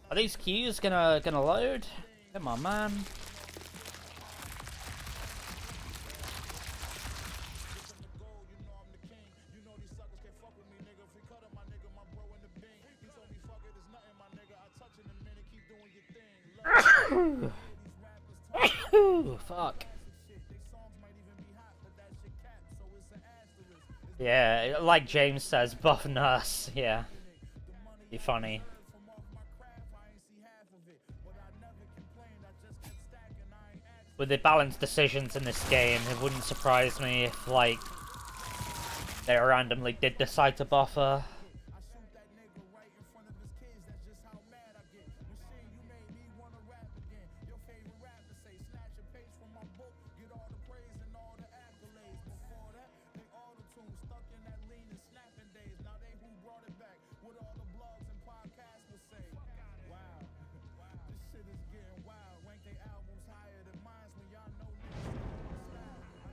Are these queues gonna load? Come on, man. Fuck. Yeah, like James says, buff nurse. Yeah. Be funny. With the balanced decisions in this game, it wouldn't surprise me if, like, they randomly did decide to buff her.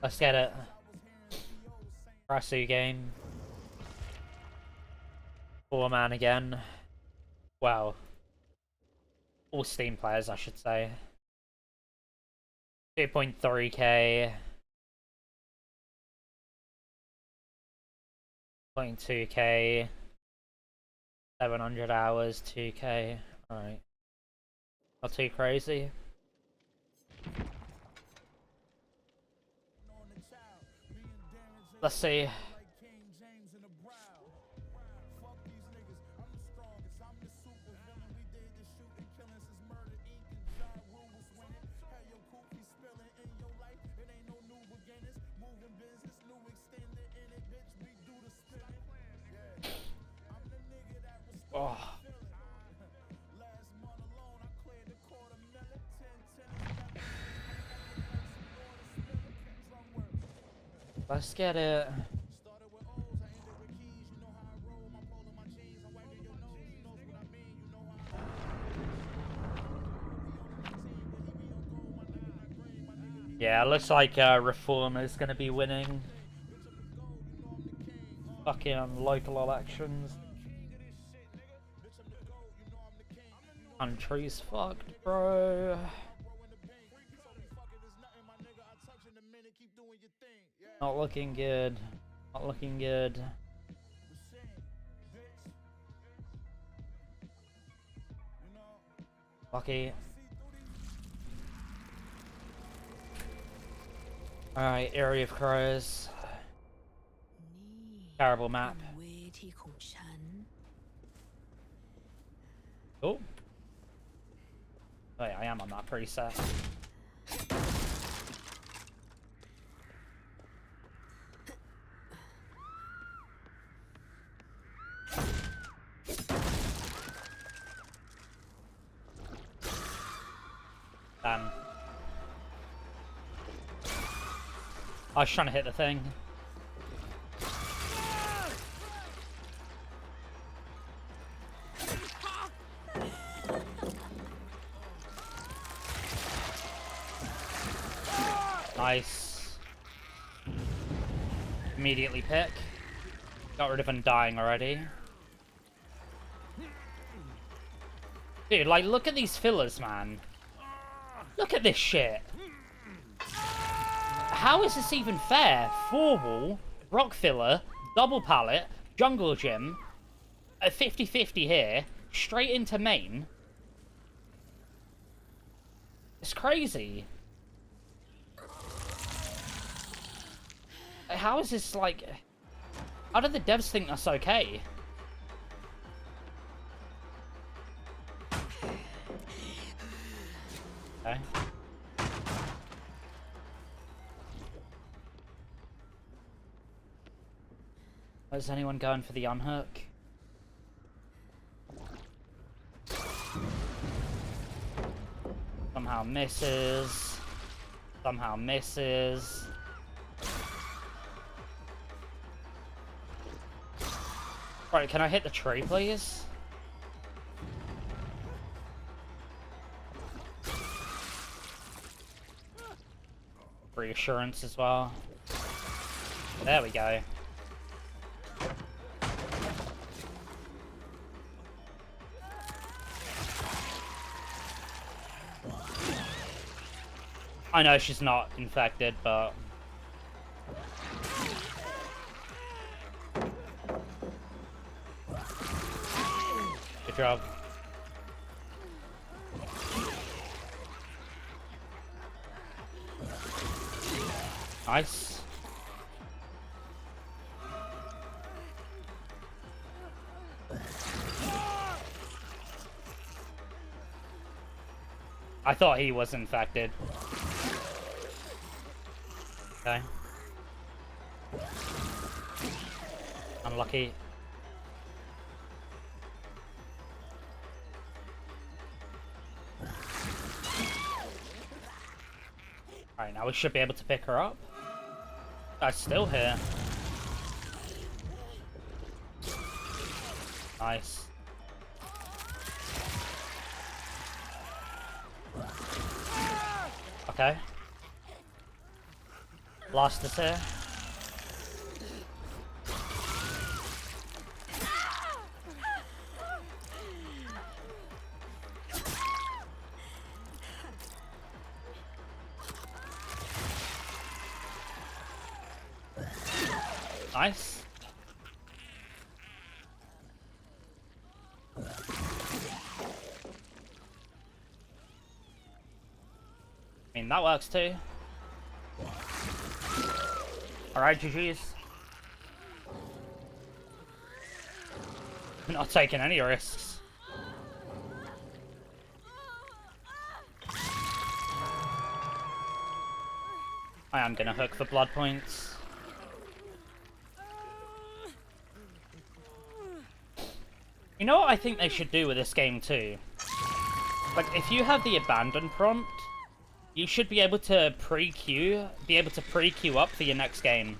Let's get it. Rasu game. 4-man again. Wow. All Steam players, I should say. 2.3k. 0.2k. 700 hours, 2k. Alright. Not too crazy. Let's see. Oh. Let's get it. Yeah, looks like Reform is gonna be winning. Fucking local elections. Country's fucked, bro. Not looking good. Not looking good. Lucky. Alright, Area of Crows. Terrible map. Oh. Wait, I am on that preset. Damn. I was trying to hit the thing. Nice. Immediately pick. Got rid of him dying already. Dude, like, look at these fillers, man. Look at this shit. How is this even fair? 4-wall, rock filler, double pallet, jungle gym, a 50-50 here, straight into main. It's crazy. How is this, like... How do the devs think that's okay? Okay. Is anyone going for the unhook? Somehow misses. Somehow misses. Right, can I hit the tree, please? Reassurance as well. There we go. I know she's not infected, but... Good job. Nice. I thought he was infected. Okay. Unlucky. Alright, now we should be able to pick her up. Guy's still here. Nice. Okay. Blast is here. Nice. I mean, that works too. Alright, GG's. Not taking any risks. I am gonna hook for blood points. You know what I think they should do with this game too? Like, if you have the abandon prompt, you should be able to pre-queue up for your next game.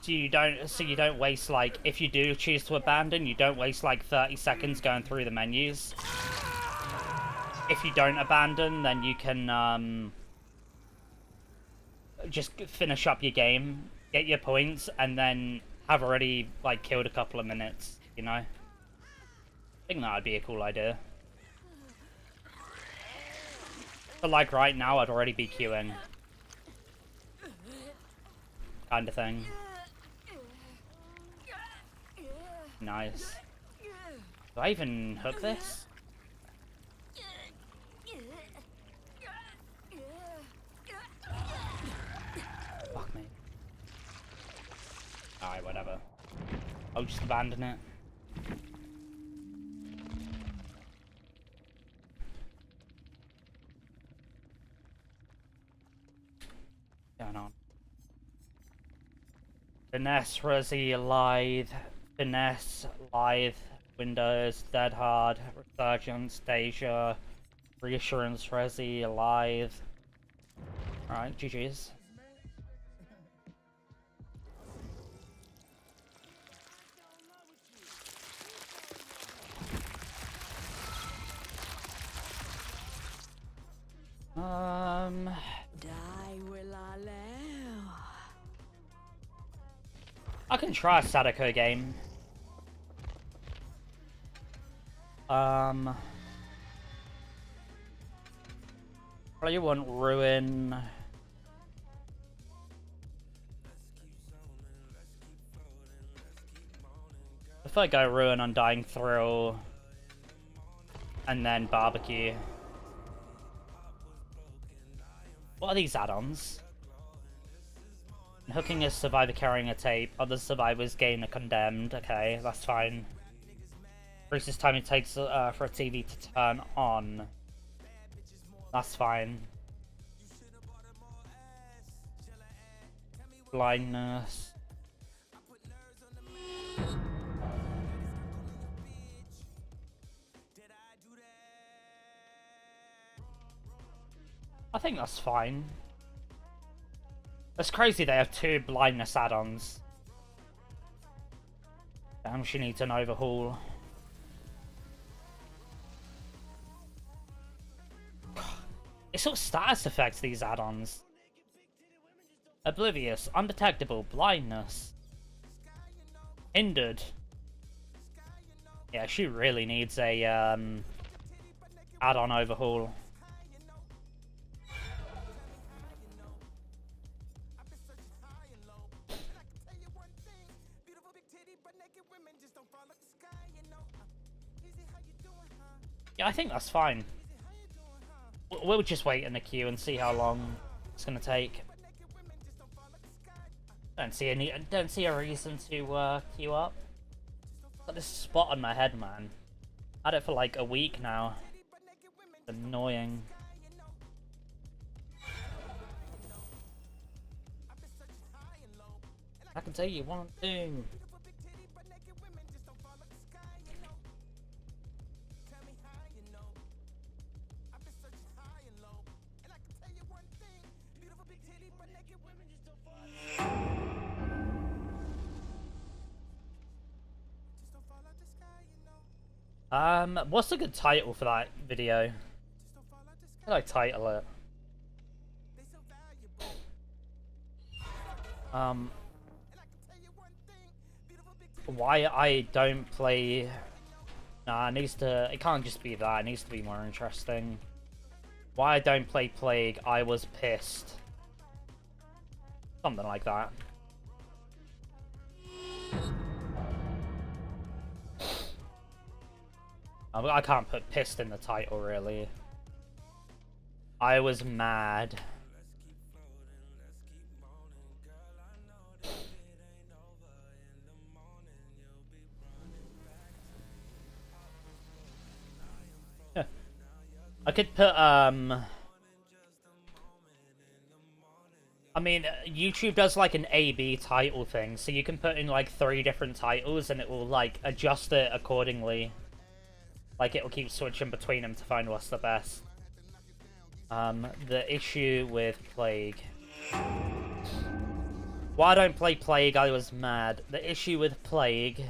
So you don't waste, like, if you do choose to abandon, you don't waste like 30 seconds going through the menus. If you don't abandon, then you can just finish up your game, get your points, and then have already like killed a couple of minutes, you know? I think that would be a cool idea. But like right now, I'd already be queuing. Kind of thing. Nice. Do I even hook this? Fuck me. Alright, whatever. I'll just abandon it. What's going on? Finesse, Resi, Lithe. Finesse, Lithe, Windows, Dead Hard, Resurgence, Deja, Reassurance, Resi, Lithe. Alright, GG's. I can try a Sadako game. Probably want Ruin. If I go Ruin, Undying Thrill, and then Barbecue. What are these add-ons? Hooking is survivor carrying a tape. Other survivors gain a condemned. Okay, that's fine. Increases time it takes for a TV to turn on. That's fine. Blindness. I think that's fine. It's crazy they have 2 blindness add-ons. Damn, she needs an overhaul. It's all status effects, these add-ons. Oblivious, undetectable, blindness. Hindered. Yeah, she really needs a add-on overhaul. Yeah, I think that's fine. We'll just wait in the queue and see how long it's gonna take. Don't see a reason to queue up. Got this spot on my head, man. Had it for like a week now. It's annoying. I can tell you one thing. What's a good title for that video? How do I title it? Why I don't play... Nah, it can't just be that, it needs to be more interesting. Why I don't play Plague, I was pissed. Something like that. I can't put pissed in the title, really. I was mad. I could put, I mean, YouTube does like an A/B title thing, so you can put in like 3 different titles and it will like adjust it accordingly. Like it will keep switching between them to find what's the best. The issue with Plague. Why I don't play Plague, I was mad. The issue with Plague...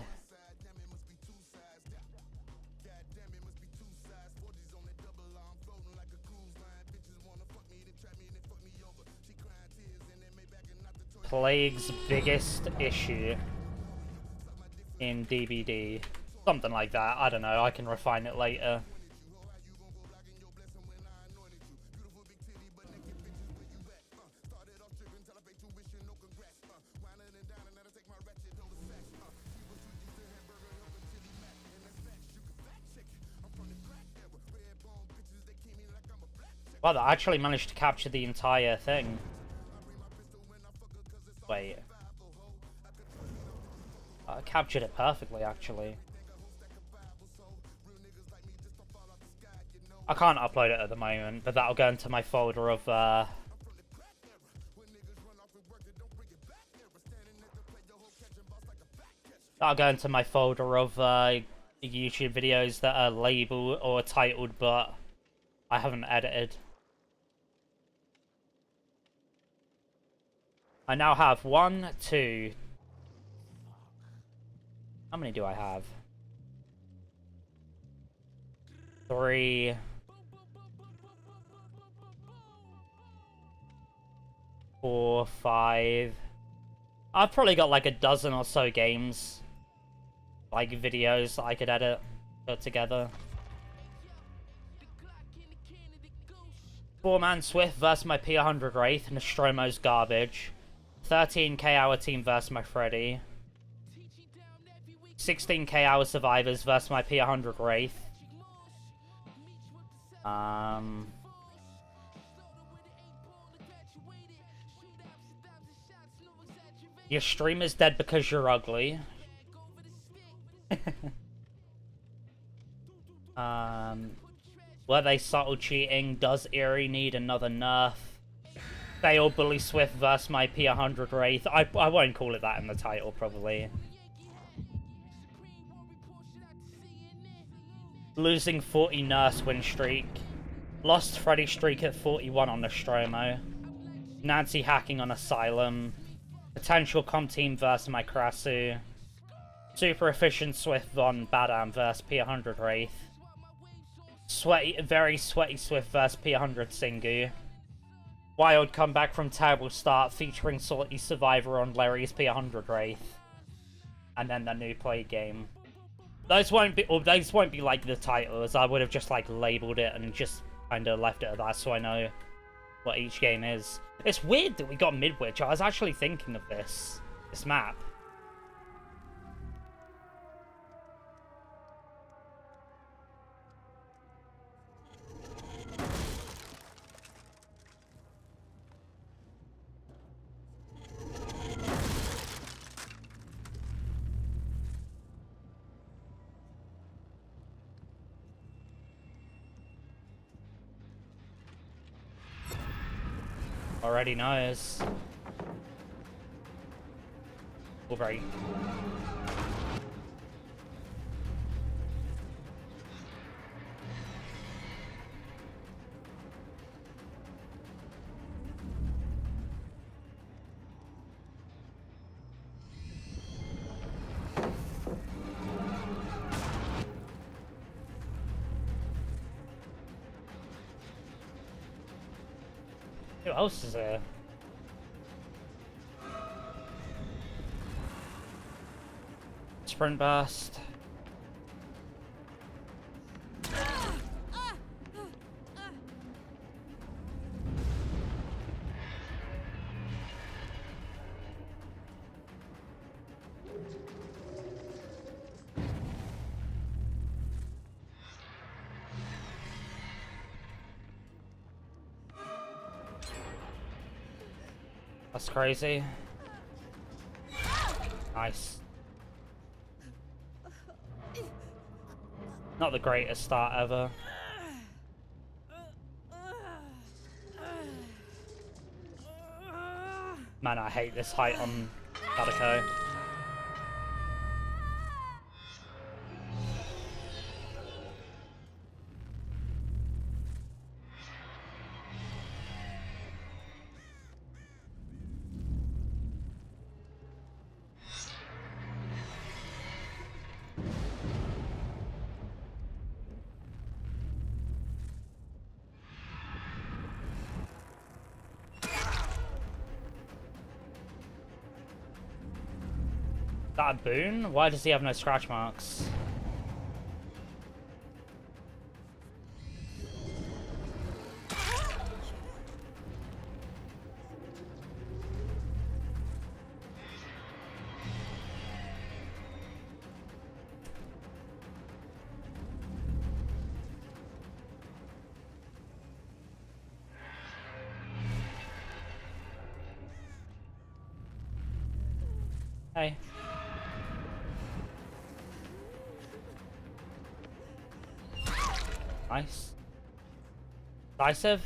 Plague's biggest issue in DBD. Something like that. I don't know. I can refine it later. Wow, I actually managed to capture the entire thing. Wait. I captured it perfectly, actually. I can't upload it at the moment, but that'll go into my folder of, that'll go into my folder of, YouTube videos that are labeled or titled, but I haven't edited. I now have 1, 2... How many do I have? 3... 4, 5... I've probably got like a dozen or so games. Like videos that I could edit, put together. 4-man Swift versus my P100 Wraith, Nostromo's garbage. 13k hour team versus my Freddy. 16k hour survivors versus my P100 Wraith. Your stream is dead because you're ugly. Were they subtle cheating? Does Eerie need another nerf? Fail Bully Swift versus my P100 Wraith. I won't call it that in the title, probably. Losing 40 nurse win streak. Lost Freddy streak at 41 on Nostromo. Nancy hacking on Asylum. Potential comp team versus my Krasu. Super efficient Swift Von Badam versus P100 Wraith. Very sweaty Swift versus P100 Singu. Wild comeback from terrible start featuring Salty Survivor on Larry's P100 Wraith. And then the new play game. Those won't be like the titles. I would have just like labeled it and just kind of left it at that so I know what each game is. It's weird that we got Midwich. I was actually thinking of this map. Already knows. Right. Who else is there? Sprint burst. That's crazy. Nice. Not the greatest start ever. Man, I hate this height on Badico. That a boon? Why does he have no scratch marks? Hey. Nice. Decisive.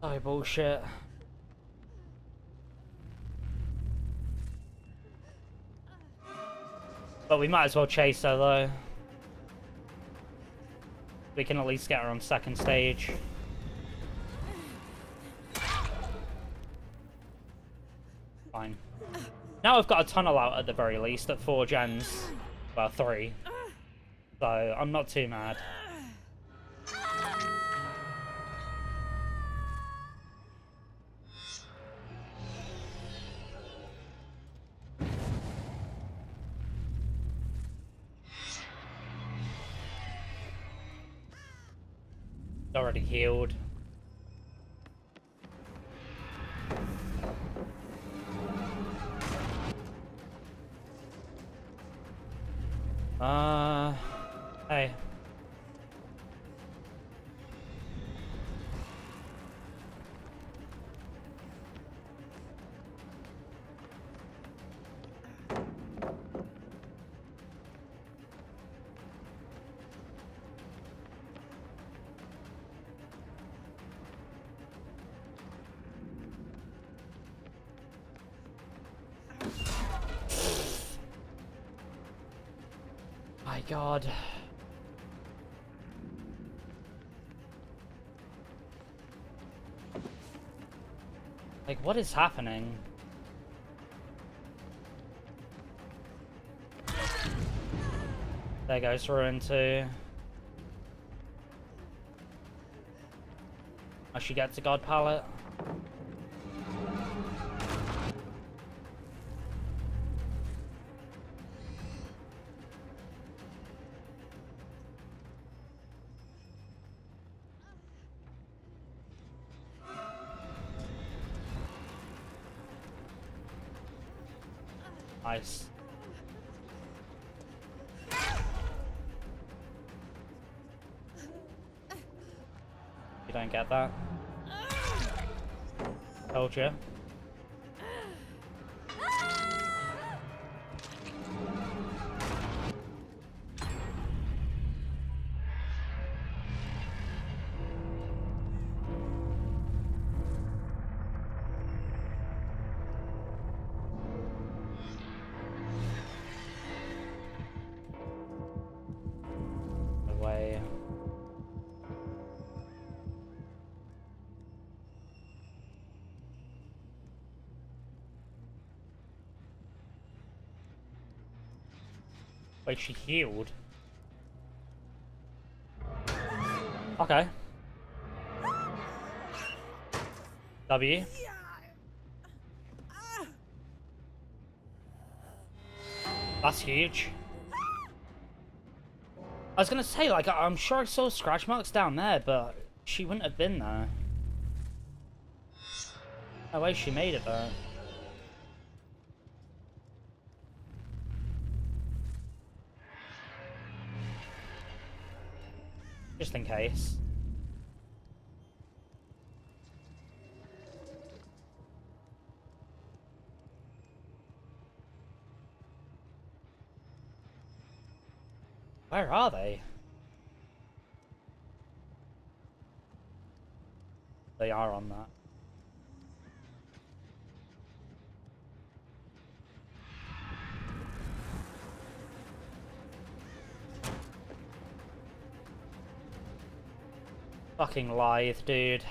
Oh, bullshit. But we might as well chase her, though. We can at least get her on second stage. Fine. Now I've got a tunnel out at the very least at 4 gens. Well, 3. So, I'm not too mad. Already healed. Hey. My God. Like, what is happening? There goes Ruin too. Oh, she gets a God pallet. Nice. You don't get that? Told you. Wait, she healed. Okay. W. That's huge. I was gonna say, like, I'm sure I saw scratch marks down there, but she wouldn't have been there. No way she made it though. Just in case. Where are they? They are on that. Fucking lithe, dude.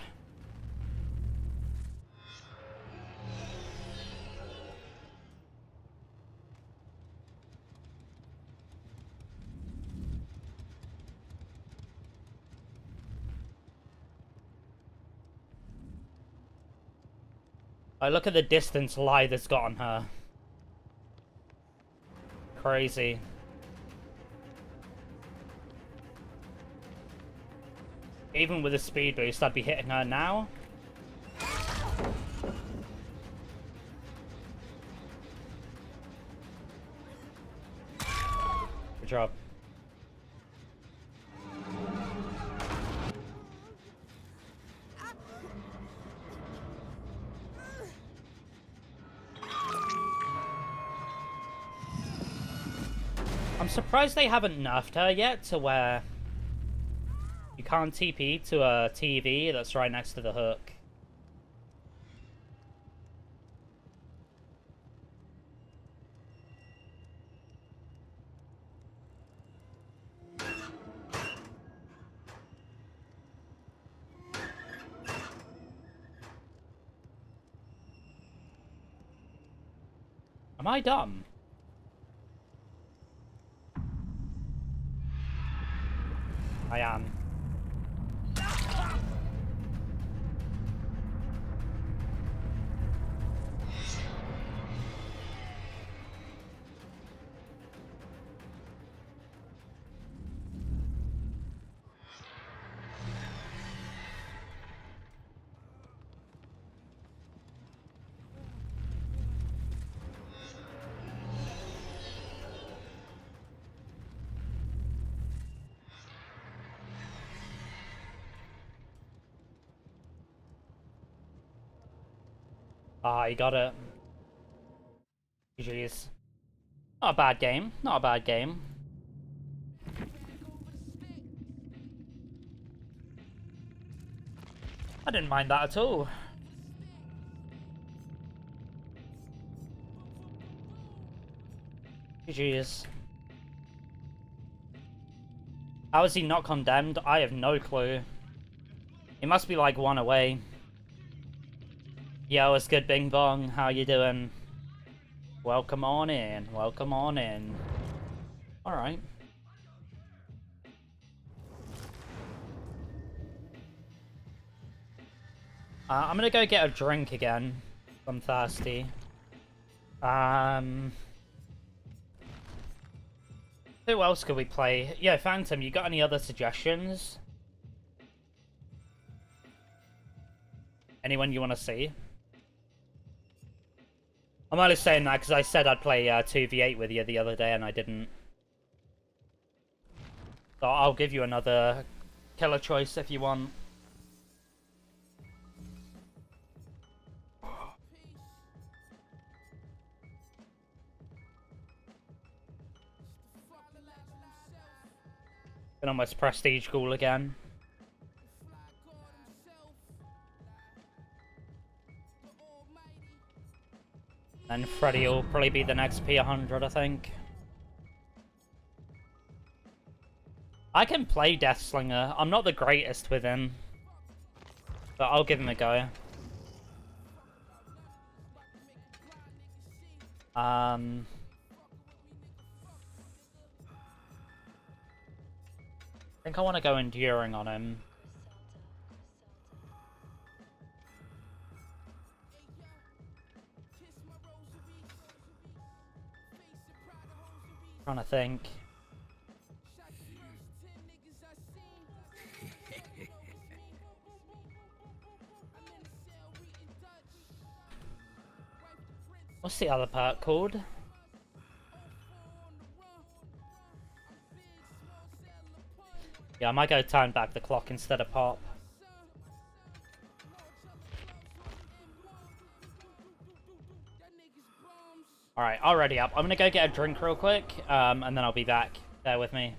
I look at the distance lithe has got on her. Crazy. Even with a speed boost, I'd be hitting her now. Good job. I'm surprised they haven't nerfed her yet to where you can't TP to a TV that's right next to the hook. Am I dumb? I am. Ah, you got it. GG's. Not a bad game. Not a bad game. I didn't mind that at all. GG's. How is he not condemned? I have no clue. He must be like one away. Yo, what's good, Bing Bong? How you doing? Welcome on in. Welcome on in. Alright. I'm gonna go get a drink again. I'm thirsty. Who else could we play? Yeah, Phantom, you got any other suggestions? Anyone you want to see? I'm only saying that because I said I'd play 2v8 with you the other day and I didn't. So I'll give you another killer choice if you want. Can almost prestige ghoul again. And Freddy will probably be the next P100, I think. I can play Deathslinger. I'm not the greatest with him. But I'll give him a go. I think I want to go enduring on him. Trying to think. What's the other perk called? Yeah, I might go turn back the clock instead of pop. Alright, already up. I'm gonna go get a drink real quick, and then I'll be back. Bear with me.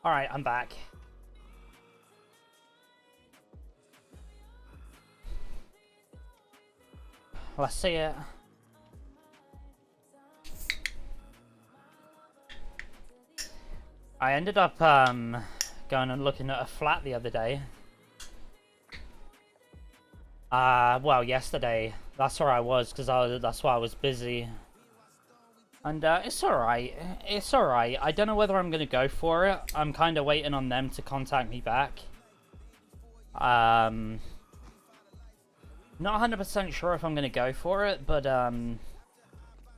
Alright, I'm back. Let's see it. I ended up going and looking at a flat the other day. Well, yesterday. That's where I was, because that's why I was busy. And it's alright. It's alright. I don't know whether I'm going to go for it. I'm kind of waiting on them to contact me back. Not 100% sure if I'm going to go for it, but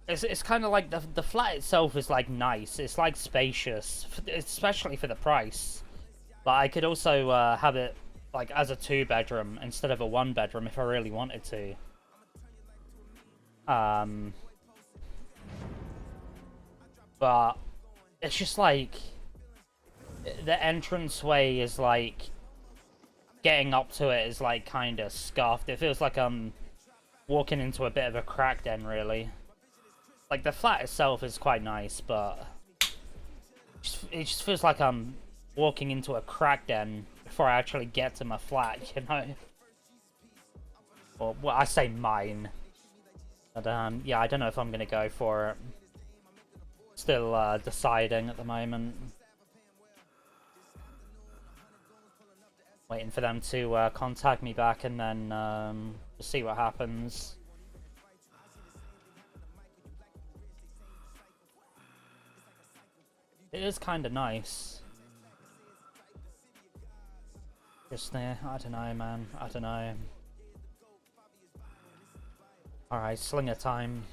it's kind of like the flat itself is like nice. It's like spacious, especially for the price. But I could also have it like as a 2-bedroom instead of a 1-bedroom if I really wanted to. But it's just like the entranceway is like getting up to it is like kind of scuffed. It feels like I'm walking into a bit of a crack den, really. Like the flat itself is quite nice, but it just feels like I'm walking into a crack den before I actually get to my flat, you know? Or well, I say mine. But yeah, I don't know if I'm gonna go for it. Still deciding at the moment. Waiting for them to contact me back and then see what happens. It is kind of nice. Just there, I don't know, man. I don't know. Alright, slinger time.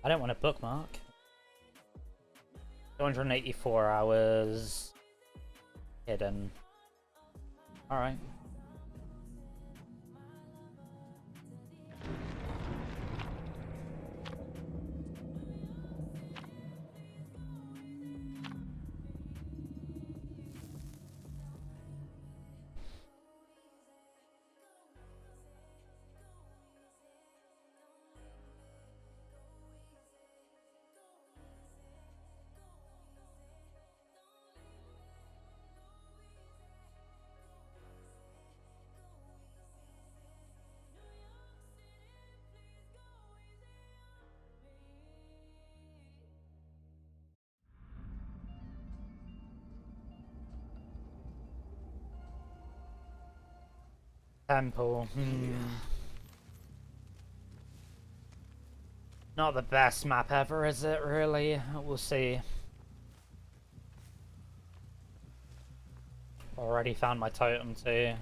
I don't want to bookmark. 284 hours. Hidden. Alright. Temple. Not the best map ever, is it, really? We'll see. Already found my totem, too.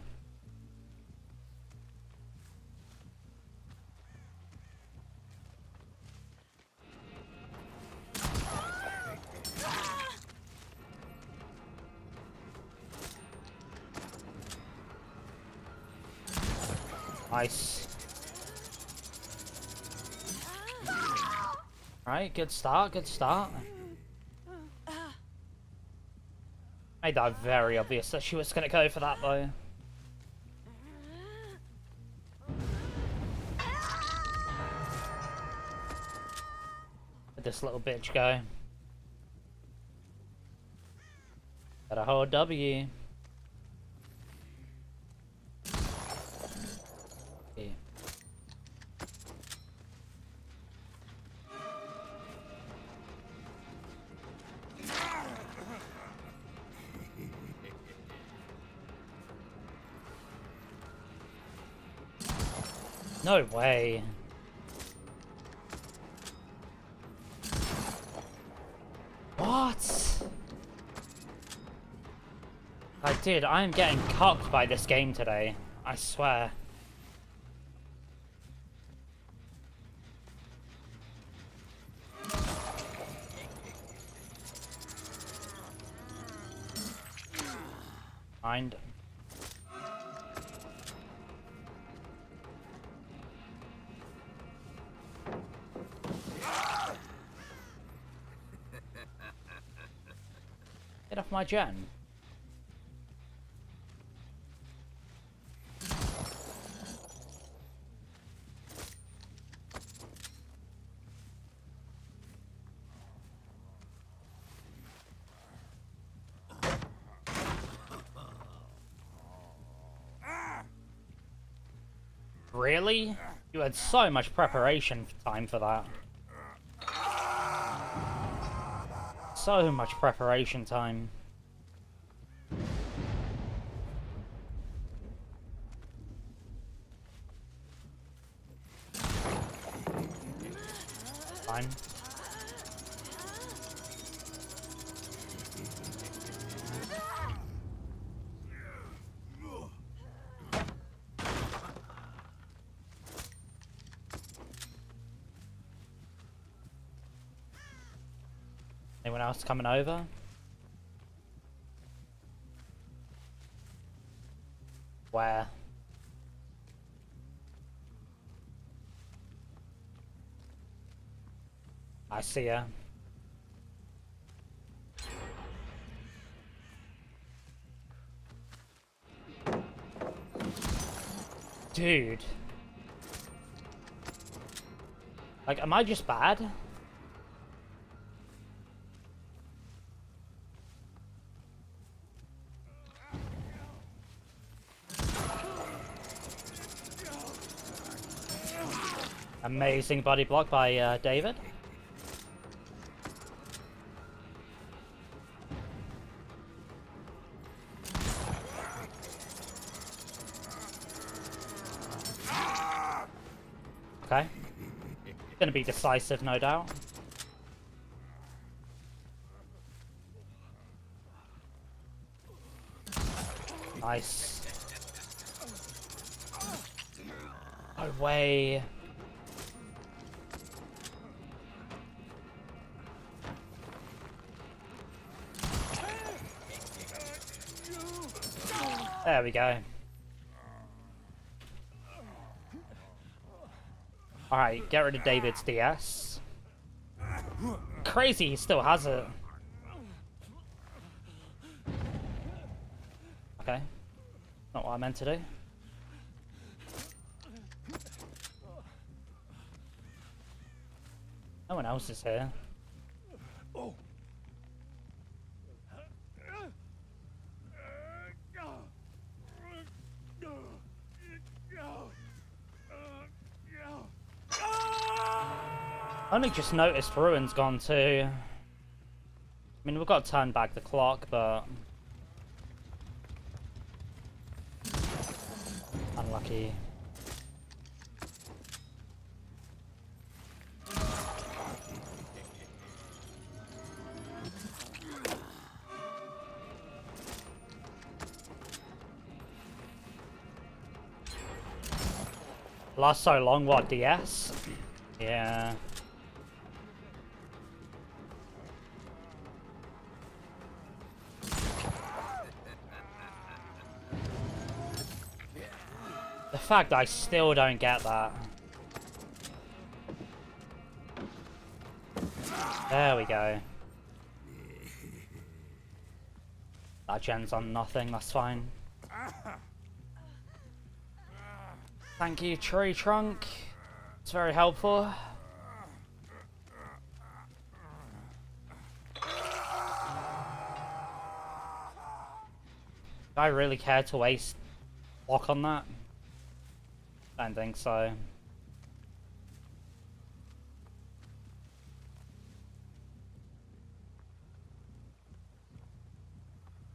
Nice. Right, good start, good start. Made that very obvious that she was gonna go for that though. Let this little bitch go. Got a whole W. No way. What? Dude, I am getting cocked by this game today. I swear. Mind. Get off my gen. Really? You had so much preparation time for that. So much preparation time. Fine. Anyone else coming over? Where? I see ya. Dude. Like, am I just bad? Amazing body block by David. Okay. Gonna be decisive, no doubt. Nice. No way. There we go. Alright, get rid of David's DS. Crazy, he still has it. Okay. Not what I meant to do. No one else is here. Only just noticed Ruin's gone too. I mean, we've got to turn back the clock, but... unlucky. Last so long, what, DS? Yeah. The fact I still don't get that. There we go. That gen's on nothing, that's fine. Thank you, Tree Trunk. It's very helpful. Do I really care to waste block on that? I don't think so.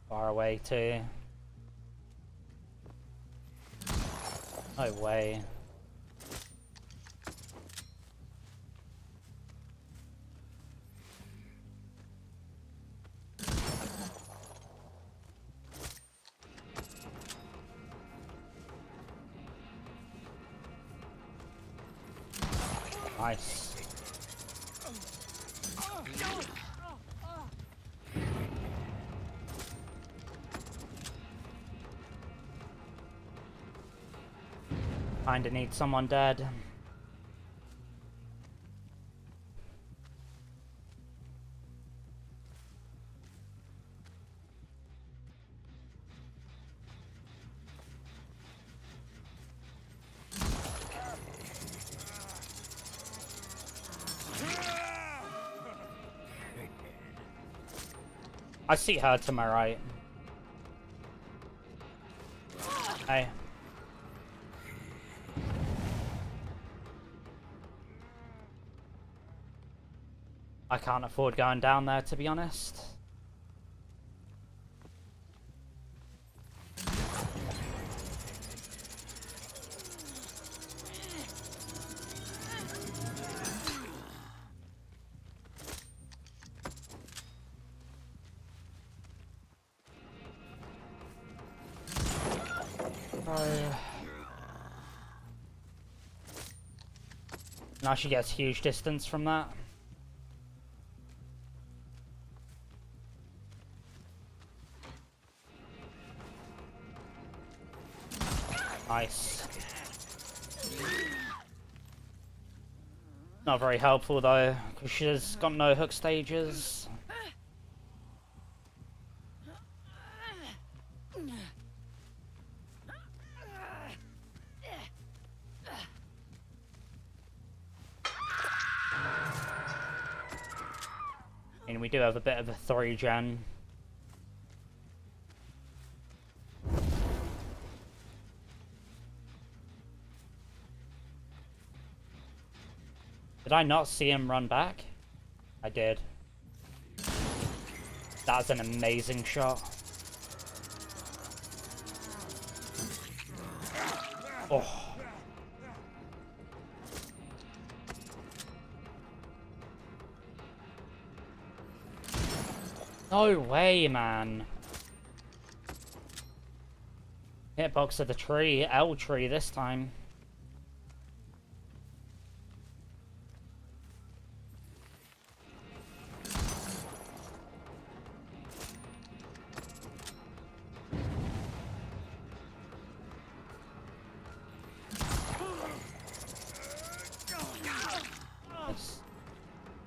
Far away too. No way. Nice. Kinda need someone dead. I see her to my right. Hey. I can't afford going down there, to be honest. Now she gets huge distance from that. Nice. Not very helpful though, because she's got no hook stages. And we do have a bit of a 3-gen. Did I not see him run back? I did. That's an amazing shot. Oh. No way, man. Hitbox of the tree, L tree this time.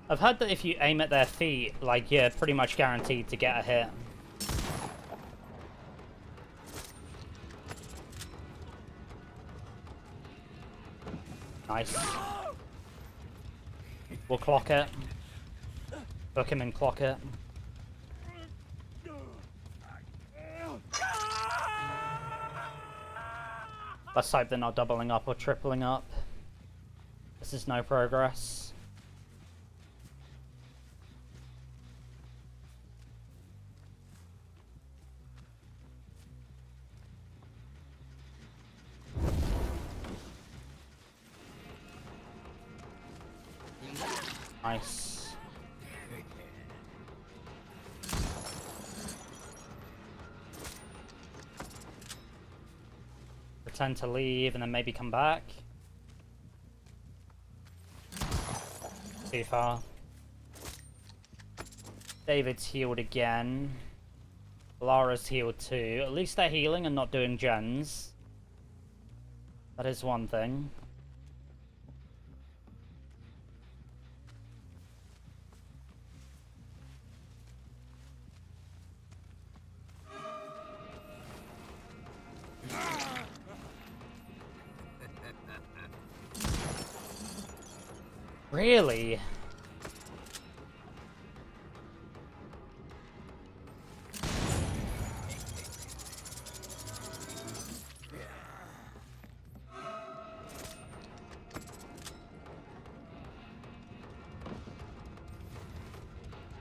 I've heard that if you aim at their feet, like, you're pretty much guaranteed to get a hit. Nice. We'll clock it. Book him and clock it. Let's hope they're not doubling up or tripling up. This is no progress. Nice. Pretend to leave and then maybe come back. Too far. David's healed again. Lara's healed too. At least they're healing and not doing gens. That is one thing. Really?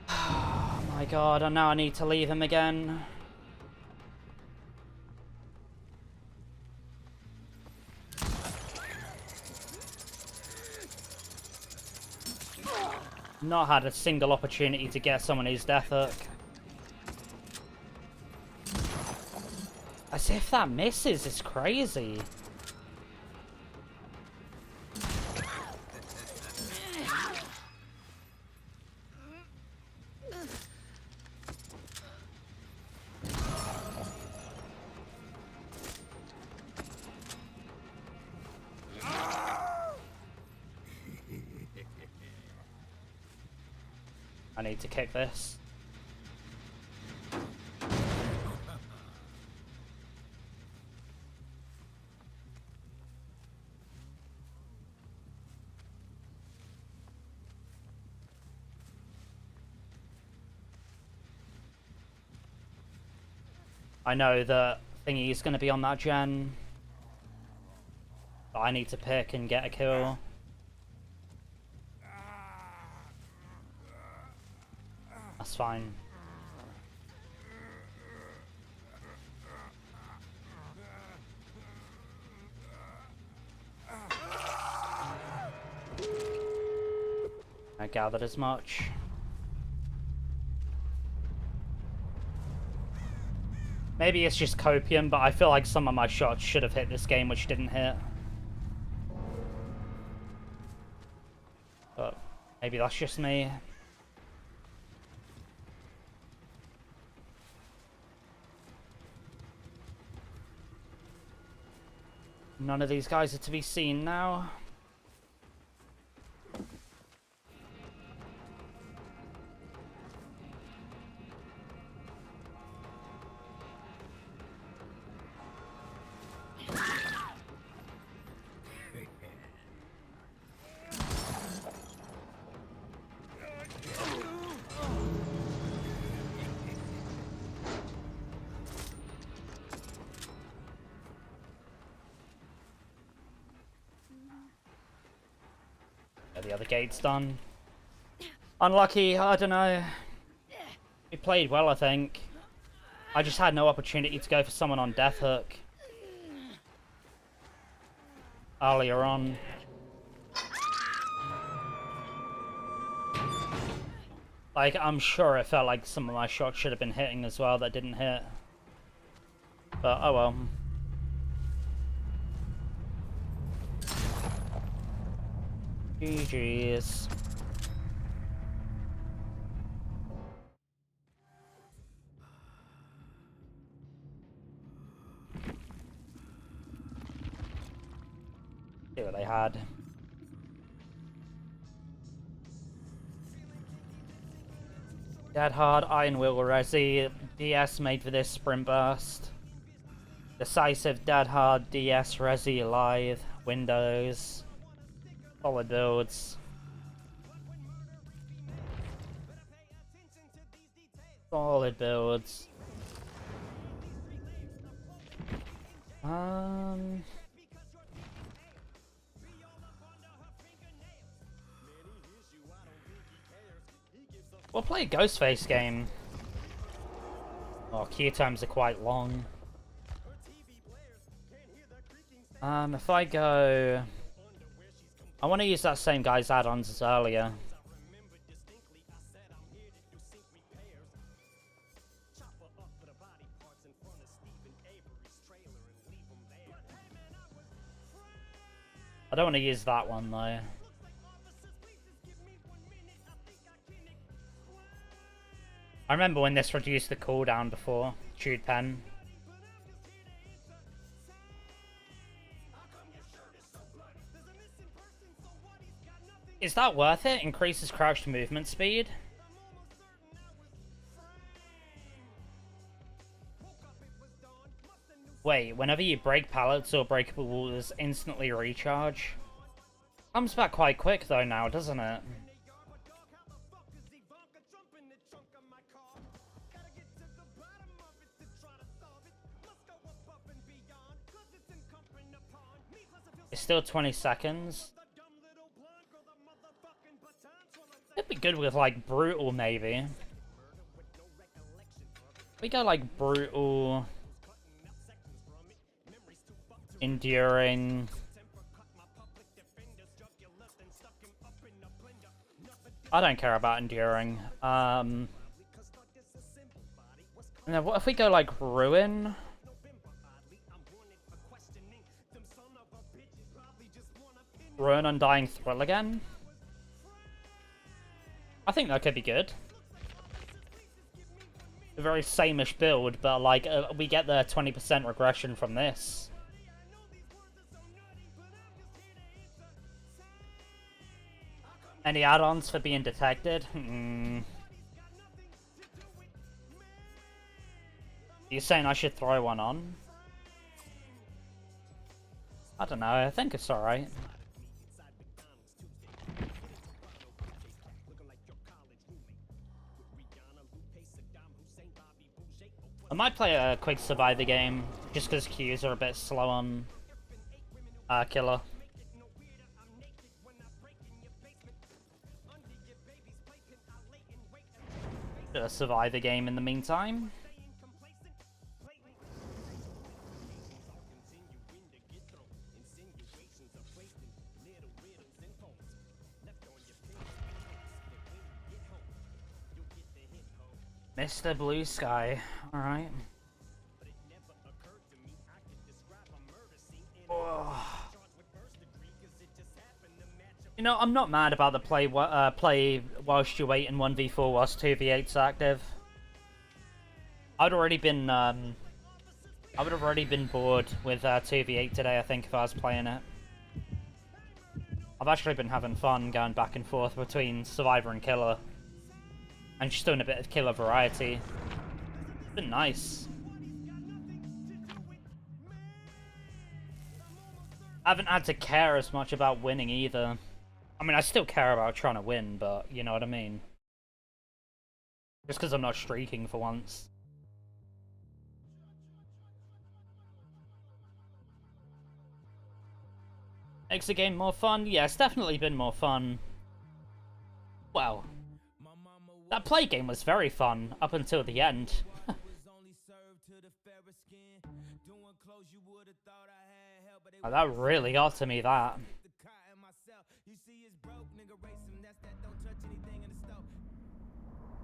Oh my god, and now I need to leave him again. Not had a single opportunity to get someone his death hook. As if that misses, it's crazy. I need to kick this. I know that thingy is going to be on that gen, but I need to pick and get a kill. That's fine. I gathered as much. Maybe it's just copium, but I feel like some of my shots should have hit this game, which didn't hit. But maybe that's just me. None of these guys are to be seen now. The other gate's done. Unlucky, I don't know. We played well, I think. I just had no opportunity to go for someone on death hook earlier on. Like, I'm sure it felt like some of my shots should have been hitting as well that didn't hit. But, oh well. GG's. See what they had. Dead Hard, Iron Will, Resi, DS made for this sprint burst. Decisive, Dead Hard, DS, Resi, Lithe, Windows. Solid builds. Solid builds. We'll play a Ghostface game. Oh, queue times are quite long. If I go... I want to use that same guy's add-ons as earlier. I don't want to use that one, though. I remember when this reduced the cooldown before. Chewed Pen. Is that worth it? Increases crouched movement speed? Wait, whenever you break pallets or breakable walls, instantly recharge? Comes back quite quick though now, doesn't it? It's still 20 seconds. It'd be good with, like, Brutal, maybe. We go, like, Brutal... Enduring... I don't care about Enduring. And then what if we go, like, Ruin? Ruin Undying Thrill again? I think that could be good. A very same-ish build, but like we get the 20% regression from this. Any add-ons for being detected? You saying I should throw one on? I don't know, I think it's alright. I might play a quick Survivor game, just because queues are a bit slow on Killer. Do a Survivor game in the meantime. Mr. Blue Sky, alright. Oh. You know, I'm not mad about the play whilst you wait in 1v4 whilst 2v8's active. I would have already been bored with 2v8 today, I think, if I was playing it. I've actually been having fun going back and forth between Survivor and Killer. And just doing a bit of Killer variety. It's been nice. I haven't had to care as much about winning either. I mean, I still care about trying to win, but you know what I mean. Just because I'm not streaking for once. Makes the game more fun? Yeah, it's definitely been more fun. Well, that play game was very fun up until the end. Oh, that really got to me, that.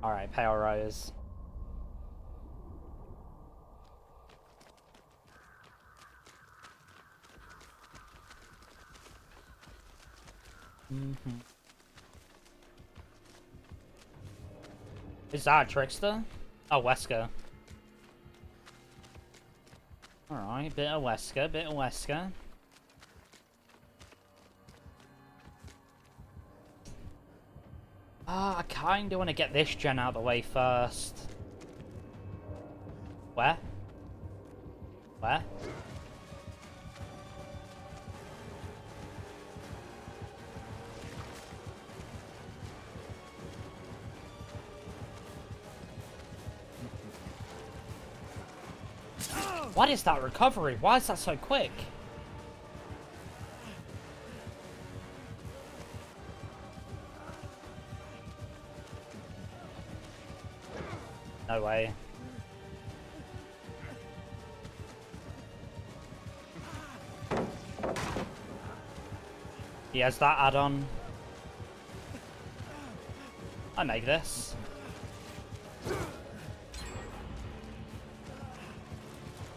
Alright, Pale Rose. Is that a Trickster? Oh, Wesker. Alright, bit of Wesker, bit of Wesker. I kinda want to get this gen out of the way first. Where? Where? What is that recovery? Why is that so quick? No way. He has that add-on. I make this.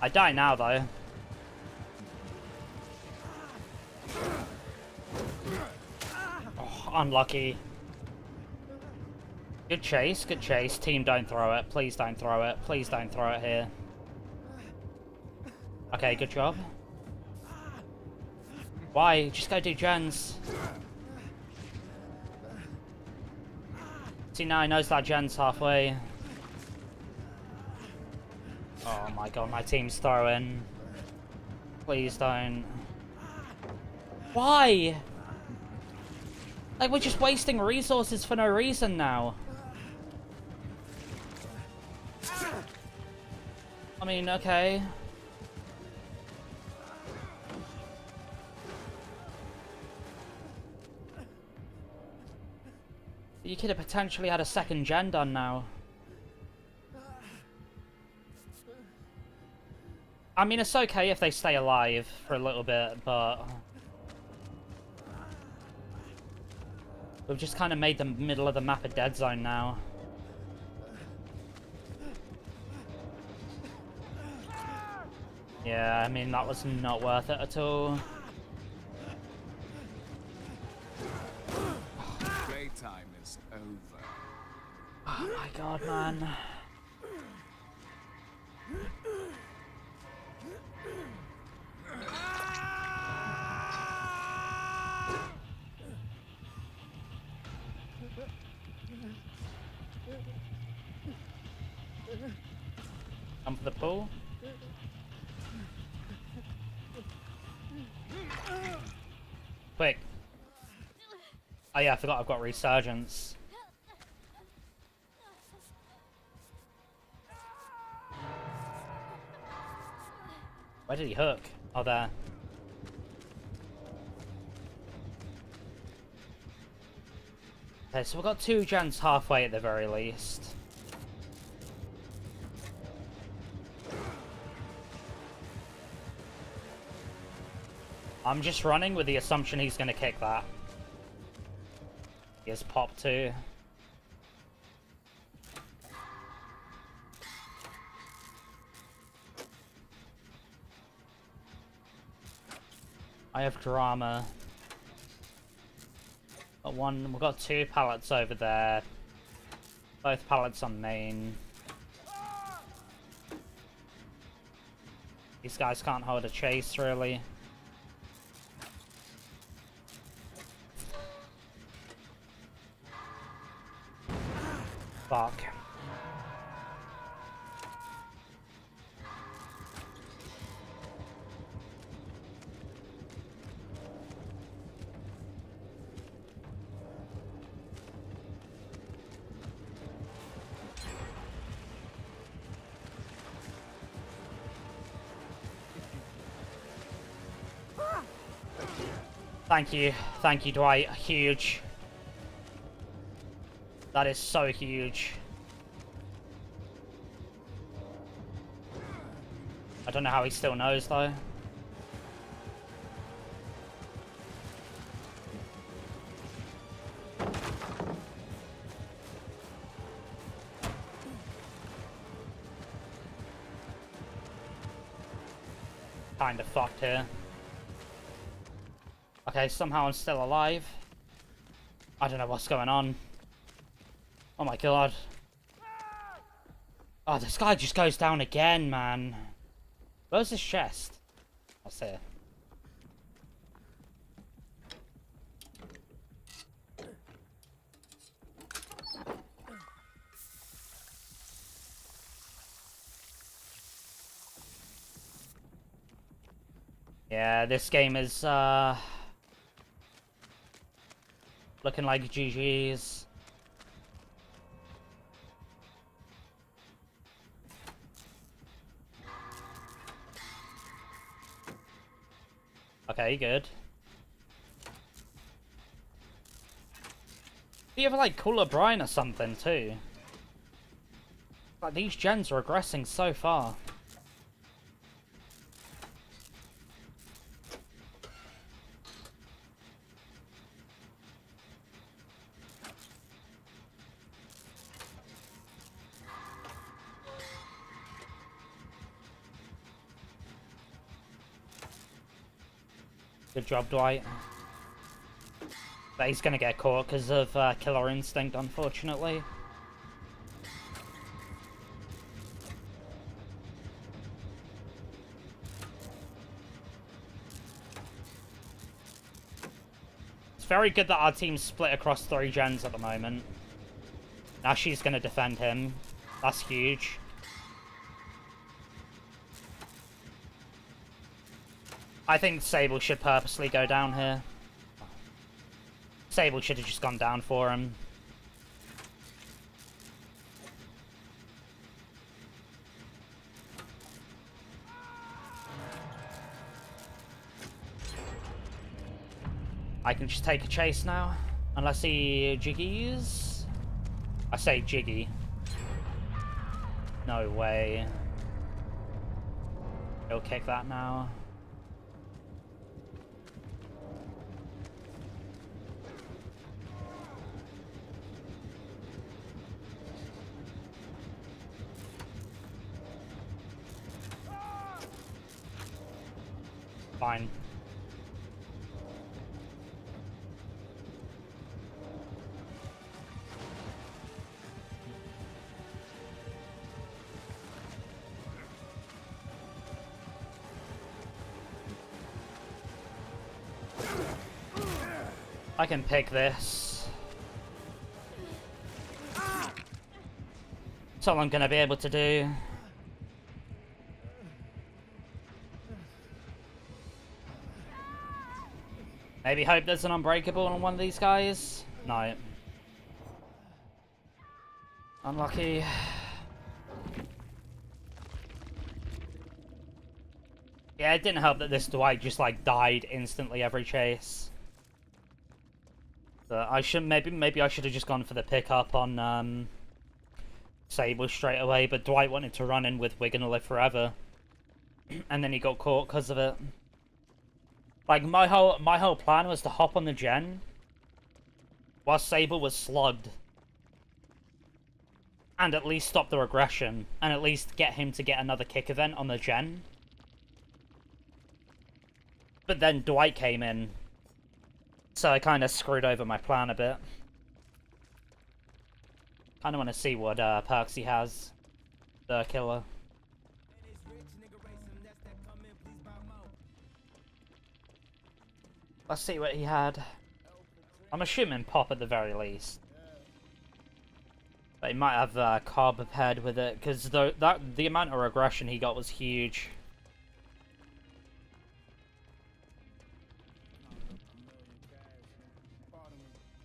I die now, though. Oh, unlucky. Good chase, good chase. Team, don't throw it. Please don't throw it. Please don't throw it here. Okay, good job. Why? Just go do gens. See, now he knows that gen's halfway. Oh my god, my team's throwing. Please don't. Why? Like, we're just wasting resources for no reason now. I mean, okay. You could have potentially had a second gen done now. I mean, it's okay if they stay alive for a little bit, but... we've just kind of made the middle of the map a dead zone now. Yeah, I mean, that was not worth it at all. Playtime is over. Oh my god, man. Come for the pool. Quick. Oh yeah, I forgot I've got resurgence. Where did he hook? Oh, there. Okay, so we've got 2 gens halfway at the very least. I'm just running with the assumption he's going to kick that. He has pop too. I have drama. We've got 2 pallets over there. Both pallets on main. These guys can't hold a chase, really. Fuck. Thank you, Dwight. Huge. That is so huge. I don't know how he still knows, though. kind of fucked here. Okay, somehow I'm still alive. I don't know what's going on. Oh my god. Oh, this guy just goes down again, man. Where's his chest? What's here? Yeah, this game is, looking like GG's. Okay, good. Do you have, like, cooler brine or something, too? Like, these gens are regressing so far. Good job, Dwight. But he's gonna get caught because of Killer Instinct, unfortunately. It's very good that our team's split across 3 gens at the moment. Now she's gonna defend him. That's huge. I think Sable should purposely go down here. Sable should have just gone down for him. I can just take a chase now. Unless he jiggies. I say jiggy. No way. He'll kick that now. Fine. I can pick this. That's all I'm gonna be able to do. Maybe hope there's an unbreakable on one of these guys. No. Unlucky. Yeah, it didn't help that this Dwight just like died instantly every chase. But I should maybe I should have just gone for the pickup on Sable straight away, but Dwight wanted to run in with We're Gonna Live Forever. And then he got caught because of it. Like, my whole plan was to hop on the gen while Sable was slugged. And at least stop the regression. And at least get him to get another kick event on the gen. But then Dwight came in. So I kind of screwed over my plan a bit. Kind of want to see what perks he has. The killer. Let's see what he had. I'm assuming pop at the very least. But he might have carb paired with it, because the amount of regression he got was huge.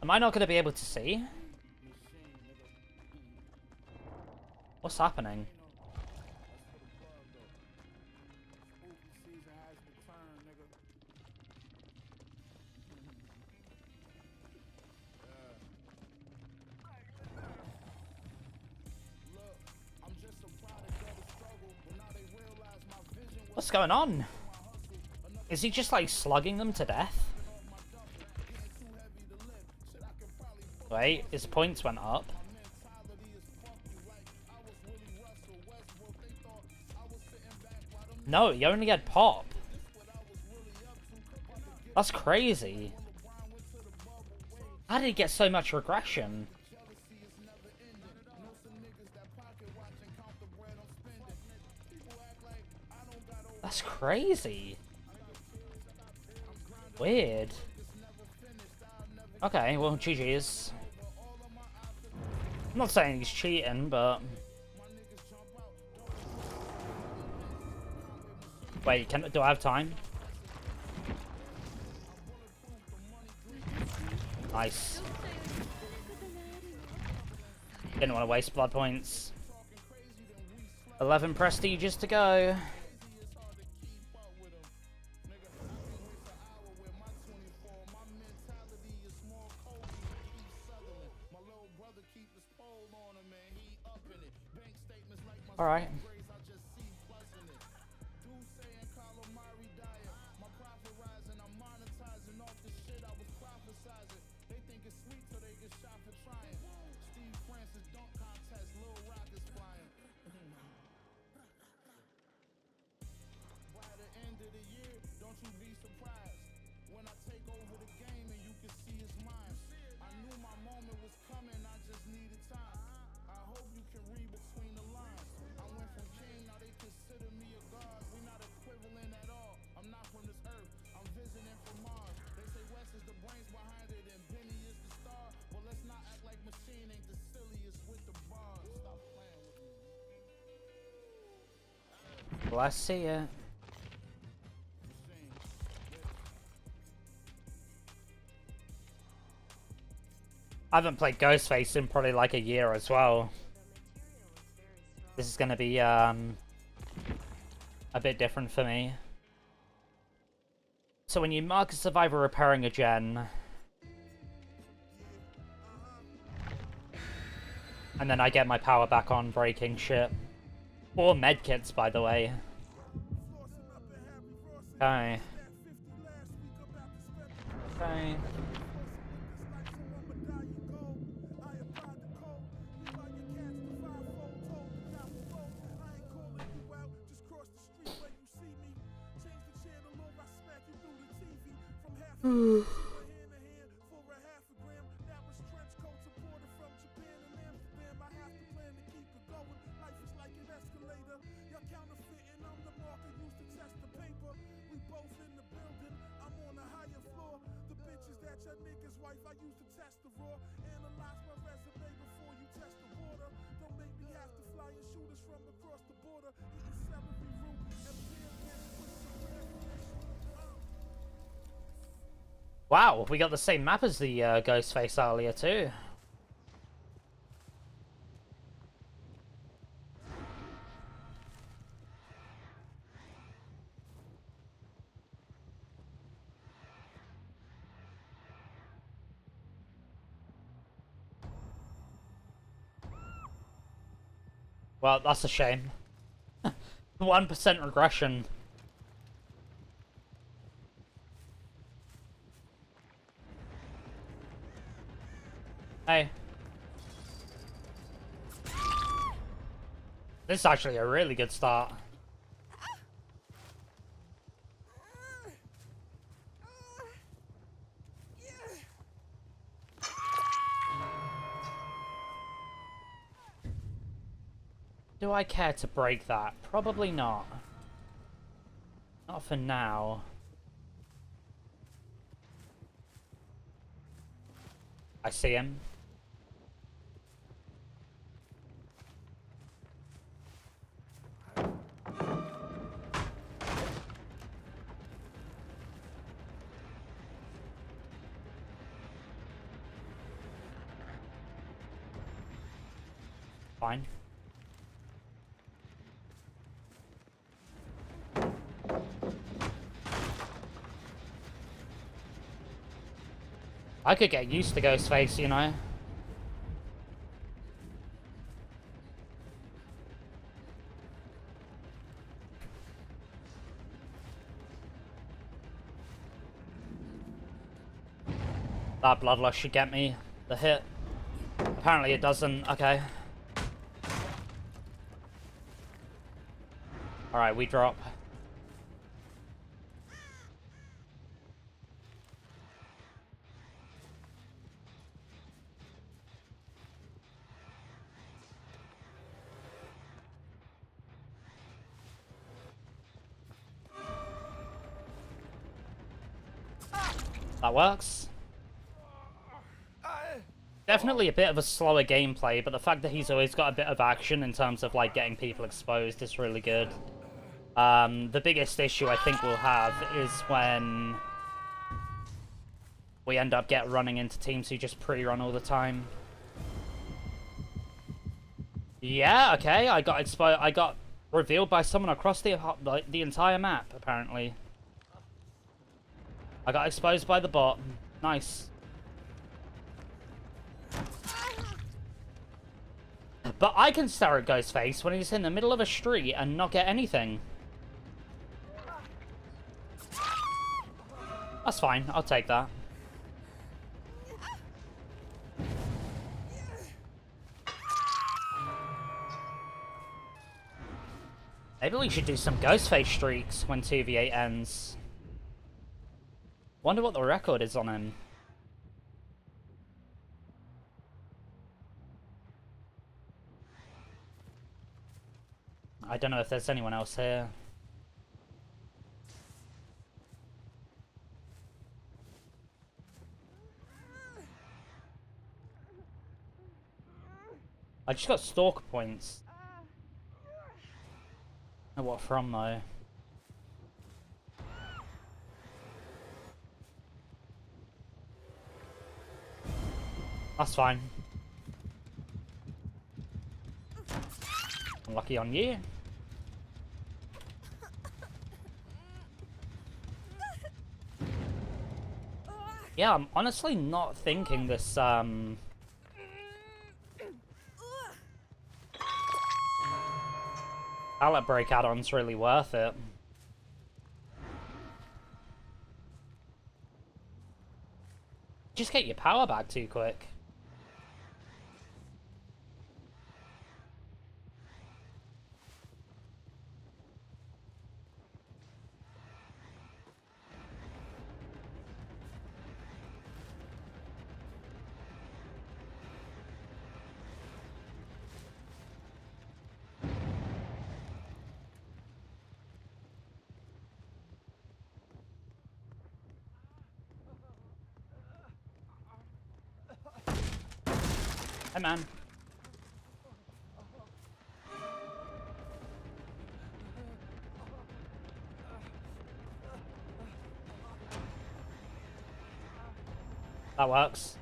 Am I not going to be able to see? What's happening? What's going on? Is he just like slugging them to death? Wait, his points went up. No, he only had pop. That's crazy. How did he get so much regression? That's crazy. Weird. Okay, well, GG's. I'm not saying he's cheating, but... Wait, do I have time? Nice. Didn't want to waste blood points. 11 prestiges to go. Alright. Well, I see it. I haven't played Ghostface in probably like a year as well. This is gonna be a bit different for me. So when you mark a survivor repairing a gen, and then I get my power back on breaking shit. Or medkits, by the way. Okay. Okay. Wow, we got the same map as the Ghostface earlier too. Well, that's a shame. 1% regression. Hey. This is actually a really good start. Do I care to break that? Probably not. Not for now. I see him. Fine. I could get used to Ghostface, you know. That bloodlust should get me the hit. Apparently it doesn't. Okay. Alright, we drop. That works. Definitely a bit of a slower gameplay, but the fact that he's always got a bit of action in terms of like getting people exposed is really good. The biggest issue I think we'll have is when we end up running into teams who just pre-run all the time. Yeah, okay, I got revealed by someone across the entire map, apparently. I got exposed by the bot. Nice. But I can stare at Ghostface when he's in the middle of a street and not get anything. That's fine, I'll take that. Maybe we should do some Ghostface streaks when 2v8 ends. Wonder what the record is on him. I don't know if there's anyone else here. I just got stalker points. Know what from though. That's fine. Lucky on you. Yeah, I'm honestly not thinking this pallet break add-on's really worth it. Just get your power back too quick. Hey man. That works.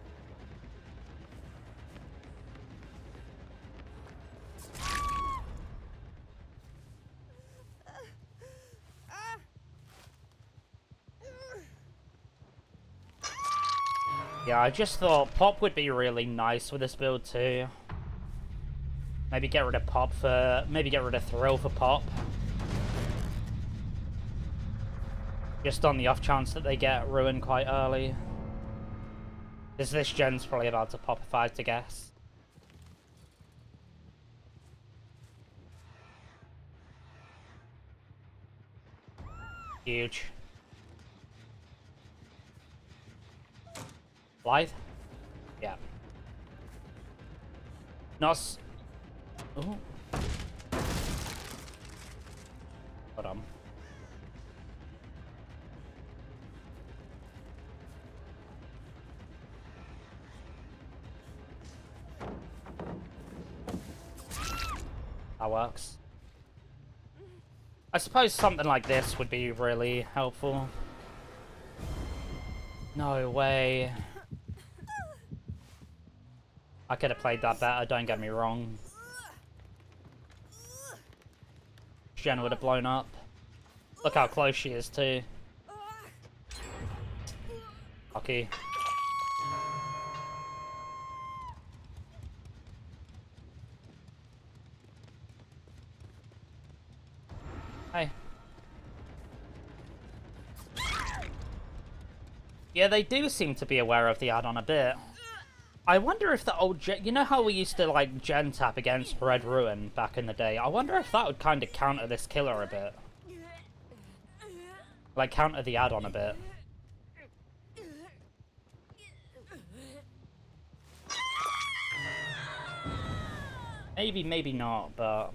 Yeah, I just thought Pop would be really nice with this build too. Maybe get rid of Pop for... maybe get rid of Thrill for Pop. Just on the off chance that they get ruined quite early. Because this gen's probably about to pop if I had to guess. Huge. Blythe? Yeah. Nos. Ooh. Hold on. That works. I suppose something like this would be really helpful. No way. I could have played that better, don't get me wrong. Jen would have blown up. Look how close she is too. Lucky. Hey. Yeah, they do seem to be aware of the add-on a bit. I wonder if the old gen... you know how we used to, like, gen tap against Red Ruin back in the day? I wonder if that would kind of counter this killer a bit. Like, counter the add-on a bit. Maybe, maybe not, but...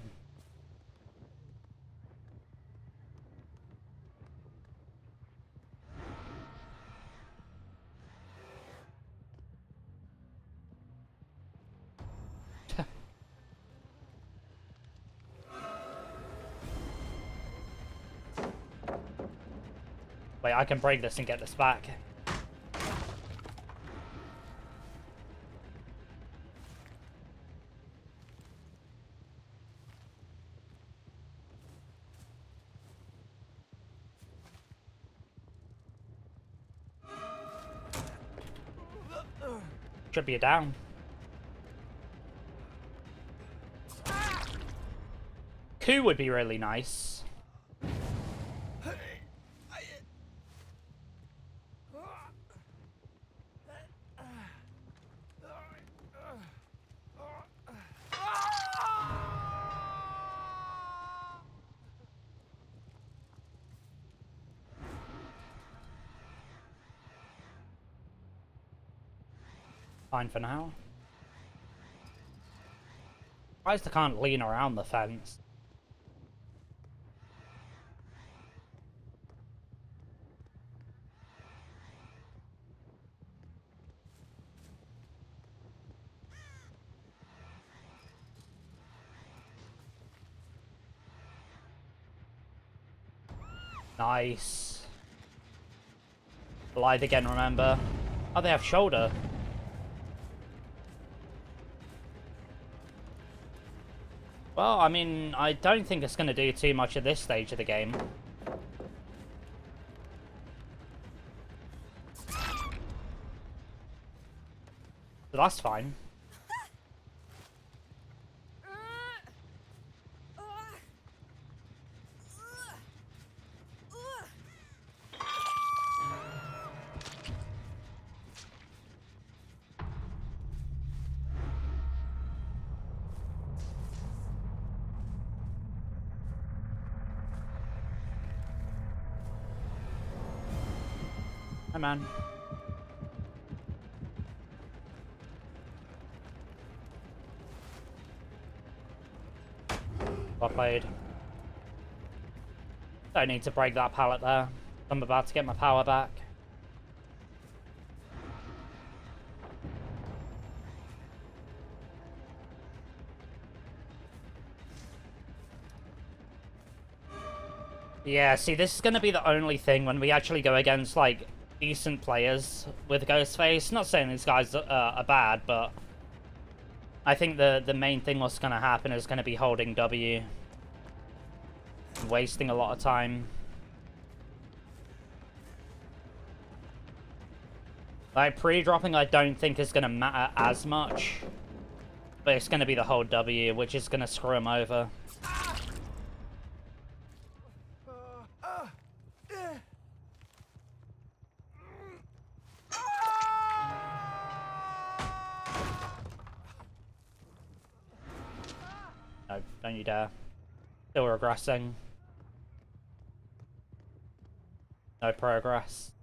Wait, I can break this and get this back. Should be a down. Coup would be really nice. Fine for now. Surprised I can't lean around the fence. Nice. Glide again, remember? Oh, they have shoulder. Well, I mean, I don't think it's going to do too much at this stage of the game. So that's fine. Hi, man. Well played. Don't need to break that pallet there. I'm about to get my power back. Yeah, see, this is going to be the only thing when we actually go against, like, decent players with Ghostface. Not saying these guys are bad, but I think the main thing what's going to happen is going to be holding W. Wasting a lot of time. Like, pre-dropping I don't think is going to matter as much. But it's going to be the whole W, which is going to screw him over. No, don't you dare. Still regressing. No progress.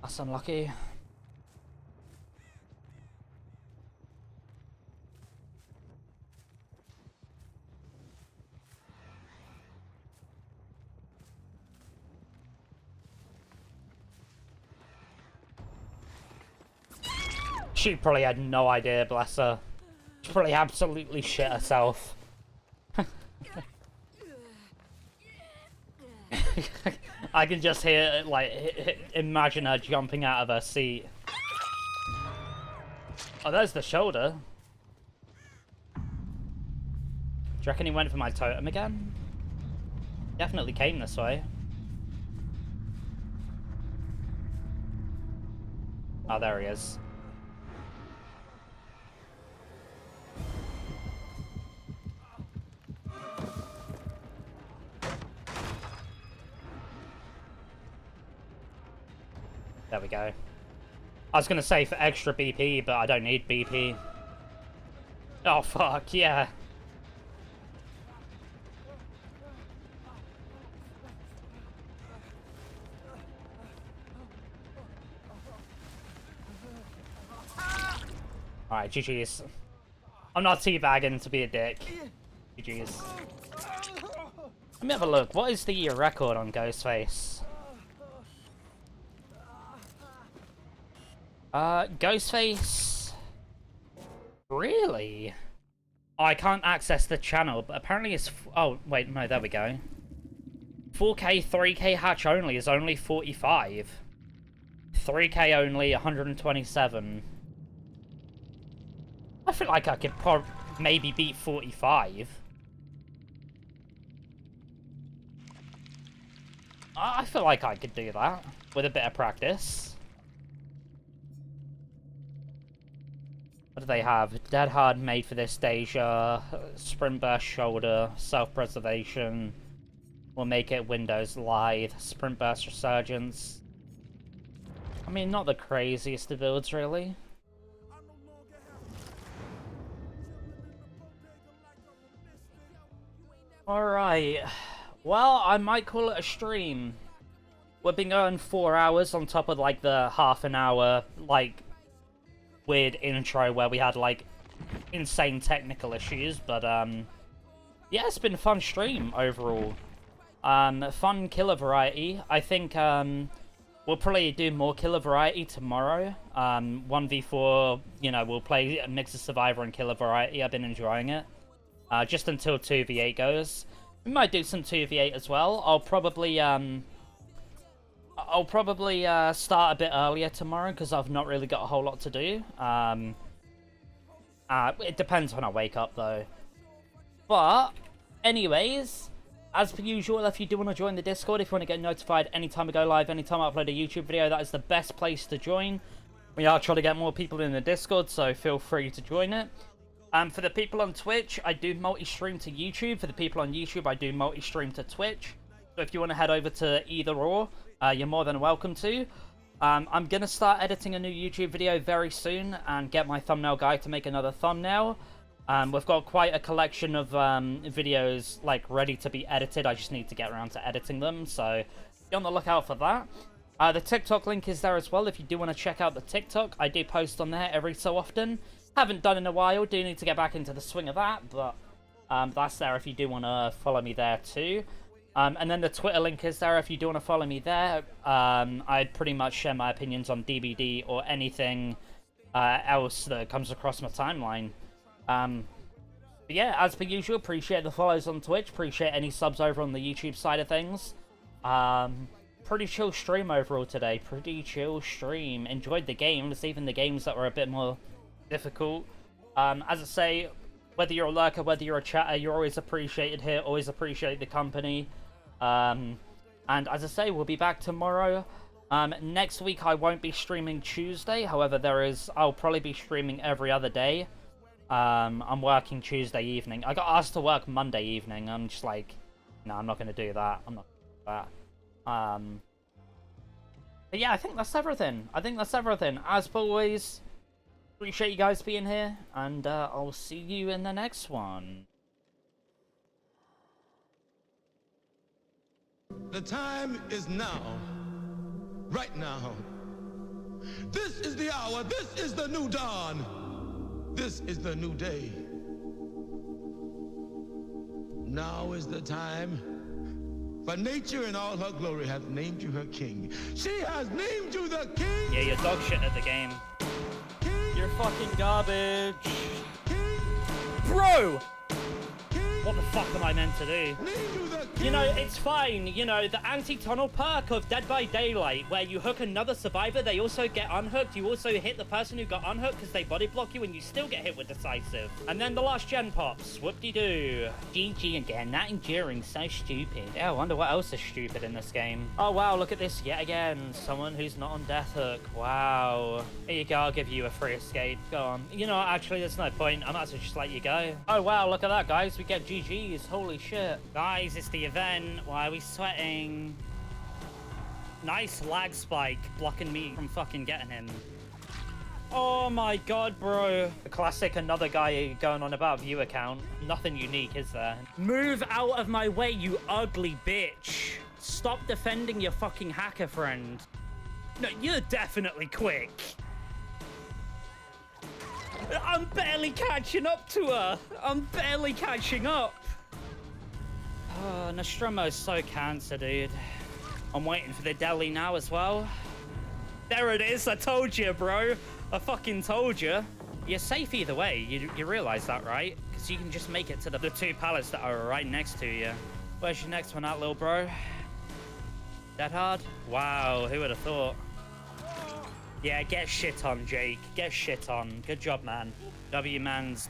That's unlucky. She probably had no idea, bless her. She probably absolutely shit herself. I can just hear, like, imagine her jumping out of her seat. Oh, there's the shoulder. Do you reckon he went for my totem again? Definitely came this way. Oh, there he is. There we go. I was gonna say for extra BP, but I don't need BP. Oh fuck, yeah. Alright, GG's. I'm not teabagging to be a dick. GG's. Let me have a look. What is the record on Ghostface? Ghostface... Really? Oh, I can't access the channel, but apparently it's... Oh, wait, no, there we go. 4K, 3K hatch only is only 45. 3K only, 127. I feel like I could maybe beat 45. I feel like I could do that with a bit of practice. What do they have? Dead Hard made for this stage, Sprint Burst Shoulder, Self-Preservation. We'll make it Windows Lithe, Sprint Burst Resurgence. I mean, not the craziest of builds, really. Alright. Well, I might call it a stream. We've been going 4 hours on top of, like, the half an hour, like, weird intro where we had, like, insane technical issues. But, yeah, it's been a fun stream overall. Fun killer variety. I think, we'll probably do more killer variety tomorrow. 1v4, you know, we'll play a mix of Survivor and killer variety. I've been enjoying it. Just until 2v8 goes. We might do some 2v8 as well. I'll probably start a bit earlier tomorrow because I've not really got a whole lot to do. It depends when I wake up though. But, anyways, as per usual, if you do want to join the Discord, if you want to get notified anytime I go live, anytime I upload a YouTube video, that is the best place to join. We are trying to get more people in the Discord, so feel free to join it. For the people on Twitch, I do multi-stream to YouTube. For the people on YouTube, I do multi-stream to Twitch. So if you want to head over to either or, you're more than welcome to. I'm going to start editing a new YouTube video very soon and get my thumbnail guy to make another thumbnail. We've got quite a collection of videos like ready to be edited. I just need to get around to editing them, so be on the lookout for that. The TikTok link is there as well if you do want to check out the TikTok. I do post on there every so often. Haven't done in a while, do need to get back into the swing of that, but that's there if you do want to follow me there too. And then the Twitter link is there if you do want to follow me there. I pretty much share my opinions on DBD or anything else that comes across my timeline. But yeah, as per usual, appreciate the follows on Twitch, appreciate any subs over on the YouTube side of things. Pretty chill stream overall today, pretty chill stream. Enjoyed the games, even the games that were a bit more difficult. As I say, whether you're a lurker, whether you're a chatter, you're always appreciated here, always appreciate the company. And as I say, we'll be back tomorrow. Next week I won't be streaming Tuesday, however I'll probably be streaming every other day. I'm working Tuesday evening. I got asked to work Monday evening. I'm just like, no, I'm not going to do that. I'm not going to do that. But yeah, I think that's everything. As always, appreciate you guys being here, and I'll see you in the next one. The time is now. Right now. This is the hour. This is the new dawn. This is the new day. Now is the time. For nature in all her glory hath named you her king. She has named you the king. Yeah, you're dog shit at the game. You're fucking garbage. Bro! What the fuck am I meant to do? You know, it's fine. You know, the anti-tunnel perk of Dead by Daylight, where you hook another survivor, they also get unhooked. You also hit the person who got unhooked because they body block you and you still get hit with decisive. And then the last gen pops. Whoop-de-doo. GG again. That enduring. So stupid. Yeah, I wonder what else is stupid in this game. Oh, wow. Look at this yet again. Someone who's not on death hook. Wow. Here you go. I'll give you a free escape. Go on. You know what? Actually, there's no point. I might as well just let you go. Oh, wow. Look at that, guys. We get GG's. Holy shit. Guys, it's the event. Why are we sweating? Nice lag spike blocking me from fucking getting him. Oh my god, bro. The classic another guy going on about viewer count. Nothing unique, is there? Move out of my way, you ugly bitch. Stop defending your fucking hacker friend. No, you're definitely quick. I'm barely catching up to her. I'm barely catching up. Oh, Nostromo's so cancer, dude. I'm waiting for the deli now as well. There it is. I told you, bro. I fucking told you. You're safe either way. You realize that, right? Because you can just make it to the two pallets that are right next to you. Where's your next one at, little bro? That hard? Wow, who would have thought? Yeah, get shit on, Jake. Get shit on. Good job, man. W-mans.